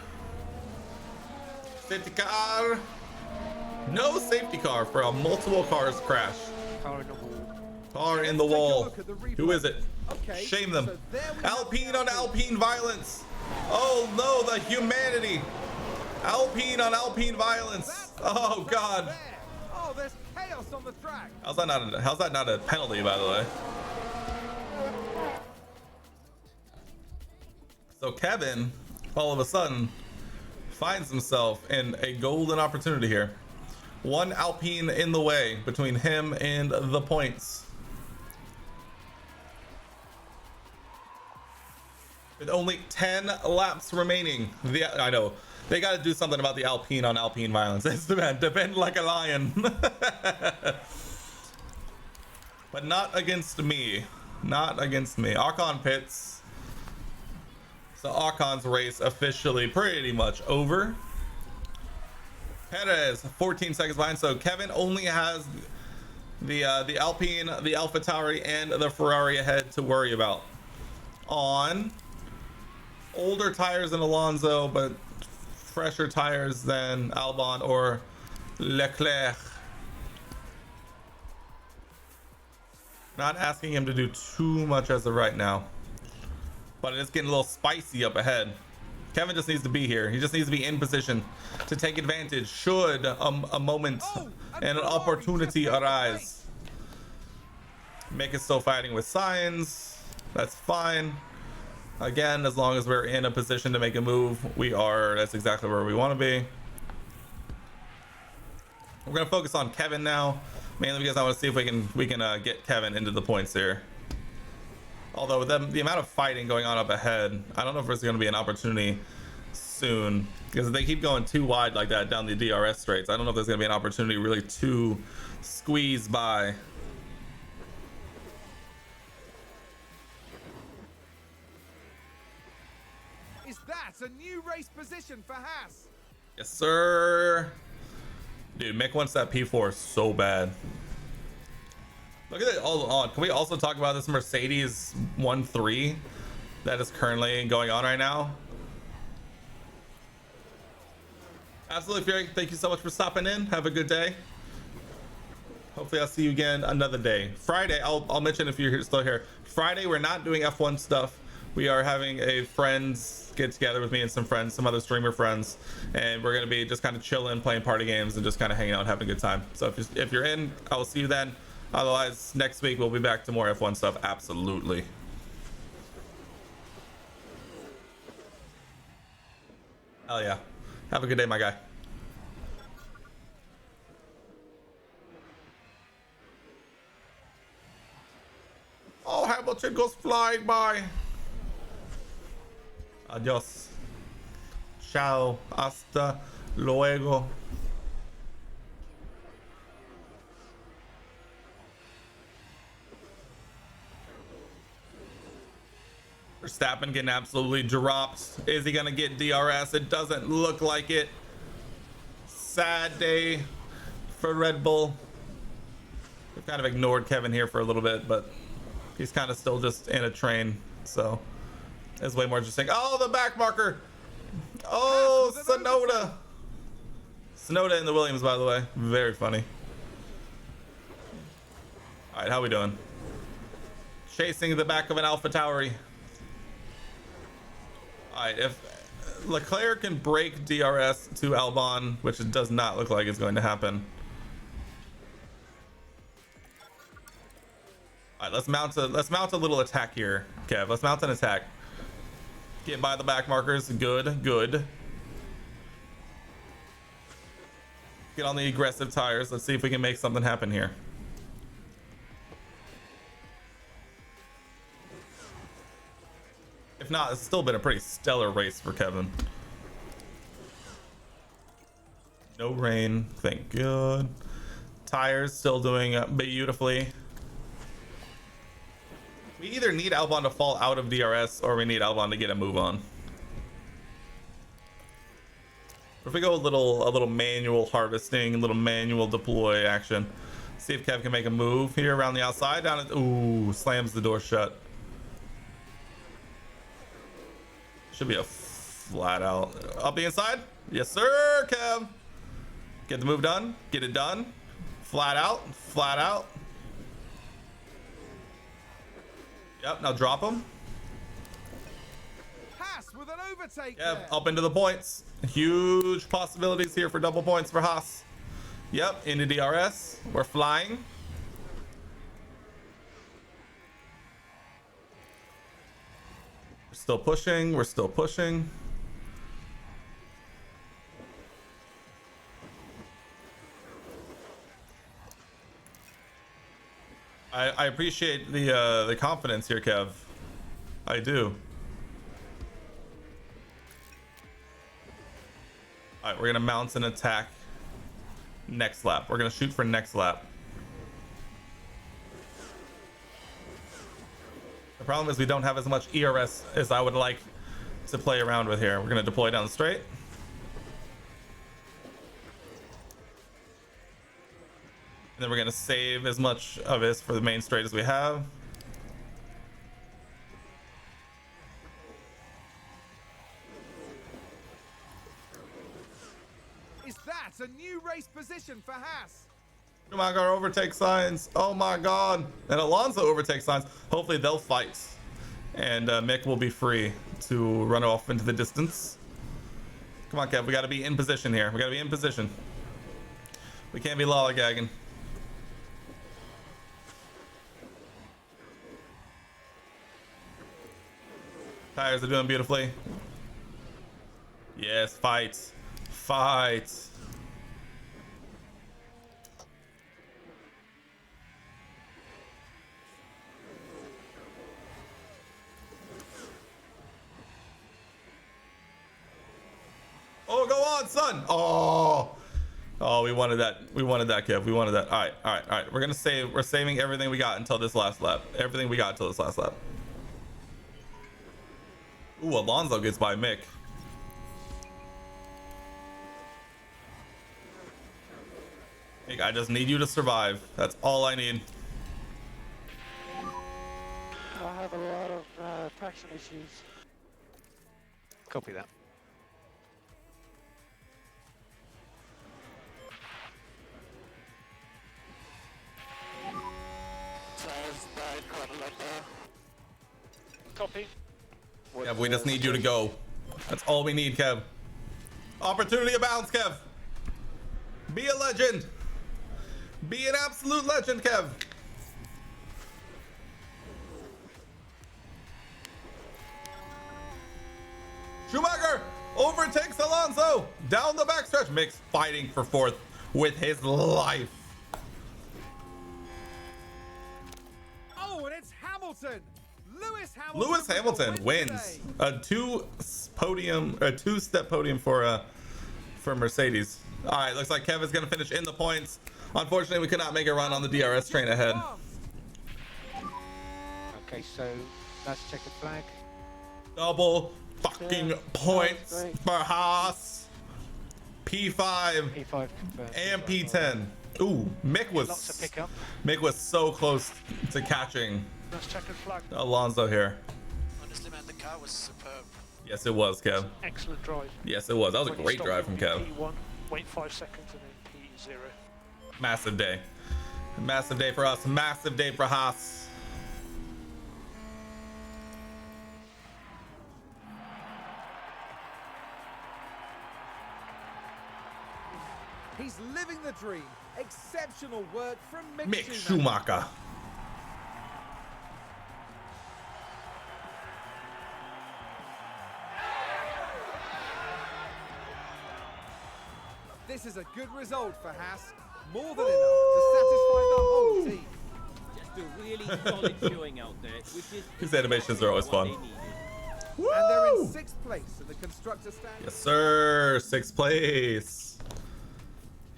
Safety car! No safety car for a multiple cars crash. Car in the wall. Who is it? Okay, shame them. So Alpine on Alpine violence. Oh no, the humanity. Alpine on Alpine violence. Oh God. Oh, there's chaos on the track. How's that not a penalty, by the way? So Kevin, all of a sudden, finds himself in a golden opportunity here. One Alpine in the way between him and the points. With only 10 laps remaining. I know. They got to do something about the Alpine on Alpine violence. It's the man. Defend like a lion. But not against me. Not against me. Ocon pits. So Ocon's race officially pretty much over. Perez 14 seconds behind. So Kevin only has the Alpine, the AlphaTauri, and the Ferrari ahead to worry about. On older tires than Alonso, but fresher tires than Albon or Leclerc. Not asking him to do too much as of right now, but it's getting a little spicy up ahead. Kevin just needs to be here. He just needs to be in position to take advantage should a moment and an opportunity arise. Make it still fighting with signs. That's fine. Again, as long as we're in a position to make a move, that's exactly where we want to be. We're gonna focus on Kevin now, mainly because I want to see if we can get Kevin into the points here. Although with the amount of fighting going on up ahead, I don't know if there's going to be an opportunity soon, because if they keep going too wide like that down the DRS straights, I don't know if there's going to be an opportunity really to squeeze by. Is that a new race position for Haas? Yes, sir. Dude, Mick wants that P4 so bad. Look at it all on. Can we also talk about this Mercedes 1.3 that is currently going on right now? Absolutely, Fury. Thank you so much for stopping in. Have a good day. Hopefully I'll see you again another day. Friday, I'll mention if you're still here. Friday, we're not doing F1 stuff. We are having a friends get together with me and some friends, some other streamer friends, and we're gonna be just kind of chilling, playing party games, and just kind of hanging out, having a good time. So if you're in, I will see you then. Otherwise, next week we'll be back to more F1 stuff. Absolutely. Hell yeah. Have a good day, my guy. Oh, Hamilton goes flying by. Adios. Ciao. Hasta luego. Verstappen getting absolutely dropped. Is he gonna get DRS? It doesn't look like it. Sad day for Red Bull. We've kind of ignored Kevin here for a little bit, but he's kind of still just in a train, so it's way more interesting. Oh, the back marker. Oh, Sonoda. Sonoda in the Williams, by the way. Very funny. All right, how we doing? Chasing the back of an Alpha Tauri. All right, if Leclerc can break DRS to Albon, which it does not look like is going to happen. All right, let's mount a little attack here, Kev. Let's mount an attack. Get by the back markers. Good, good. Get on the aggressive tires. Let's see if we can make something happen here. If not, it's still been a pretty stellar race for Kevin. No rain, thank God. Tires still doing beautifully. We either need Albon to fall out of DRS or we need Albon to get a move on. If we go a little manual harvesting, a little manual deploy action, see if Kev can make a move here around the outside. Down, ooh, slams the door shut. Should be a flat out up the inside. Yes, sir, Kev. Get the move done. Get it done. Flat out. Flat out. Yep. Now drop him. Haas with an overtake. Yep. Up into the points. Huge possibilities here for double points for Haas. Yep. Into DRS. We're flying. Still pushing. We're still pushing. I appreciate the confidence here, Kev. I do. All right, we're gonna mount an attack next lap. We're gonna shoot for next lap. The problem is we don't have as much ERS as I would like to play around with here. We're gonna deploy down the straight. And then we're gonna save as much of this for the main straight as we have. That's a new race position for Haas. Schumacher overtake signs. Oh my God. And Alonso overtake signs. Hopefully they'll fight. And Mick will be free to run off into the distance. Come on, Kev. We got to be in position here. We got to be in position. We can't be lollygagging. Tires are doing beautifully. Yes, fight. Fight. Oh, go on, son. Oh, we wanted that. We wanted that, Kev. We wanted that. All right, all right, all right. We're gonna save. We're saving everything we got until this last lap. Everything we got until this last lap. Ooh, Alonso gets by Mick. Mick, I just need you to survive. That's all I need. I have a lot of traction issues. Copy that. Copy. Kev, we just need you to go. That's all we need, Kev. Opportunity abounds, Kev. Be a legend. Be an absolute legend, Kev. Schumacher overtakes Alonso down the backstretch. Mick's fighting for fourth with his life. Oh, and it's Hamilton. Lewis Hamilton wins a two-step podium for Mercedes. All right, looks like Kevin's gonna finish in the points. Unfortunately, we could not make a run on the DRS train ahead. Okay, so that's checkered flag. Double fucking points for Haas. P5 and P10. Ooh, Mick was so close to catching Alonso here. Honestly, man, the car was superb. Yes, it was, Kev. Excellent drive. Yes, it was. That was a great drive from Kev. P1, wait 5 seconds and then P0. Massive day. Massive day for us. Massive day for Haas. He's living the dream. Exceptional work from Mick Schumacher. This is a good result for Haas. More than enough to satisfy the whole team. Just a really solid showing out there, which is These animations are always fun. And they're in 6th place in the constructor stand. Yes, sir. 6th place.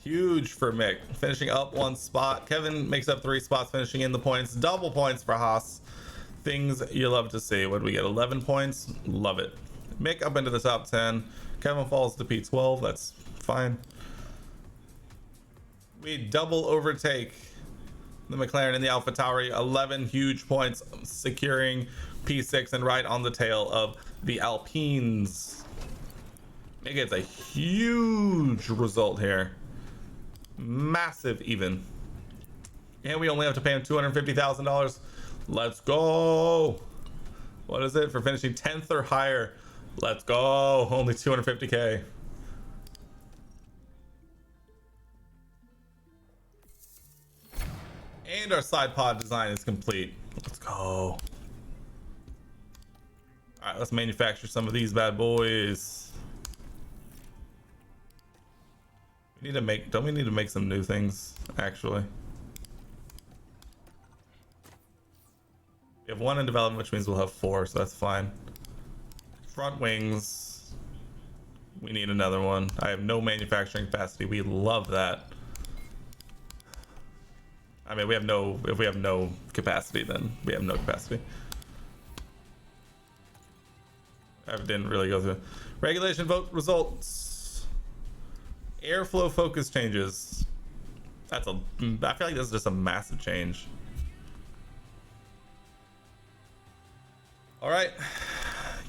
Huge for Mick. Finishing up 1 spot. Kevin makes up 3 spots, finishing in the points. Double points for Haas. Things you love to see. What do we get? 11 points. Love it. Mick up into the top 10. Kevin falls to P12. That's fine. We double overtake the McLaren and the AlphaTauri. 11 huge points, securing P6 and right on the tail of the Alpines. Mick gets a huge result here. Massive even. And we only have to pay him $250,000. Let's go. What is it for finishing 10th or higher? Let's go. Only 250K. And our side pod design is complete. Let's go. All right, let's manufacture some of these bad boys. We need to make, don't we need to make some new things, actually? We have 1 in development, which means we'll have 4, so that's fine. Front wings. We need another one. I have no manufacturing capacity. We love that. I mean, we have no, if we have no capacity, then we have no capacity. I didn't really go through. Regulation vote results. Airflow focus changes. That's a, I feel like this is just a massive change. All right.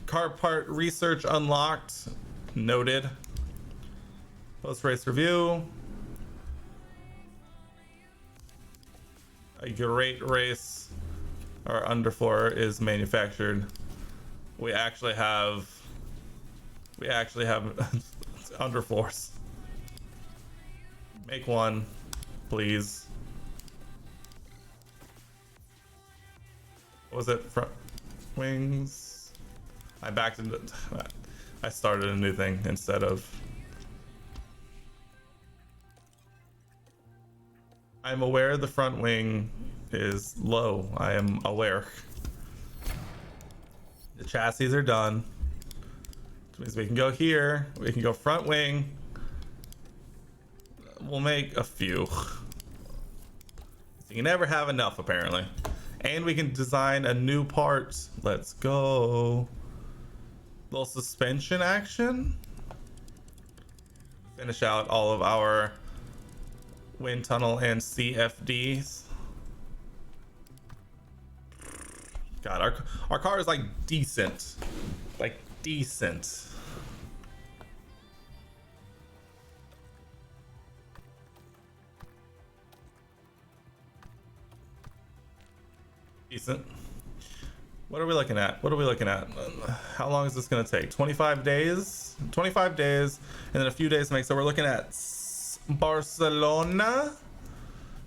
Car part research unlocked. Noted. Post-race review. A great race. Our underfloor is manufactured. We actually have underfloors. Make one, please. What was it? Front wings? I backed into. I started a new thing instead of. I'm aware the front wing is low. I am aware. The chassis are done. Which means we can go here. We can go front wing. We'll make a few. You can never have enough, apparently. And we can design a new part. Let's go. Little suspension action. Finish out all of our wind tunnel and CFDs. God, our car is like decent. Like decent. Decent. What are we looking at? What are we looking at? How long is this gonna take? 25 days? 25 days and then a few days to make. So we're looking at Barcelona.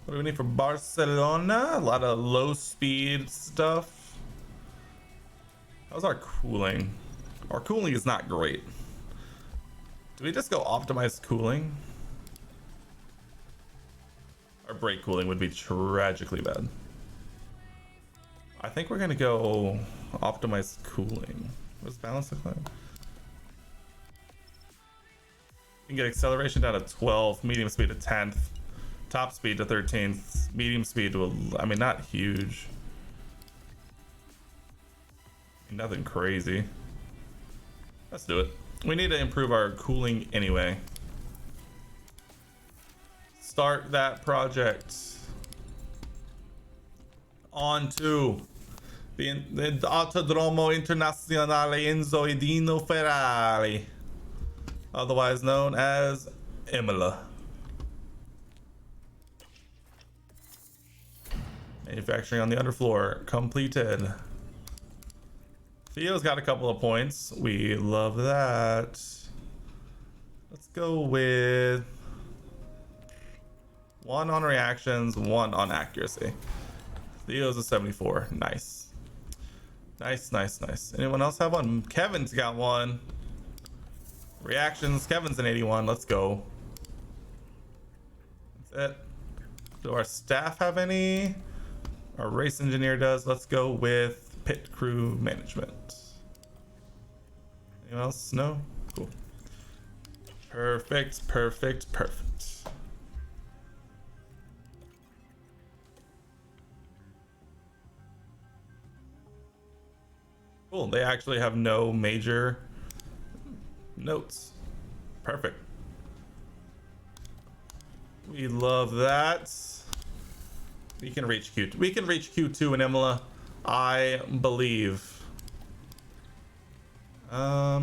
What do we need for Barcelona? A lot of low speed stuff. How's our cooling? Our cooling is not great. Do we just go optimize cooling? Our brake cooling would be tragically bad. I think we're gonna go optimize cooling. What does balance look like? You can get acceleration down to 12, medium speed to 10th, top speed to 13th, medium speed to, I mean, not huge. Nothing crazy. Let's do it. We need to improve our cooling anyway. Start that project. On to the Autodromo Internazionale Enzo Edino Ferrari, otherwise known as Imola. Manufacturing on the underfloor completed. Theo's got a couple of points. We love that. Let's go with 1 on reactions, 1 on accuracy. Theo's a 74. Nice. Nice, nice, nice. Anyone else have one? Kevin's got one. Reactions. Kevin's an 81. Let's go. That's it. Do our staff have any? Our race engineer does. Let's go with pit crew management. Anyone else? No? Cool. Perfect, perfect, perfect. Cool, they actually have no major notes. Perfect. We love that. We can reach Q2. We can reach Q2 in Imola, I believe. A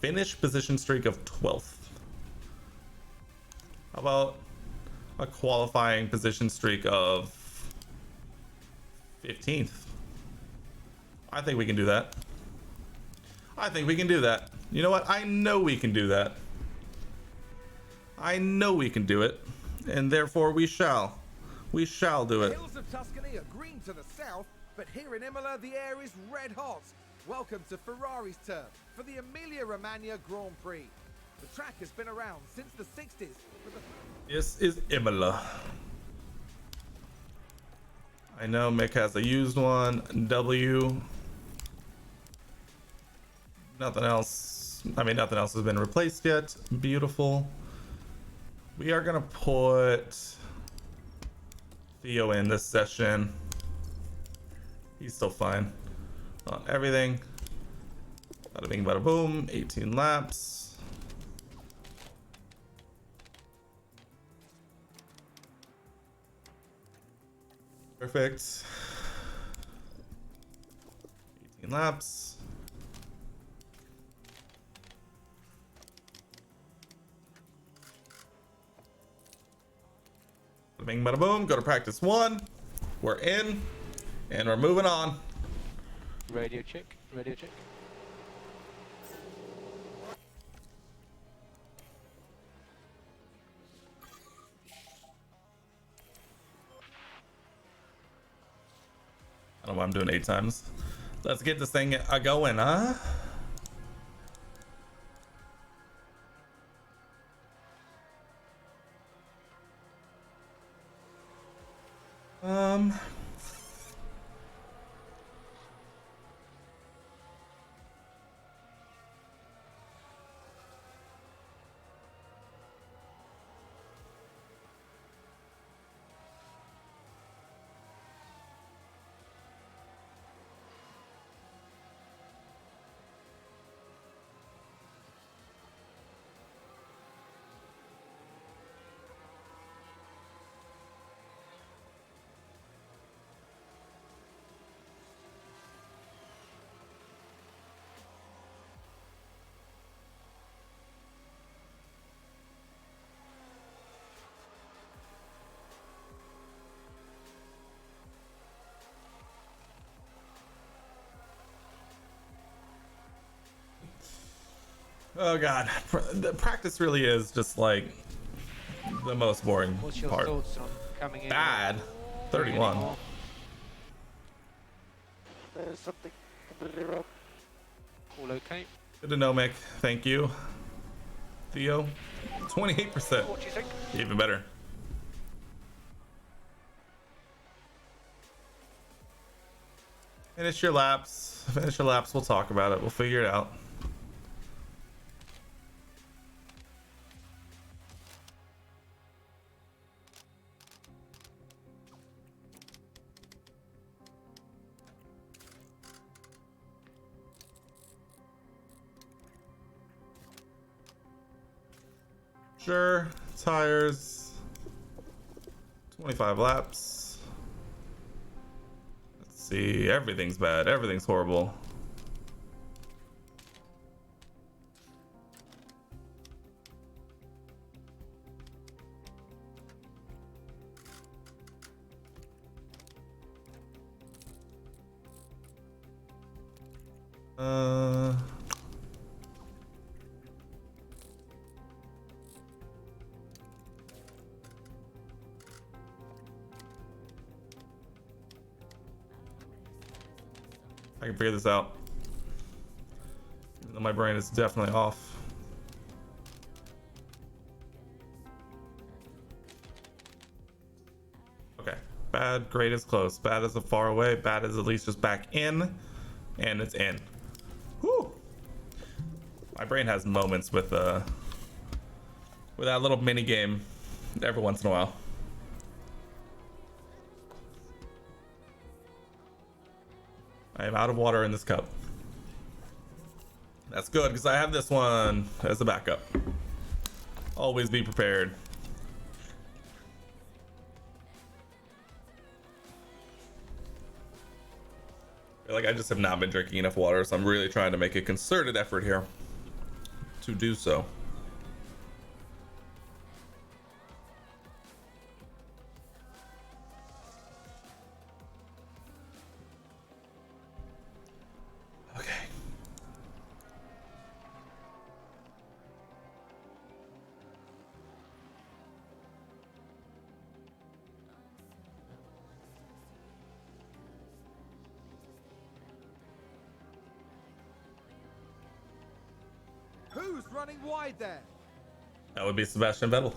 finish position streak of 12th. How about a qualifying position streak of 15th? I think we can do that. I think we can do that. You know what? I know we can do that. I know we can do it, and therefore we shall. We shall do it. The hills of Tuscany are green to the south, but here in Imola the air is red hot. Welcome to Ferrari's turf for the Emilia-Romagna Grand Prix. The track has been around since the 60s. This is Imola. I know Mick has a used one. W. Nothing else. I mean, nothing else has been replaced yet. Beautiful. We are gonna put Theo in this session. He's still fine on everything. Bada bing, bada boom. 18 laps. Perfect. 18 laps. Bing, bada boom. Go to practice 1. We're in, and we're moving on. Radio check. Radio check. I don't know why I'm doing 8 times. Let's get this thing going, huh? Oh god, the practice really is just like the most boring What's your part. thoughts on coming in? Bad. 31. There's something completely wrong. All okay? Good to know, Mick. Thank you. Theo. 28%. What do you think? Even better. Finish your laps. Finish your laps. We'll talk about it. We'll figure it out. Sure, tires, 25 laps. Let's see, everything's bad, everything's horrible. I can figure this out. Even though my brain is definitely off. Okay. Bad, great is close. Bad is a far away. Bad is at least just back in. And it's in. Whew. My brain has moments with that little mini game every once in a while. I am out of water in this cup. That's good because I have this one as a backup. Always be prepared. I feel like I just have not been drinking enough water, so I'm really trying to make a concerted effort here to do so. Who's running wide there? That would be Sebastian Vettel.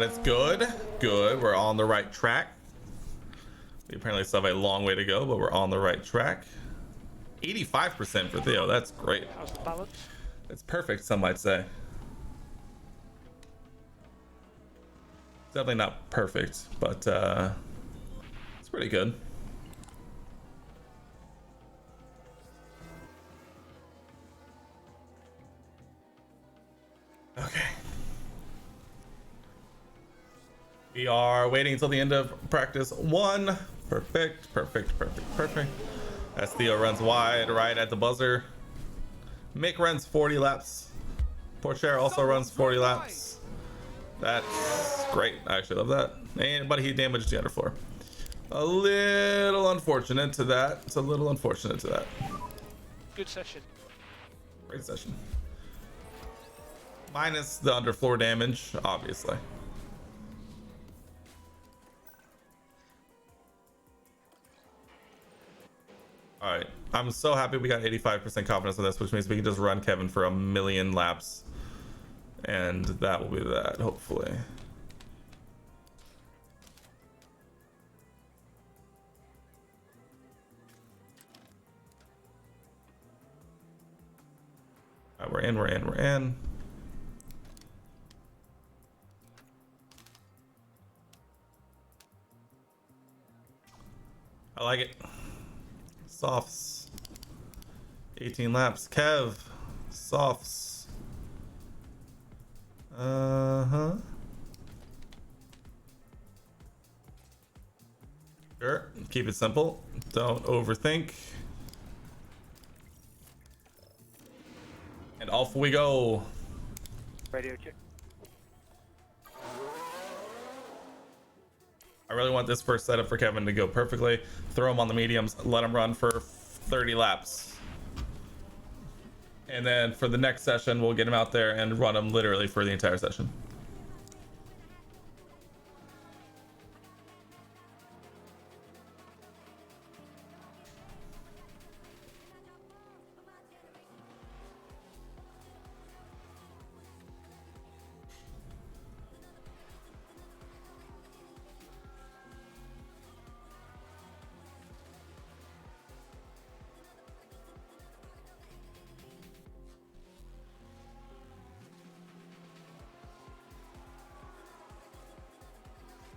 It's good. Good. We're on the right track. We apparently still have a long way to go, but we're on the right track. 85% for Theo. That's great. How's the balance? It's perfect, some might say. Definitely not perfect, but it's pretty good. Okay. We are waiting until the end of practice 1. Perfect, perfect, perfect, perfect. As Theo runs wide right at the buzzer. Mick runs 40 laps. Porcher also runs 40 laps. That's great. I actually love that. But he damaged the underfloor. A little unfortunate to that. It's a little unfortunate to that. Good session. Great session. Minus the underfloor damage, obviously. All right, I'm so happy we got 85% confidence on this, which means we can just run Kevin for 1,000,000 laps, and that will be that, hopefully. All right, we're in. I like it. Softs. 18 laps. Kev. Softs. Sure. Keep it simple. Don't overthink. And off we go. Radio check. I really want this first setup for Kevin to go perfectly. Throw him on the mediums, let him run for 30 laps. And then for the next session, we'll get him out there and run him literally for the entire session.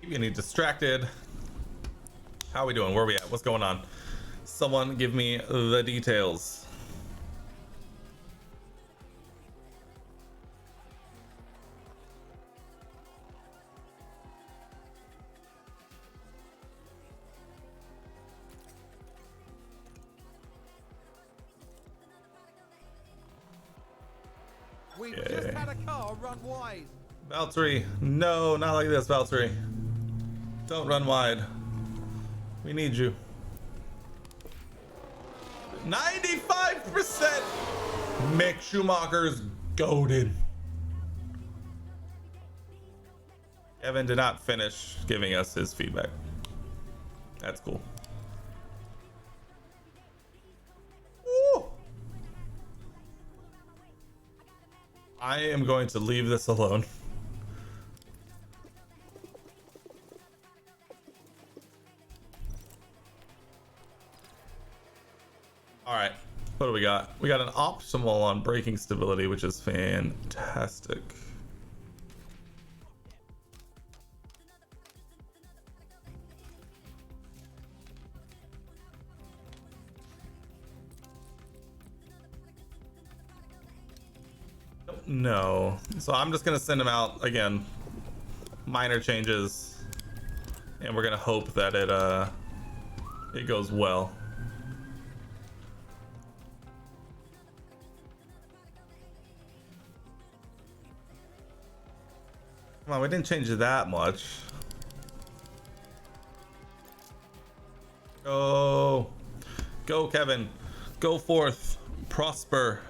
Keep getting distracted. How are we doing? Where are we at? What's going on? Someone give me the details. We've just had a car run wide. Valtteri, no, not like this, Valtteri. Don't run wide. We need you. 95%! Mick Schumacher's goated. Kevin did not finish giving us his feedback. That's cool. Woo! I am going to leave this alone. All right, what do we got? We got an optimal on braking stability, which is fantastic. No, so I'm just gonna send him out again. Minor changes, and we're gonna hope that it goes well. Come on, we didn't change it that much. Go, go, Kevin, go forth, prosper.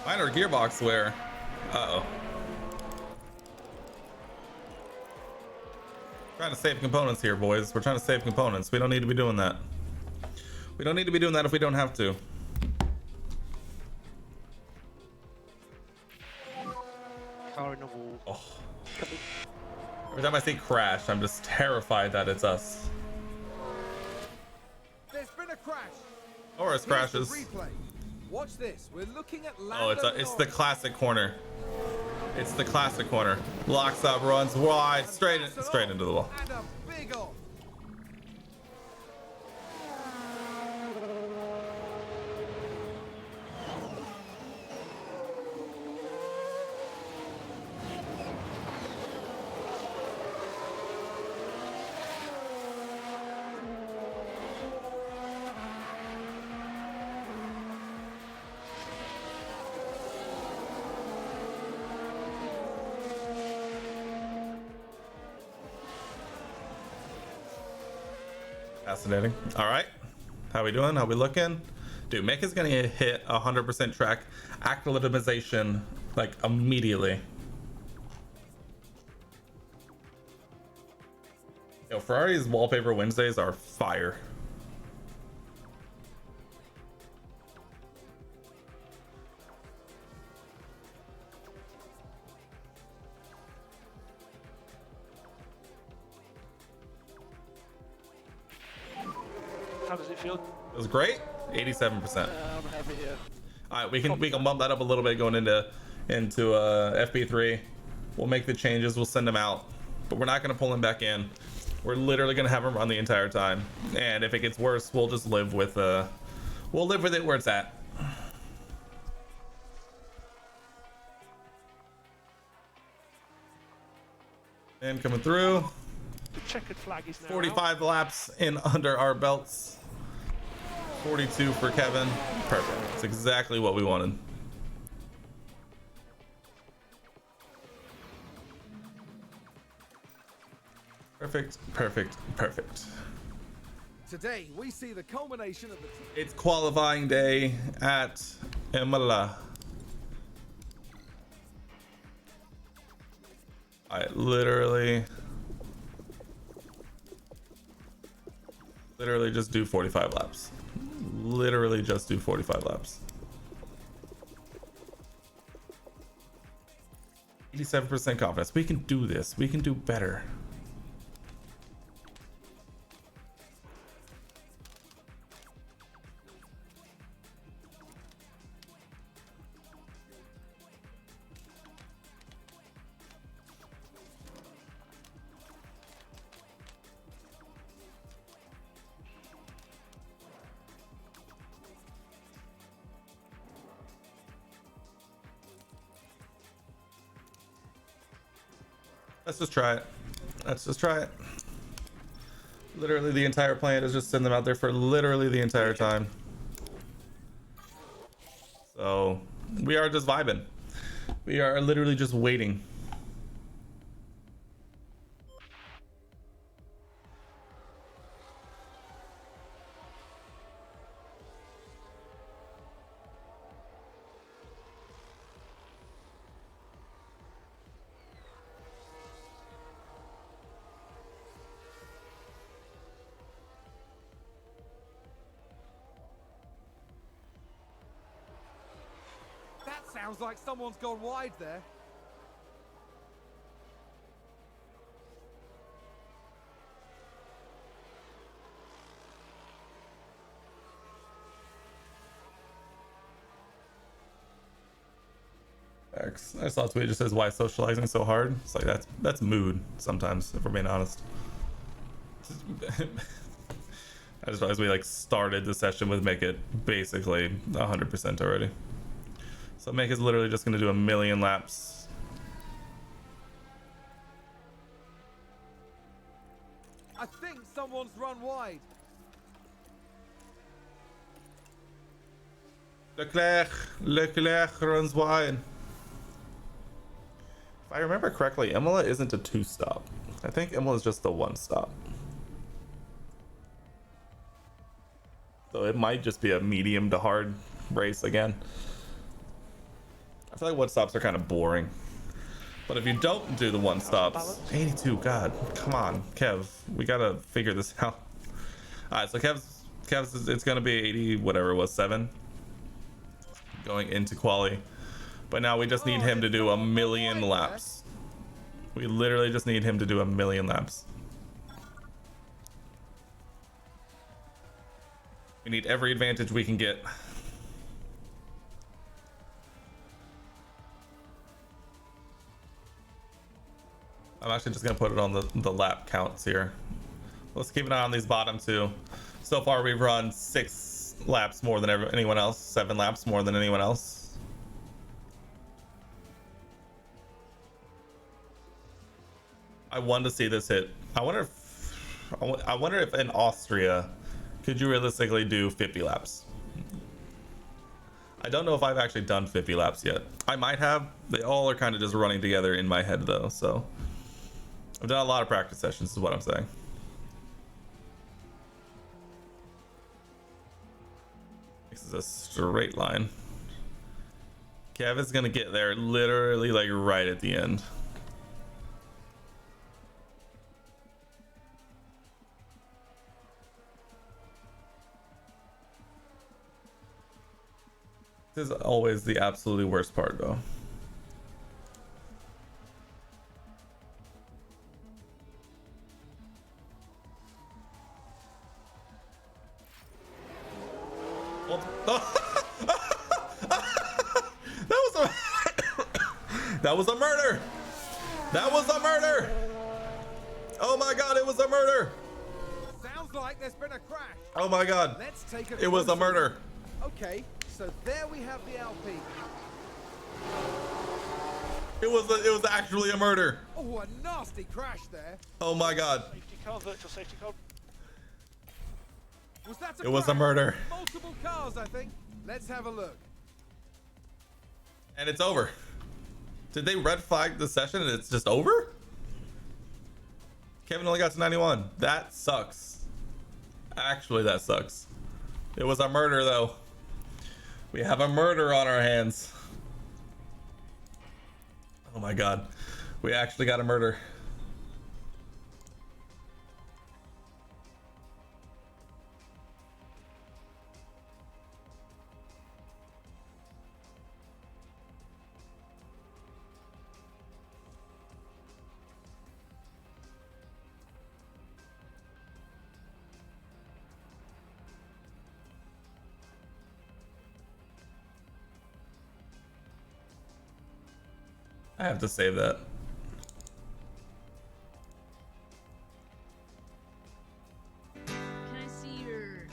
Minor gearbox wear. Uh-oh. Trying to save components here, boys. We're trying to save components. We don't need to be doing that. We don't need to be doing that if we don't have to. Car in the wall. Oh. Every time I see crash, I'm just terrified that it's us. There's been a crash. Or it's crashes. Replay. Watch this. We're looking at Oh, it's the classic corner. It's the classic corner. Locks up, runs wide, straight into the wall. And a big off. Fascinating. All right, how we doing? How we looking? Dude, Mick is gonna hit 100% track acclimatization like immediately. Yo, Ferrari's wallpaper Wednesdays are fire. How does it feel? It was great. 87%. I'm happy here. All right, we can bump that up a little bit going into FP3. We'll make the changes. We'll send him out, but we're not gonna pull him back in. We're literally gonna have him run the entire time. And if it gets worse, we'll just live with it where it's at. And coming through. The checkered flag is now 45 laps in under our belts. 42 for Kevin. Perfect. That's exactly what we wanted. Perfect, perfect, perfect. Today we see the culmination of the It's qualifying day at Imola. I literally just do 45 laps. Literally just do 45 laps. 87% confidence. We can do this. We can do better. Let's just try it. Let's just try it. Literally the entire plan is just send them out there for literally the entire time. So we are just vibing. We are literally just waiting. Sounds like someone's gone wide there. I saw a tweet that just says, why is socializing so hard? It's like that's mood sometimes, if we're being honest. I just realized we like started the session with make it basically 100% already. So Make is literally just going to do a million laps. I think someone's run wide. Leclerc runs wide. If I remember correctly, Imola isn't a 2-stop. I think Imola is just a 1-stop. So it might just be a medium to hard race again. I feel like one stops are kind of boring. But if you don't do the one stops, 82, God, come on, Kev, we gotta figure this out. All right, so Kev's it's gonna be 80, whatever it was, 7 going into quali. But now we just need him to do 1,000,000 laps. We literally just need him to do 1,000,000 laps. We need every advantage we can get. I'm actually just gonna put it on the lap counts here. Let's keep an eye on these bottom two. So far we've run 6 laps more than anyone else, 7 laps more than anyone else. I want to see this hit. I wonder if in Austria, could you realistically do 50 laps? I don't know if I've actually done 50 laps yet. I might have. They all are kind of just running together in my head though, so. I've done a lot of practice sessions is what I'm saying. This is a straight line. Kev is gonna get there literally like right at the end. This is always the absolutely worst part though. That was a murder. That was a murder. Oh my God, it was a murder. Sounds like there's been a crash. Oh my God. Let's take it was a murder. Okay, so there we have the LP. It was actually a murder. Oh, a nasty crash there. Oh my God. Safety car, virtual safety car. Was that it was a murder. Multiple cars, I think. Let's have a look. And it's over. Did they red flag the session and it's just over? Kevin only got to 91. That sucks. Actually, that sucks. It was a murder though. We have a murder on our hands. Oh my God. We actually got a murder. I have to save that. Can I see your...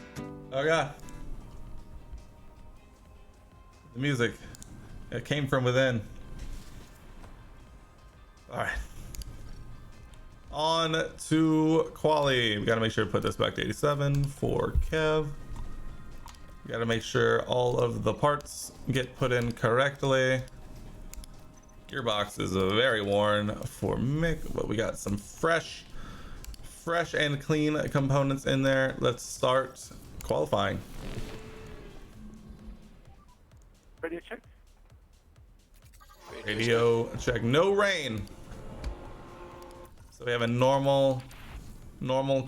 Oh God. The music. It came from within. Alright. On to quali. We gotta make sure to put this back to 87 for Kev. We gotta make sure all of the parts get put in correctly. Gearbox is very worn for Mick, but we got some fresh and clean components in there. Let's start qualifying. Radio check. Radio check. No rain. So we have a normal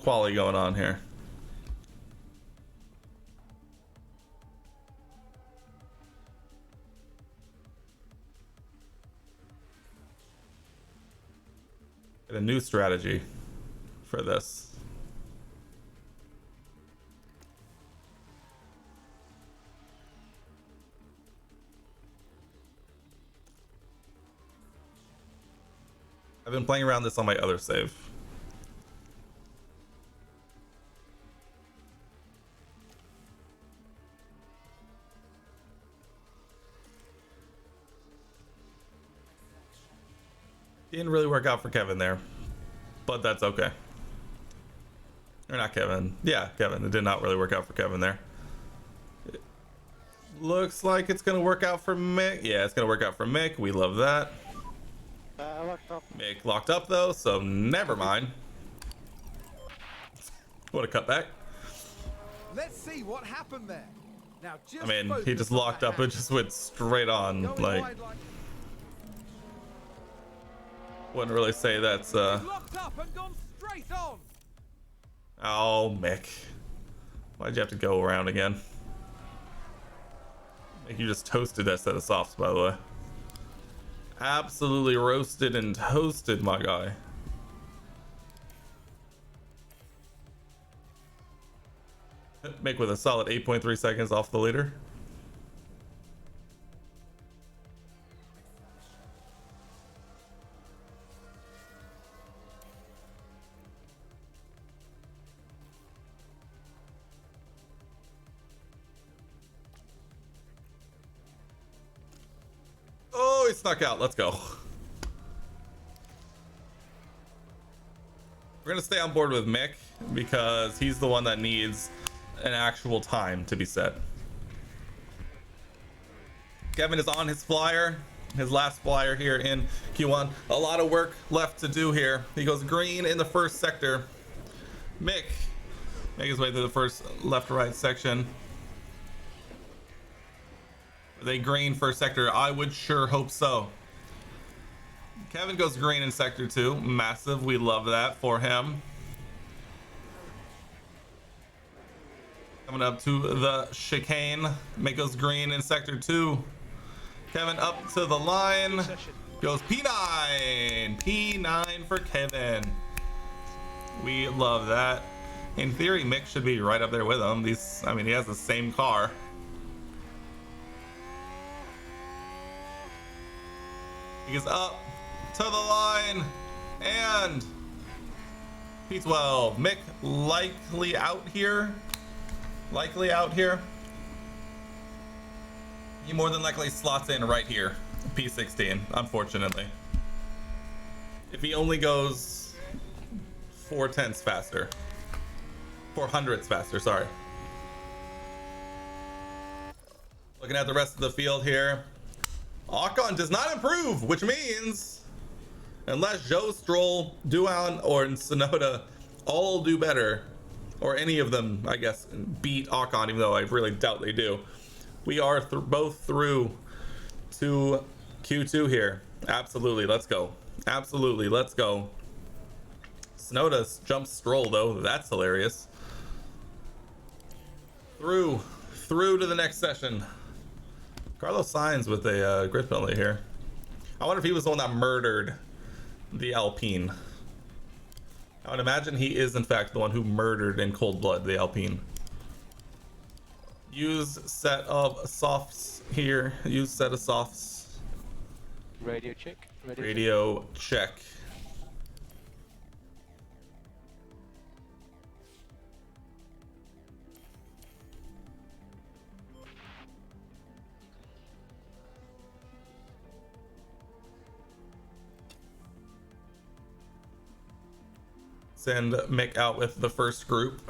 quali going on here. A new strategy for this. I've been playing around this on my other save. Didn't really work out for Kevin there, but that's okay. Or not Kevin. Yeah, Kevin. It did not really work out for Kevin there. It looks like it's going to work out for Mick. Yeah, it's going to work out for Mick. We love that. Locked up. Mick locked up though, so never mind. What a cutback. Let's see what happened there. Now, I mean, he focus just on locked that up and hand. just went straight on. Going Like, wide wouldn't really say that's He's locked up and gone straight on. Oh, Mick. Why'd you have to go around again? Mick, you just toasted that set of softs, by the way. Absolutely roasted and toasted, my guy. Mick with a solid 8.3 seconds off the leader. Oh, he snuck out. Let's go. We're gonna stay on board with Mick because he's the one that needs an actual time to be set. Kevin is on his flyer, his last flyer here in Q1. A lot of work left to do here. He goes green in the first sector. Mick make his way through the first left-right section. Are they green first sector? I would sure hope so. Kevin goes green in sector 2. Massive. We love that for him. Coming up to the chicane. Mick goes green in sector 2. Kevin up to the line. Goes P9. P9 for Kevin. We love that. In theory, Mick should be right up there with him. I mean, he has the same car. He gets up to the line and P12. Mick likely out here. He more than likely slots in right here. P16, unfortunately. If he only goes 4/10ths faster. 400ths faster, sorry. Looking at the rest of the field here. Ocon does not improve, which means unless Joe Stroll, Duan, or Tsunoda all do better, or any of them, I guess, beat Ocon, even though I really doubt they do, we are both through to Q2 here. Absolutely, let's go. Absolutely, let's go. Tsunoda jumps Stroll, though. That's hilarious. Through to the next session. Carlos Sainz with a grid penalty here. I wonder if he was the one that murdered the Alpine. I would imagine he is in fact the one who murdered in cold blood the Alpine. Use set of softs here. Use set of softs. Radio check. Radio check. Send Mick out with the first group.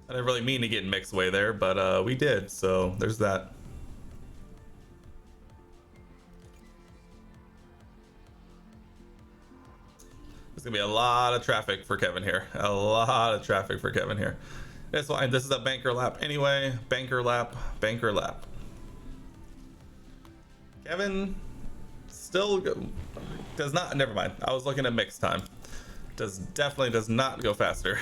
I didn't really mean to get in Mick's way there, but we did, so there's that. There's gonna be a lot of traffic for Kevin here. A lot of traffic for Kevin here. That's fine. This is a banker lap anyway. Banker lap. Kevin still does not. Never mind. I was looking at mixed time. Definitely does not go faster.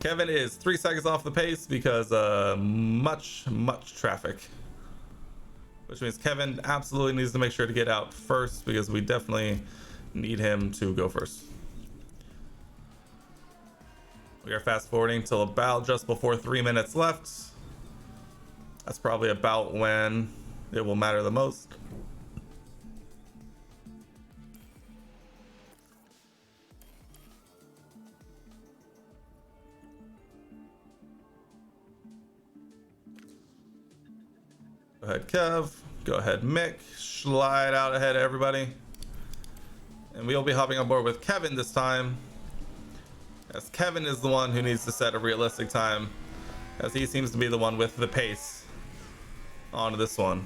Kevin is 3 seconds off the pace because much traffic, which means Kevin absolutely needs to make sure to get out first because we definitely need him to go first. We are fast forwarding till about just before 3 minutes left. That's probably about when it will matter the most. Go ahead, Kev. Go ahead, Mick. Slide out ahead of everybody. And we'll be hopping on board with Kevin this time, as Kevin is the one who needs to set a realistic time, as he seems to be the one with the pace on this one.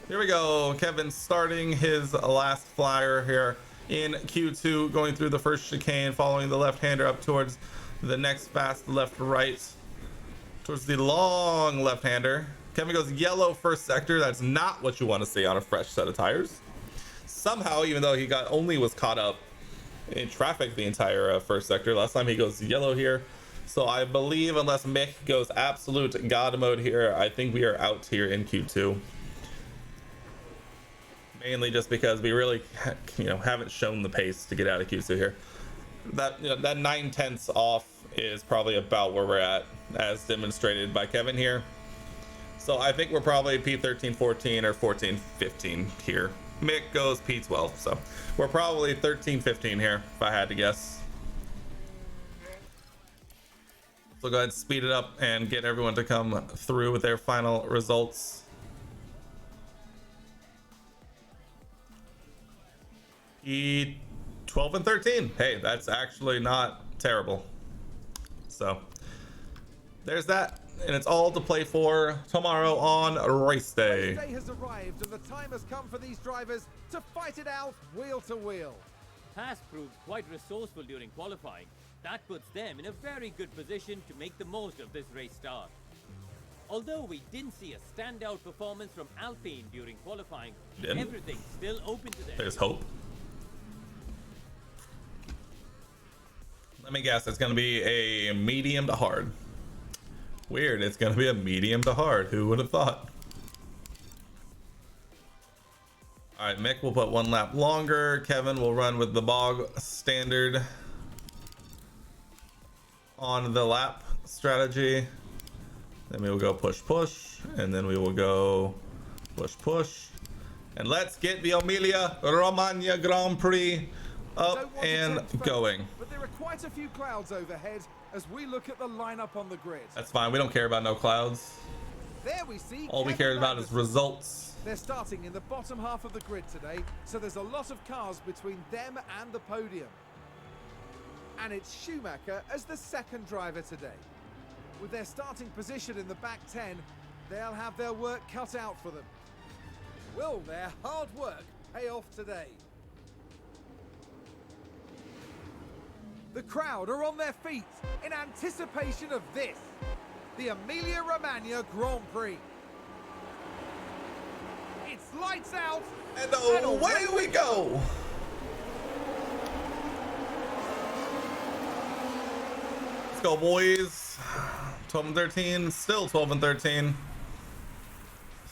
Here we go. Kevin starting his last flyer here in Q2, going through the first chicane, following the left-hander up towards the next fast left-right, towards the long left-hander. Kevin goes yellow first sector. That's not what you want to see on a fresh set of tires. Somehow, even though he was caught up in traffic the entire first sector, last time he goes yellow here. So I believe unless Mick goes absolute god mode here, I think we are out here in Q2. Mainly just because we really, haven't shown the pace to get out of Q2 here. That 9/10 off is probably about where we're at, as demonstrated by Kevin here. So I think we're probably P13, 14 or 14, 15 here. Mick goes P12, so we're probably 13, 15 here if I had to guess. So go ahead and speed it up and get everyone to come through with their final results. P12 and 13. Hey, that's actually not terrible. So there's that, and it's all to play for tomorrow on race day. Race day has arrived, and the time has come for these drivers to fight it out wheel to wheel. Haas proved quite resourceful during qualifying. That puts them in a very good position to make the most of this race start. Although we didn't see a standout performance from Alpine during qualifying, everything's still open to them. There's hope. Let me guess, it's going to be a medium to hard. Weird, it's going to be a medium to hard. Who would have thought? All right, Mick will put 1 lap longer. Kevin will run with the bog standard on the lap strategy. Then we will go push, push, and then we will go push, push. And let's get the Emilia-Romagna Grand Prix up and going. But there are quite a few clouds overhead as we look at the lineup on the grid. That's fine. We don't care about no clouds. There we see all we care about is results. They're starting in the bottom half of the grid today, so there's a lot of cars between them and the podium. And it's Schumacher as the second driver today. With their starting position in the back 10, they'll have their work cut out for them. Will their hard work pay off today? The crowd are on their feet in anticipation of this, the Emilia-Romagna Grand Prix. It's lights out, and away we go. Let's go, boys. 12 and 13, still 12 and 13.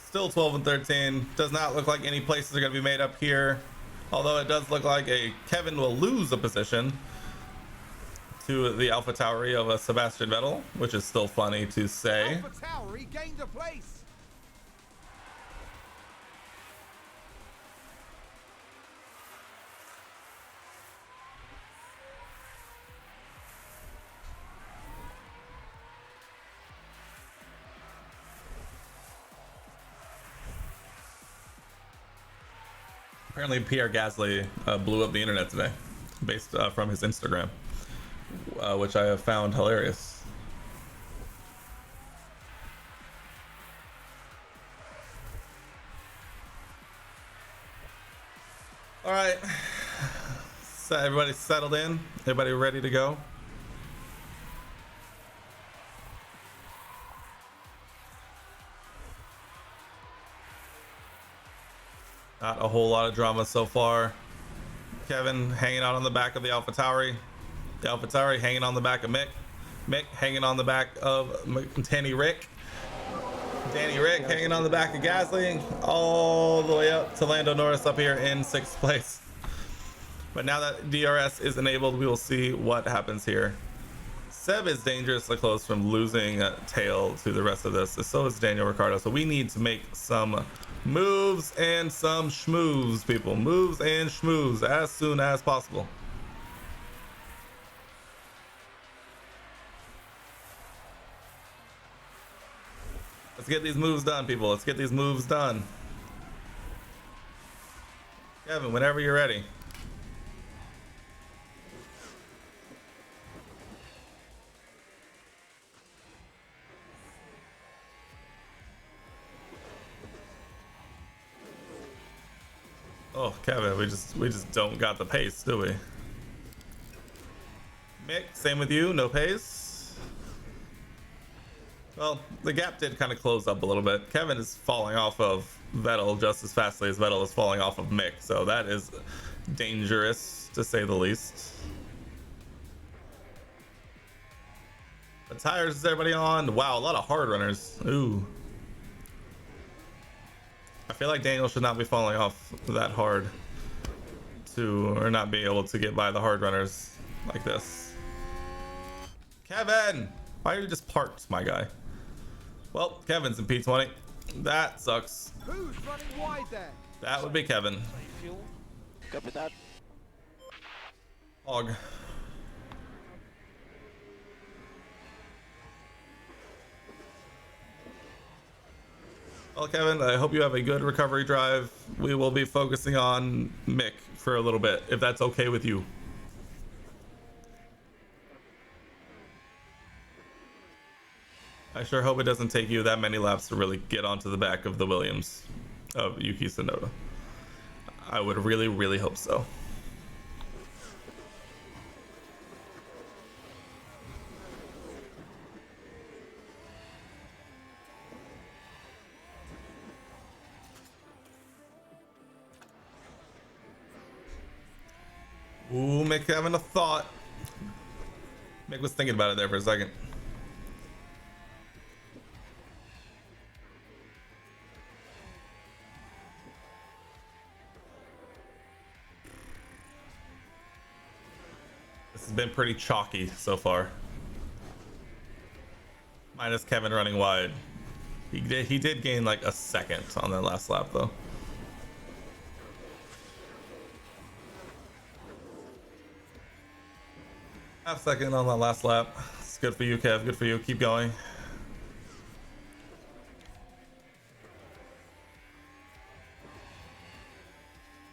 Still 12 and 13. Does not look like any places are going to be made up here. Although it does look like Kevin will lose a position to the AlphaTauri of Sebastian Vettel, which is still funny to say. AlphaTauri gained a place. Apparently Pierre Gasly blew up the internet today based from his Instagram, which I have found hilarious. All right, so everybody settled in? Everybody ready to go? Not a whole lot of drama so far. Kevin hanging out on the back of the AlphaTauri. The AlphaTauri hanging on the back of Mick. Mick hanging on the back of Danny Rick. Danny Rick hanging on the back of Gasly. All the way up to Lando Norris up here in 6th place. But now that DRS is enabled, we will see what happens here. Seb is dangerously close from losing tail to the rest of this. So is Daniel Ricciardo. So we need to make some moves and some schmoves, people. Moves and schmoves as soon as possible. Let's get these moves done, people. Let's get these moves done. Kevin, whenever you're ready. Oh, Kevin, we just don't got the pace, do we? Mick, same with you, no pace. Well, the gap did kind of close up a little bit. Kevin is falling off of Vettel just as fastly as Vettel is falling off of Mick, so that is dangerous to say the least. The tires is everybody on? Wow, a lot of hard runners. Ooh. I feel like Daniel should not be falling off that hard or not be able to get by the hard runners like this. Kevin! Why are you just parked, my guy? Well, Kevin's in P20. That sucks. Who's running wide there? That would be Kevin. Copy that. Hog. Well, Kevin, I hope you have a good recovery drive. We will be focusing on Mick for a little bit, if that's okay with you. I sure hope it doesn't take you that many laps to really get onto the back of the Williams of Yuki Tsunoda. I would really, really hope so. Ooh, Mick having a thought. Mick was thinking about it there for a second. This has been pretty chalky so far. Minus Kevin running wide. He did gain like a second on that last lap though. Half second on that last lap. It's good for you, Kev. Good for you. Keep going.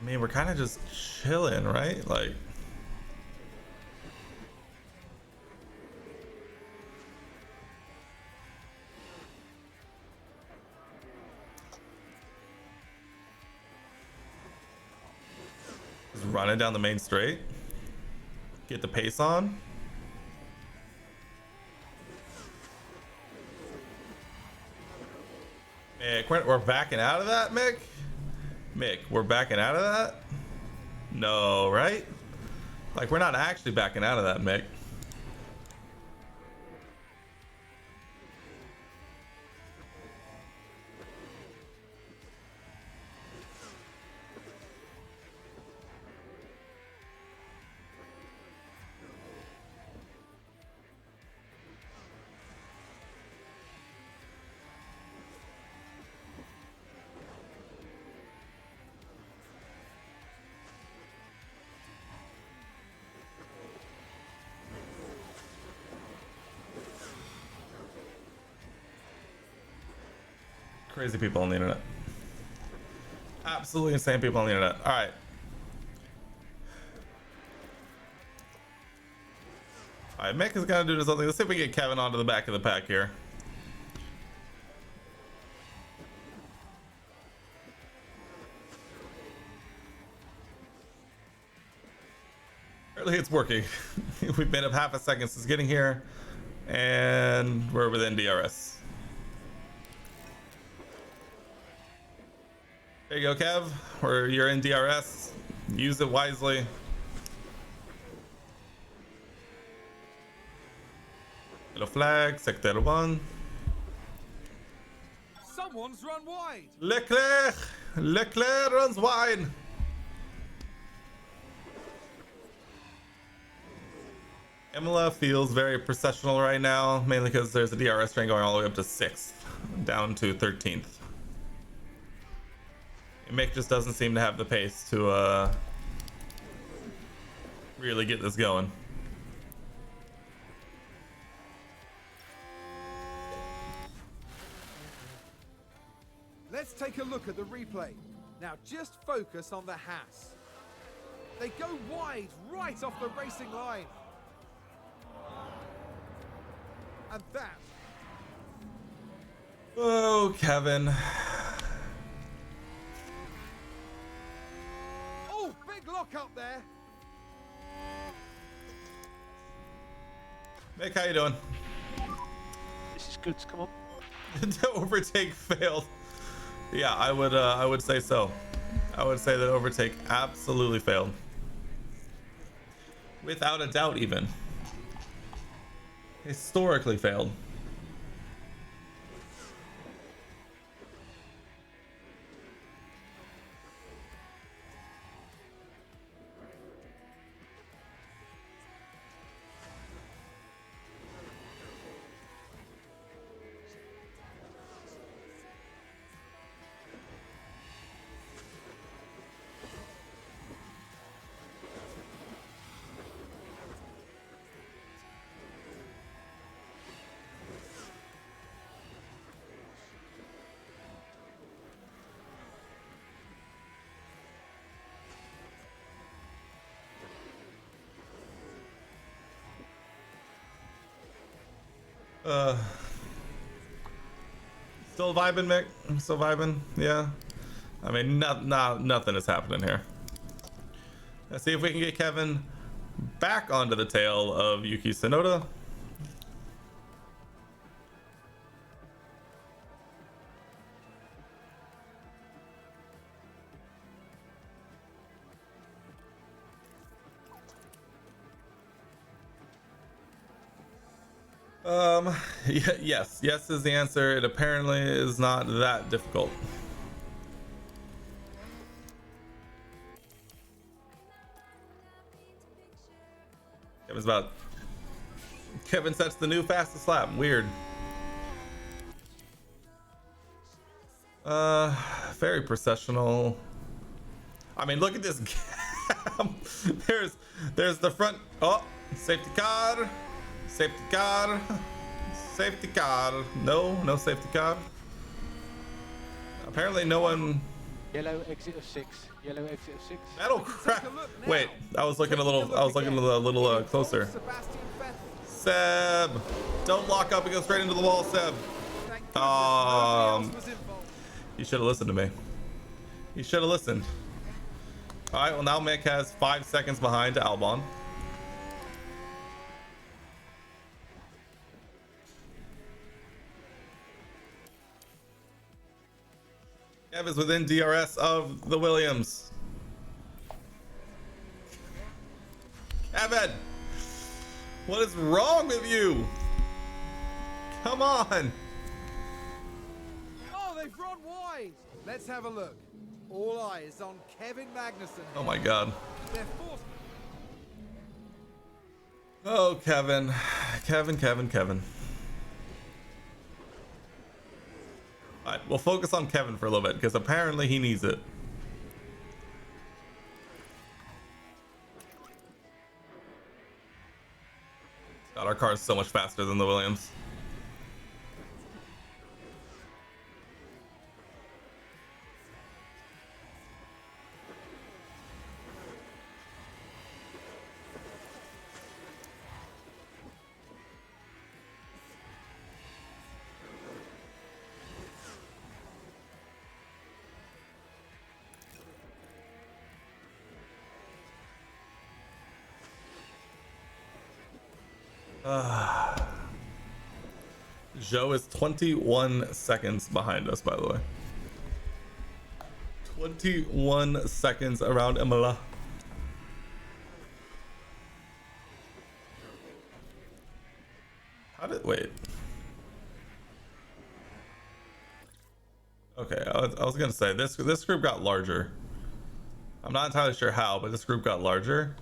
I mean, we're kind of just chilling, right? Like, just running down the main straight. Get the pace on. Mick, we're backing out of that, Mick? Mick, we're backing out of that? No, right? Like, we're not actually backing out of that, Mick. Crazy people on the internet. Absolutely insane people on the internet. All right. All right, Mick is gonna do something. Let's see if we can get Kevin onto the back of the pack here. Apparently it's working. We've been up half a second since getting here, and we're within DRS. There you go, Kev. You're in DRS. Use it wisely. Yellow flag, sector 1. Someone's run wide. Leclerc runs wide. Imola feels very processional right now, mainly because there's a DRS train going all the way up to 6th, down to 13th. Mick just doesn't seem to have the pace to really get this going. Let's take a look at the replay. Now just focus on the Haas. They go wide right off the racing line. And that. Oh, Kevin. Mick, how you doing? This is good. Come on. The overtake failed. Yeah, I would say so. I would say that overtake absolutely failed. Without a doubt, even. Historically failed. Still vibing, Mick? Still vibing? Yeah. I mean, nothing is happening here. Let's see if we can get Kevin back onto the tail of Yuki Tsunoda. Yes is the answer. It apparently is not that difficult. Kevin sets the new fastest lap. Weird. Very processional. I mean, look at this gap. there's the front. Oh, safety car. Safety car. Safety car. No safety car. Apparently no one. Yellow exit of 6. Yellow exit of 6. That'll crap. Wait, I was looking a little closer. Seb, don't lock up and go straight into the wall, Seb. You should have listened to me. You should have listened. All right, well now Mick has 5 seconds behind Albon. Kev is within DRS of the Williams. Kevin, what is wrong with you? Come on. Oh, they've run wide. Let's have a look. All eyes on Kevin Magnussen. Oh my God. They're forced. Oh, Kevin. Kevin. All right, we'll focus on Kevin for a little bit because apparently he needs it. God, our car is so much faster than the Williams. Joe is 21 seconds behind us, by the way. 21 seconds around Imola. Wait. Okay, I was gonna say this group got larger. I'm not entirely sure how, but this group got larger.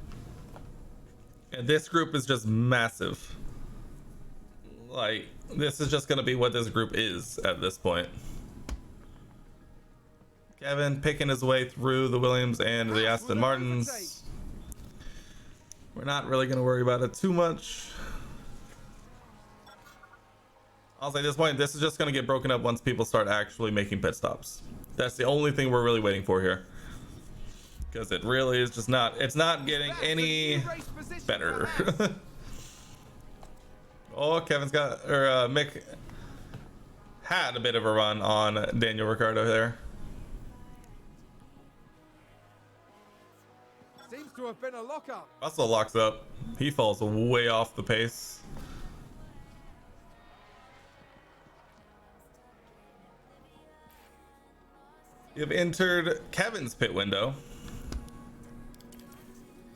And this group is just massive. Like, this is just gonna be what this group is at this point. Kevin picking his way through the Williams and the Aston Martins. We're not really gonna worry about it too much. I'll say at this point, this is just gonna get broken up once people start actually making pit stops. That's the only thing we're really waiting for here. Because it really is just not, it's not getting any better. Oh, Mick had a bit of a run on Daniel Ricciardo there. Seems to have been a lockup. Russell locks up. He falls way off the pace. We have entered Kevin's pit window.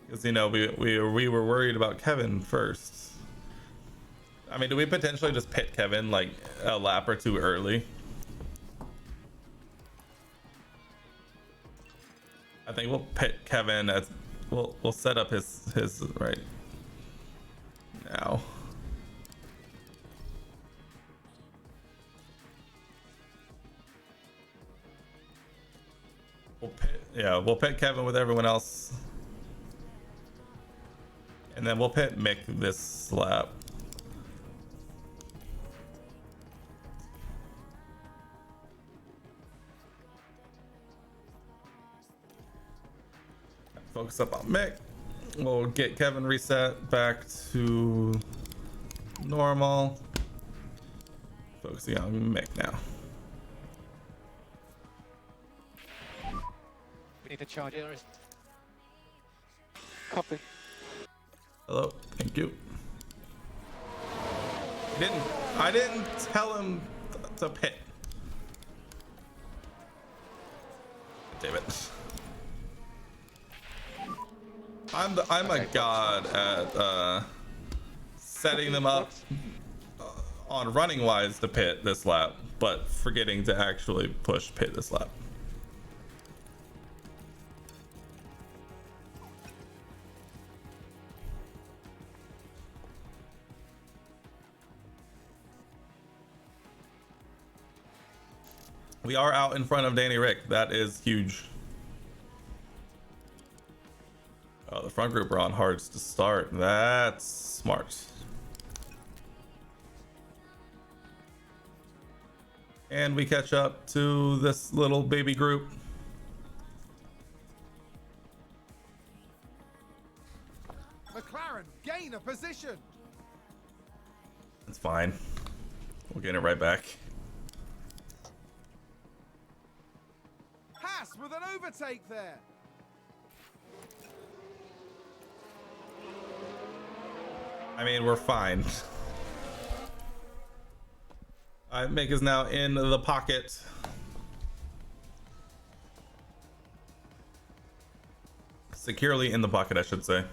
Because, you know, we were worried about Kevin first. I mean, do we potentially just pit Kevin like a lap or two early? I think we'll pit Kevin as we'll set up his right now. We'll pit Kevin with everyone else. And then we'll pit Mick this lap. Focus up on Mick. We'll get Kevin reset back to normal. Focusing on Mick now. We need to charge it. Copy. Hello, thank you. I didn't tell him to pit. Damn it. I'm a god at setting them up on running wise to pit this lap, but forgetting to actually push pit this lap. We are out in front of Danny Rick. That is huge. Oh, the front group are on hards to start. That's smart. And we catch up to this little baby group. McLaren gain a position. It's fine. We'll get it right back. Haas with an overtake there. I mean, we're fine. Mick is now in the pocket. Securely in the pocket, I should say.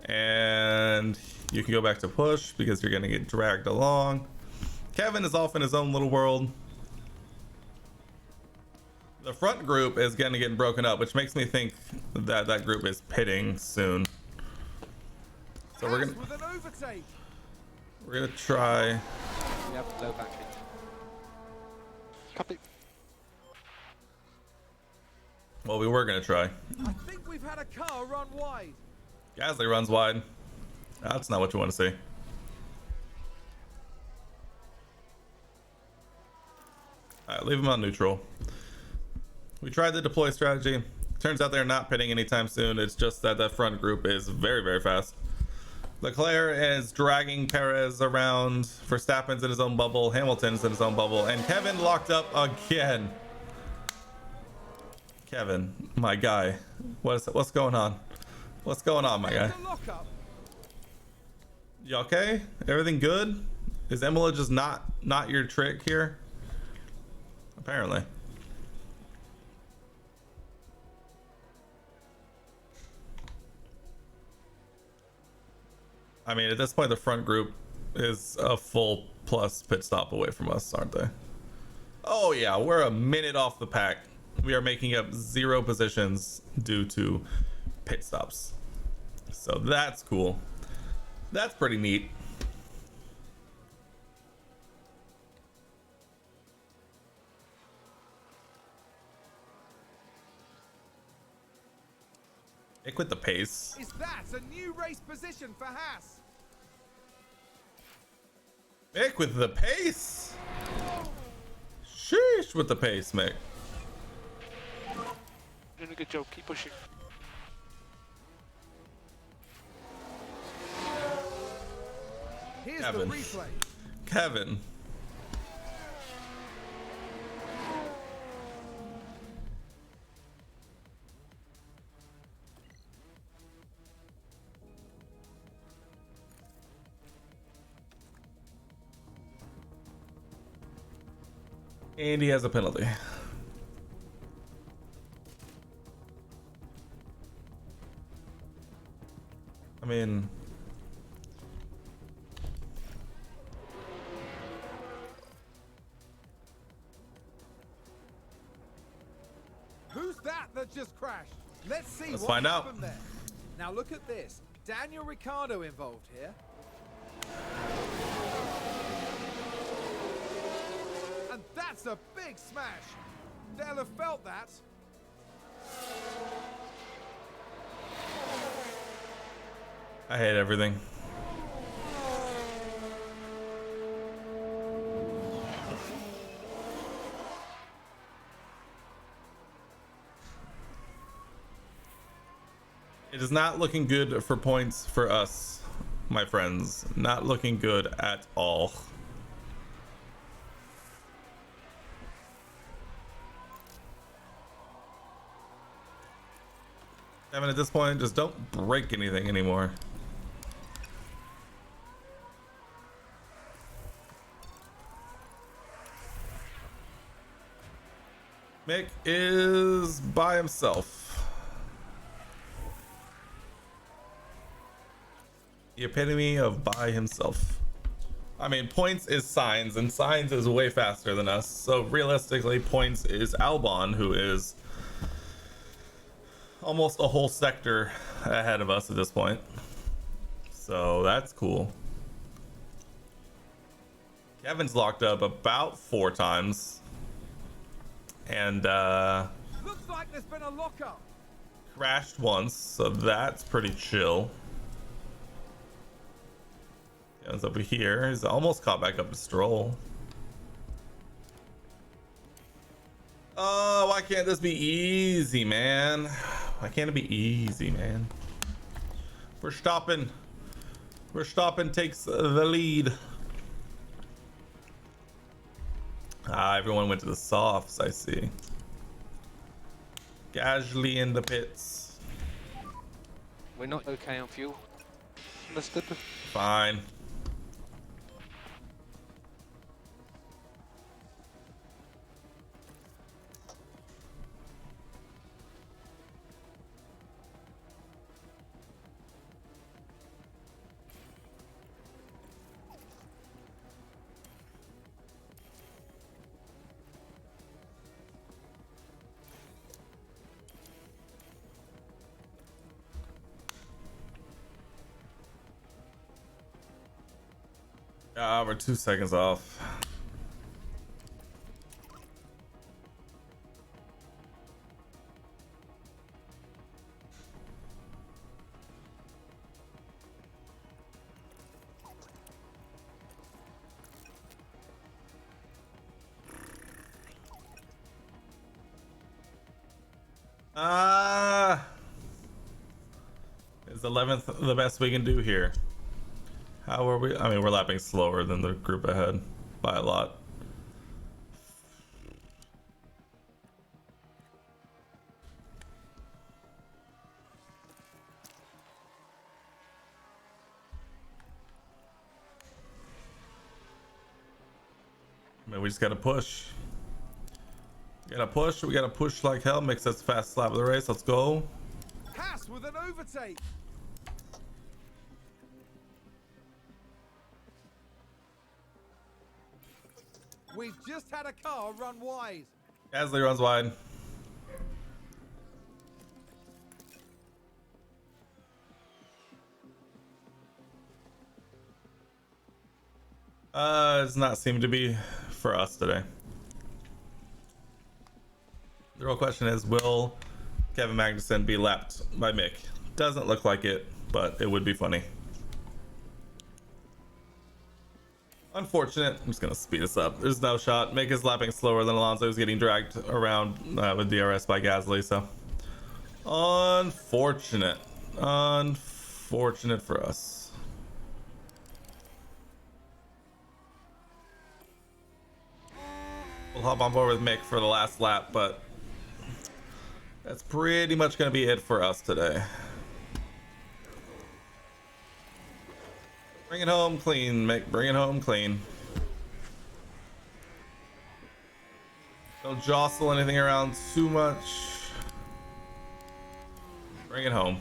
And you can go back to push because you're gonna get dragged along. Kevin is off in his own little world. The front group is gonna get broken up, which makes me think that that group is pitting soon. So we're gonna try. We have low battery. Copy. Well, we were gonna try. I think we've had a car run wide. Gasly runs wide. That's not what you want to see. Alright, leave him on neutral. We tried the deploy strategy. Turns out they're not pitting anytime soon. It's just that that front group is very, very fast. Leclerc is dragging Perez around. Verstappen's in his own bubble. Hamilton's in his own bubble. And Kevin locked up again. Kevin, my guy. What's going on? What's going on, my guy? You okay? Everything good? Is Imola just not your trick here? Apparently. I mean, at this point, the front group is a full plus pit stop away from us, aren't they? Oh yeah, we're a minute off the pack. We are making up 0 positions due to pit stops. So that's cool. That's pretty neat. Nick with the pace. Is that a new race position for Haas? Mick with the pace. Sheesh with the pace, Mick. Doing a good job. Keep pushing. Here's Kevin. the replay. Kevin. And he has a penalty. mean, Who's that just crashed? Let's see Let's what find out. happened there. Now look at this. Daniel Ricciardo involved here. And that's a big smash. They'll have felt that. I hate everything. It is not looking good for points for us, my friends. Not looking good at all. Kevin, at this point, just don't break anything anymore. Mick is by himself. The epitome of by himself. I mean, points is Signs, and Signs is way faster than us. So realistically, points is Albon, who is almost a whole sector ahead of us at this point. So that's cool. Kevin's locked up about 4 times. And looks like there's been a lockup. Crashed once, so that's pretty chill. Kevin's over here. He's almost caught back up to Stroll. Oh, why can't this be easy, man? Why can't it be easy, man? Verstappen takes the lead. Everyone went to the softs, I see. Gasly in the pits. We're not okay on fuel. That's good. Fine. We're 2 seconds off. Is 11th the best we can do here? How are we? I mean, we're lapping slower than the group ahead by a lot. I mean, we just gotta push. We gotta push like hell. Makes us fast lap of the race. Let's go. Haas with an overtake. We've just had a car run wide. Gasly runs wide. Does not seem to be for us today. The real question is, will Kevin Magnussen be lapped by Mick? Doesn't look like it, but it would be funny. Unfortunate. I'm just gonna speed this up. There's no shot. Mick is lapping slower than Alonso, who's getting dragged around with DRS by Gasly. So unfortunate. Unfortunate for us. We'll hop on board with Mick for the last lap, but that's pretty much gonna be it for us today. Bring it home clean, Mick. Bring it home clean. Don't jostle anything around too much. Bring it home.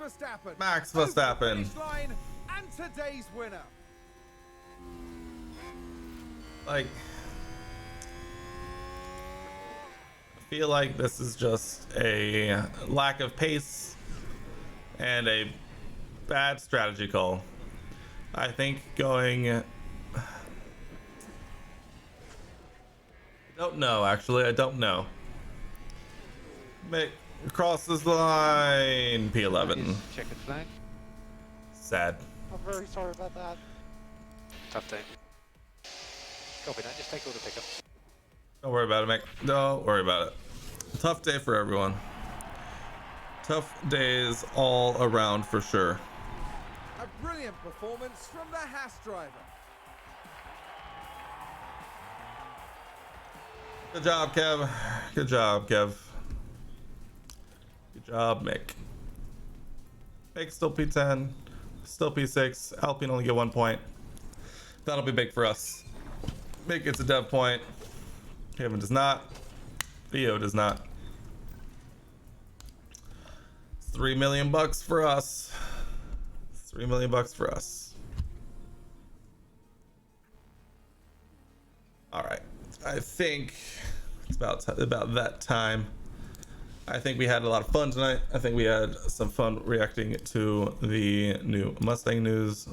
Verstappen. Max Over the Verstappen. finish line and today's winner. Like, I feel like this is just a lack of pace and a bad strategy call. I think going... I don't know, actually. I don't know. Mick crosses the line. P11. Checkered flag. Sad. I'm very sorry about that. Tough day. Copy that. Just take all the pickup. Don't worry about it, Mick. Don't worry about it. Tough day for everyone. Tough days all around for sure. A brilliant performance from the Haas driver. Good job, Kev. Good job, Kev. Good job, Mick. Mick still P10, still P6. Alpine only get 1 point. That'll be big for us. Mick gets a dev point. Kevin does not. Theo does not. It's $3 million for us. It's $3 million for us. All right. I think it's about that time. I think we had a lot of fun tonight. I think we had some fun reacting to the new Mustang news.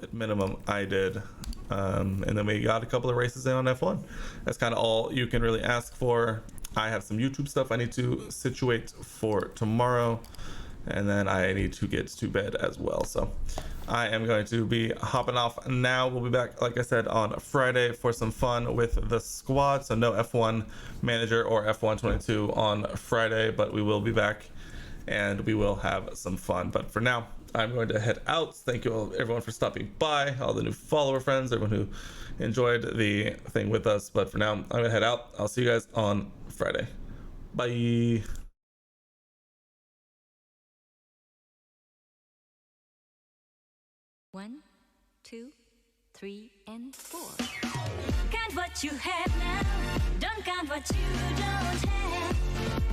At minimum, I did. And then we got a couple of races in on F1. That's kind of all you can really ask for. I have some YouTube stuff I need to situate for tomorrow. And then I need to get to bed as well. So I am going to be hopping off now. We'll be back, like I said, on Friday for some fun with the squad. So no F1 manager or F1 22 on Friday, but we will be back and we will have some fun. But for now, I'm going to head out. Thank you all, everyone, for stopping by, all the new follower friends, everyone who enjoyed the thing with us. But for now, I'm going to head out. I'll see you guys on Friday. Bye. 1, 2, 3, and 4. Count what you have now. Don't count what you don't have.